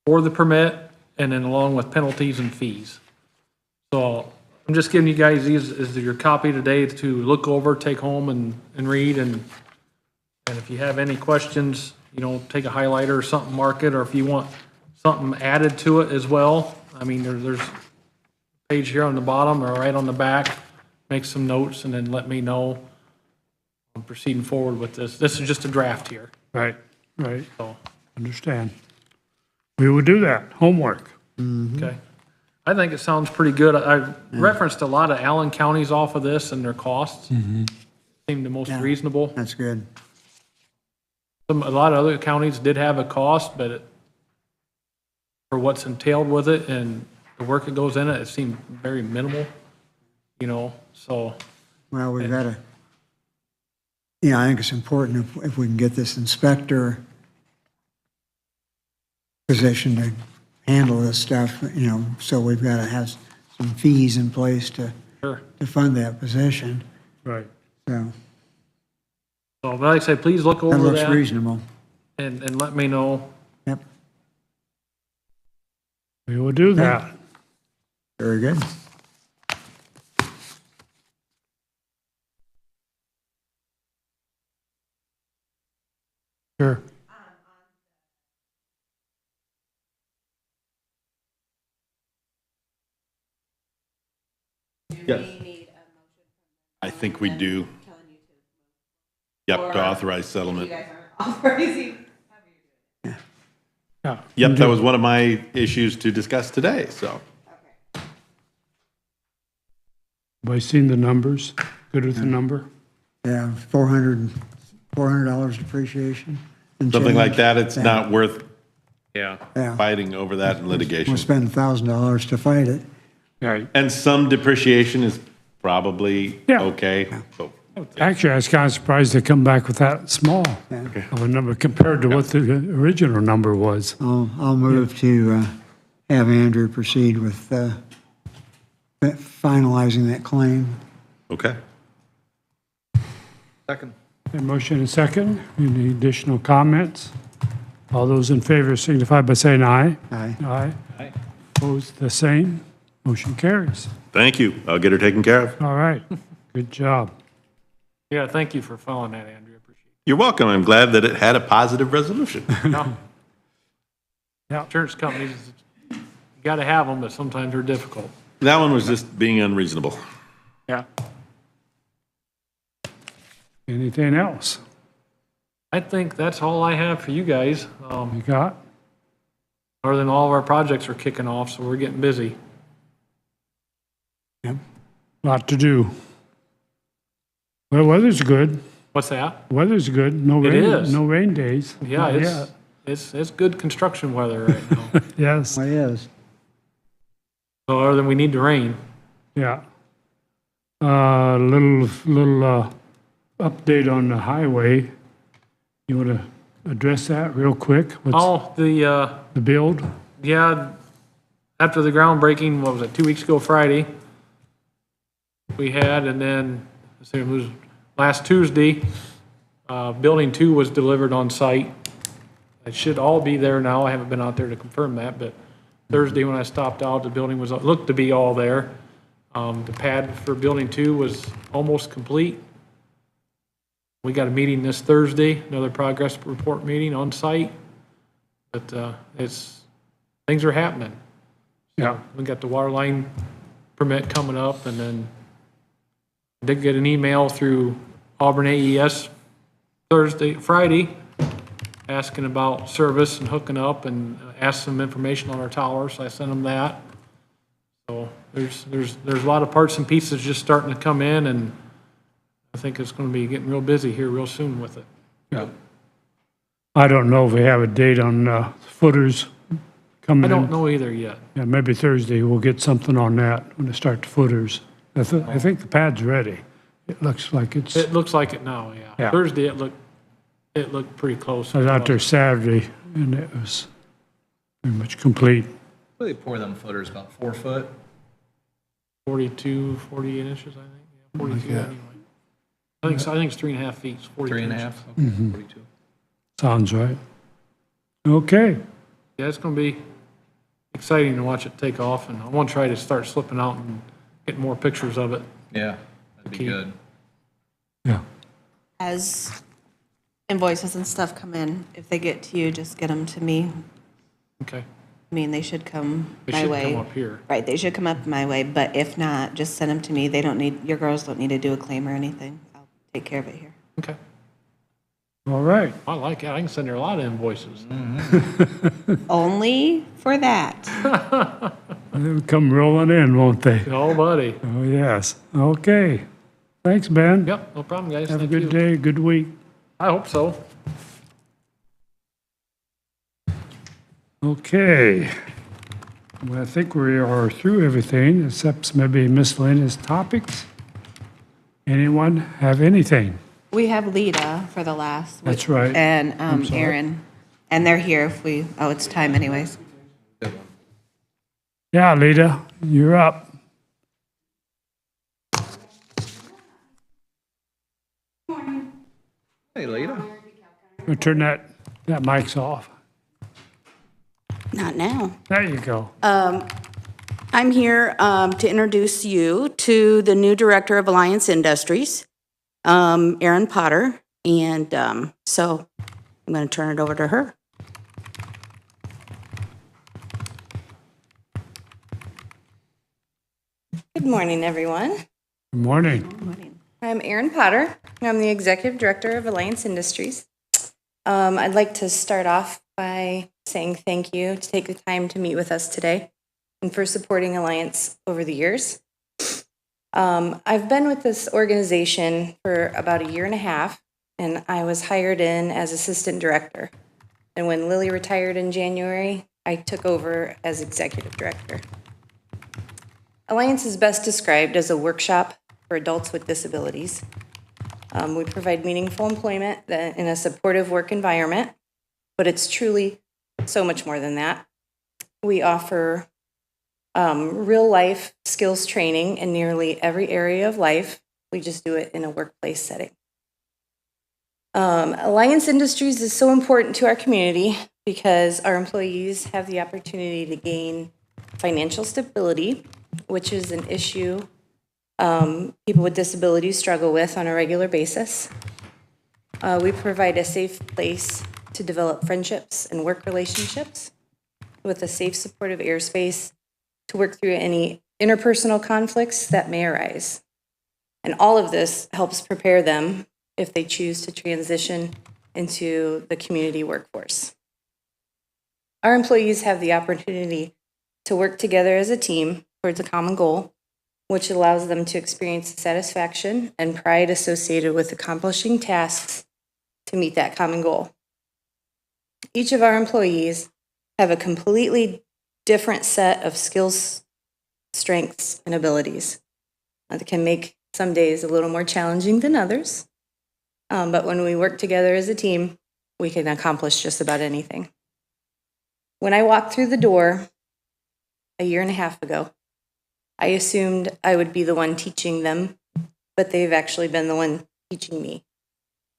S14: for the permit, and then along with penalties and fees. So I'm just giving you guys these as your copy today to look over, take home and read, and if you have any questions, take a highlighter or something, mark it, or if you want something added to it as well. I mean, there's a page here on the bottom or right on the back, make some notes and then let me know. I'm proceeding forward with this. This is just a draft here,
S1: Right, right.
S14: so,
S1: Understand. We will do that. Homework.
S14: okay. I think it sounds pretty good. I referenced a lot of Allen counties off of this and their costs. Seemed the most
S4: Yeah.
S14: reasonable.
S4: That's good.
S14: A lot of other counties did have a cost, but for what's entailed with it and the work that goes in it, it seemed very minimal, so.
S4: Well, we've got to, I think it's important if we can get this inspector position to handle this stuff, so we've got to have some fees in place to
S14: Sure.
S4: fund that position.
S1: Right.
S4: So
S14: So, but like I say, please look
S4: that
S14: over
S4: looks
S14: that
S4: reasonable.
S14: and let me know.
S4: Yep,
S1: We will do that.
S4: very good.
S1: Sure.
S6: Yes. I think we do. Yep, to authorize settlement.
S1: Yeah.
S6: Yep, that was one of my issues to discuss today, so.
S1: Everybody seen the numbers? Good with the number?
S4: Yeah, $400 depreciation. and
S6: Something like
S4: change.
S6: that, it's
S4: Yeah.
S6: not worth
S3: Yeah.
S4: Yeah,
S6: fighting over that in litigation.
S4: we'll spend $1,000 to fight it.
S1: Right.
S6: And some depreciation is probably
S1: Yeah.
S6: okay. but
S1: Actually, I was kind of surprised they come back with that small of a number compared to what the original number was.
S4: I'll move to have Andrew proceed with finalizing that claim.
S6: Okay.
S3: Second.
S1: A motion and second. Any additional comments? All those in favor signify by saying aye.
S4: Aye.
S1: Aye.
S3: Aye.
S1: Opposed, the same. Motion carries.
S6: Thank you. I'll get her taken care of.
S1: All right. Good job.
S14: Yeah, thank you for following that, Andrew. I appreciate
S6: You're welcome. I'm glad that it had a positive resolution.
S14: it. No.
S1: Yeah.
S14: Insurance companies, you gotta have them, but sometimes they're difficult.
S6: That one was just being unreasonable.
S1: Yeah. Anything else
S14: I think that's all I have for you guys.
S1: you got?
S14: Other than all of our projects are kicking off, so we're getting busy.
S1: Yep. Lot to do. Well, weather's good.
S14: What's that?
S1: Weather's good. No
S14: It
S1: rain.
S14: is.
S1: No rain days.
S14: Yeah,
S1: Not
S14: it's,
S1: yet.
S14: it's good construction weather right now.
S1: Yes,
S4: Well, it is.
S14: So other than we need the rain.
S1: yeah. Little update on the highway. You want to address that real quick? What's
S14: Oh,
S1: the build?
S14: yeah, after the groundbreaking, what was it, 2 weeks ago Friday? We had, and then, let's see, it was last Tuesday, Building 2 was delivered on site. It should all be there now. I haven't been out there to confirm that, but Thursday when I stopped out, the building was, looked to be all there. The pad for Building 2 was almost complete. We got a meeting this Thursday, another progress report meeting on site. But things are happening.
S1: Yeah.
S14: We got the water line permit coming up, and then did get an email through Auburn AES Friday, asking about service and hooking up, and asked some information on our tower, so I sent them that. So there's a lot of parts and pieces just starting to come in, and I think it's gonna be getting real busy here real soon with it.
S1: Yeah. I don't know if we have a date on footers coming
S14: I
S1: in.
S14: don't know either yet.
S1: Yeah, maybe Thursday we'll get something on that when they start the footers. I think the pad's ready. It looks like it's,
S14: It looks like it now, yeah.
S1: Yeah.
S14: Thursday, it looked pretty close.
S1: I was out there Saturday and it was pretty much complete.
S3: They pour them footers about 4 foot.
S14: 42, 48 inches, I think, yeah, 42
S1: that.
S14: anyway. I think it's 3.5 feet, it's 42
S3: 3.5,
S14: inches.
S3: okay, 42.
S1: Sounds right. Okay.
S14: Yeah, it's gonna be exciting to watch it take off, and I want to try to start slipping out and get more pictures of it.
S3: Yeah, that'd be
S14: Key.
S3: good.
S1: Yeah.
S5: As invoices and stuff come in, if they get to you, just get them to me.
S14: Okay,
S5: I mean, they should come
S14: they
S5: my
S14: should
S5: way.
S14: come up here.
S5: Right, they should come up my way, but if not, just send them to me. They don't need, your girls don't need to do a claim or anything. I'll take care of it here.
S14: Okay,
S1: All right.
S14: I like it, I can send her a lot of invoices.
S5: Only for that.
S1: They'll come rolling in, won't they?
S14: Oh, buddy.
S1: Oh, yes. Okay. Thanks, Ben.
S14: Yep, no problem, guys,
S1: Have a
S14: thank
S1: good
S14: you.
S1: day, good week.
S14: I hope so.
S1: Okay. Well, I think we are through everything except maybe miscellaneous topics. Anyone have anything?
S5: We have Lita for the last.
S1: That's right.
S5: And
S1: sorry.
S5: Aaron, and they're here if we, oh, it's time anyways.
S1: Yeah, Lita, you're up.
S3: Hey, Lita.
S1: We'll turn that mic's off.
S15: Not now.
S1: There you go.
S15: I'm here to introduce you to the new director of Alliance Industries, Erin Potter, and so I'm going to turn it over to her.
S16: Good morning, everyone.
S1: Good morning.
S16: I'm Erin Potter. I'm the Executive Director of Alliance Industries. I'd like to start off by saying thank you to take the time to meet with us today and for supporting Alliance over the years. I've been with this organization for about 1.5 years, and I was hired in as Assistant Director. And when Lily retired in January, I took over as Executive Director. Alliance is best described as a workshop for adults with disabilities. We provide meaningful employment in a supportive work environment, but it's truly so much more than that. We offer real-life skills training in nearly every area of life. We just do it in a workplace setting. Alliance Industries is so important to our community because our employees have the opportunity to gain financial stability, which is an issue people with disabilities struggle with on a regular basis. We provide a safe place to develop friendships and work relationships with a safe, supportive airspace to work through any interpersonal conflicts that may arise. And all of this helps prepare them if they choose to transition into the community workforce. Our employees have the opportunity to work together as a team towards a common goal, which allows them to experience the satisfaction and pride associated with accomplishing tasks to meet that common goal. Each of our employees have a completely different set of skills, strengths, and abilities that can make some days a little more challenging than others. But when we work together as a team, we can accomplish just about anything. When I walked through the door a year and a half ago, I assumed I would be the one teaching them, but they've actually been the one teaching me.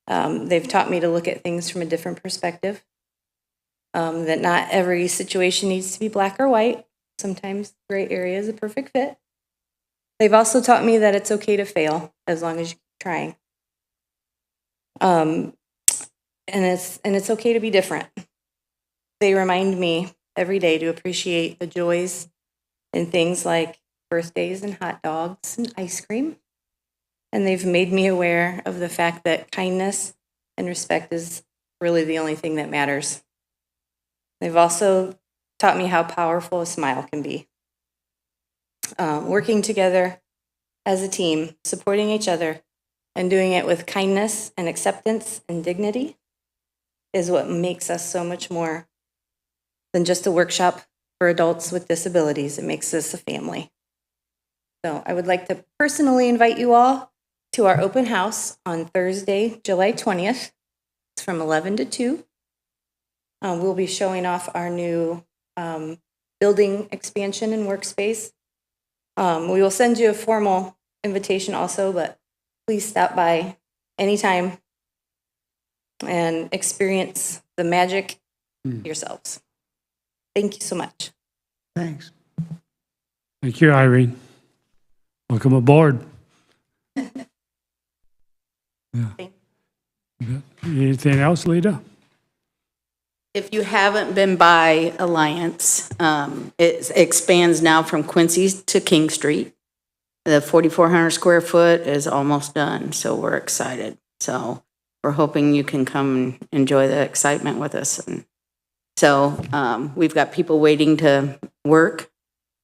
S16: They've taught me to look at things from a different perspective, that not every situation needs to be black or white. Sometimes gray area is a perfect fit. They've also taught me that it's okay to fail as long as you keep trying. And it's okay to be different. They remind me every day to appreciate the joys in things like birthdays and hot dogs and ice cream. And they've made me aware of the fact that kindness and respect is really the only thing that matters. They've also taught me how powerful a smile can be. Working together as a team, supporting each other, and doing it with kindness and acceptance and dignity is what makes us so much more than just a workshop for adults with disabilities. It makes us a family. So I would like to personally invite you all to our open house on Thursday, July 20th. It's from 11 to 2. We'll be showing off our new building expansion and workspace. We will send you a formal invitation also, but please stop by anytime and experience the magic yourselves. Thank you so much.
S4: Thanks.
S1: Thank you, Irene. Welcome aboard. Yeah. Anything else, Lita?
S15: If you haven't been by Alliance, it expands now from Quincy to King Street. The 4,400 square foot is almost done, so we're excited. So we're hoping you can come and enjoy the excitement with us. And so we've got people waiting to work.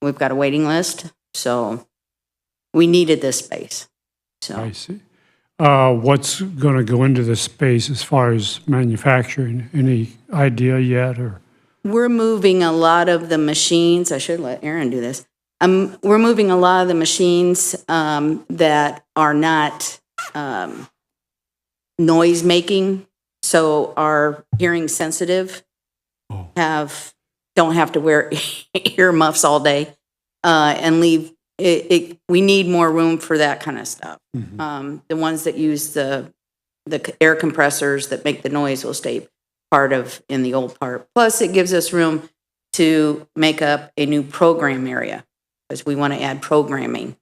S15: We've got a waiting list, so we needed this space. So
S1: I see. What's going to go into this space as far as manufacturing? Any idea yet? Or
S15: we're moving a lot of the machines. I should let Aaron do this. We're moving a lot of the machines that are not noise making, so are hearing sensitive. Don't have to wear ear muffs all day and leave. We need more room for that kind of stuff. The ones that use the air compressors that make the noise will stay part of in the old part. Plus, it gives us room to make up a new program area, because we want to add programming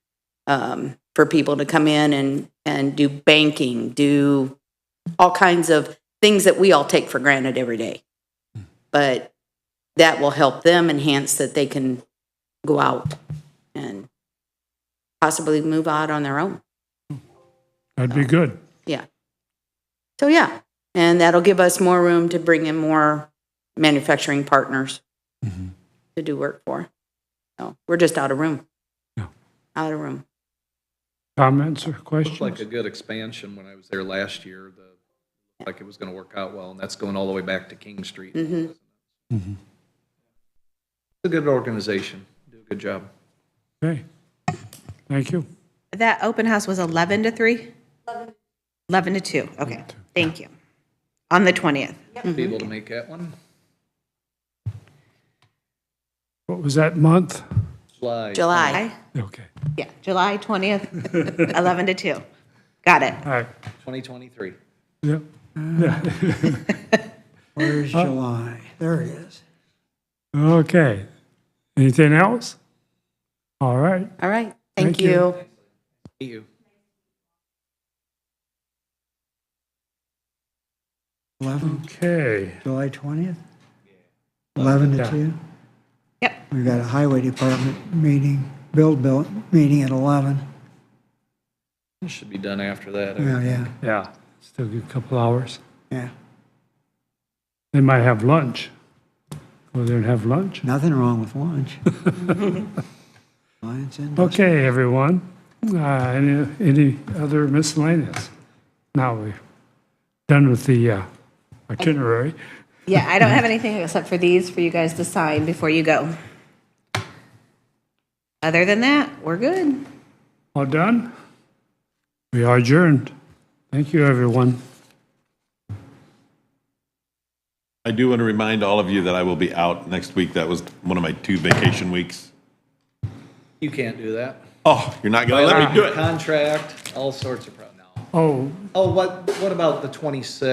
S15: for people to come in and do banking, do all kinds of things that we all take for granted every day. But that will help them enhance that they can go out and possibly move out on their own.
S1: that'd be good.
S15: Yeah. So, yeah. And that'll give us more room to bring in more manufacturing partners to do work for. So we're just out of room.
S1: Yeah.
S15: Out of room.
S1: Comments or
S3: Looked
S1: questions?
S3: like a good expansion when I was there last year. Like it was going to work out well, and that's going all the way back to King Street. It's a good organization. Do a good job.
S1: Okay. Thank you.
S17: That open house was 11 to 3? 11 to 2, okay. Thank you. On the 20th.
S3: Be able to make that one.
S1: What was that month?
S15: July.
S1: Okay.
S17: Yeah, July 20th, 11 to 2. Got it.
S1: All right.
S3: 2023.
S1: Yep.
S4: Where's July? There it is.
S1: Okay. Anything else? All right.
S15: All right.
S1: Thank
S15: Thank
S1: you.
S15: you.
S3: Meet you.
S4: 11,
S1: Okay.
S4: July 20th? 11 to
S1: Yeah.
S4: 2?
S17: Yep.
S4: We've got a highway department meeting, build meeting at 11.
S3: It should be done after that.
S4: Yeah.
S1: Yeah. Still get a couple hours.
S4: Yeah.
S1: They might have lunch. Go there and have lunch.
S4: Nothing wrong with lunch. Alliance Industries.
S1: Okay, everyone. Any other miscellaneous? Now we're done with the itinerary.
S17: Yeah, I don't have anything except for these for you guys to sign before you go. Other than that, we're good.
S1: All done? We are adjourned. Thank you, everyone.
S6: I do want to remind all of you that I will be out next week. That was one of my 2 vacation weeks.
S3: You can't do that.
S6: Oh, you're not going to let me do it.
S3: Contract, all sorts of problems.
S1: Oh,
S3: Oh, what about the 26th?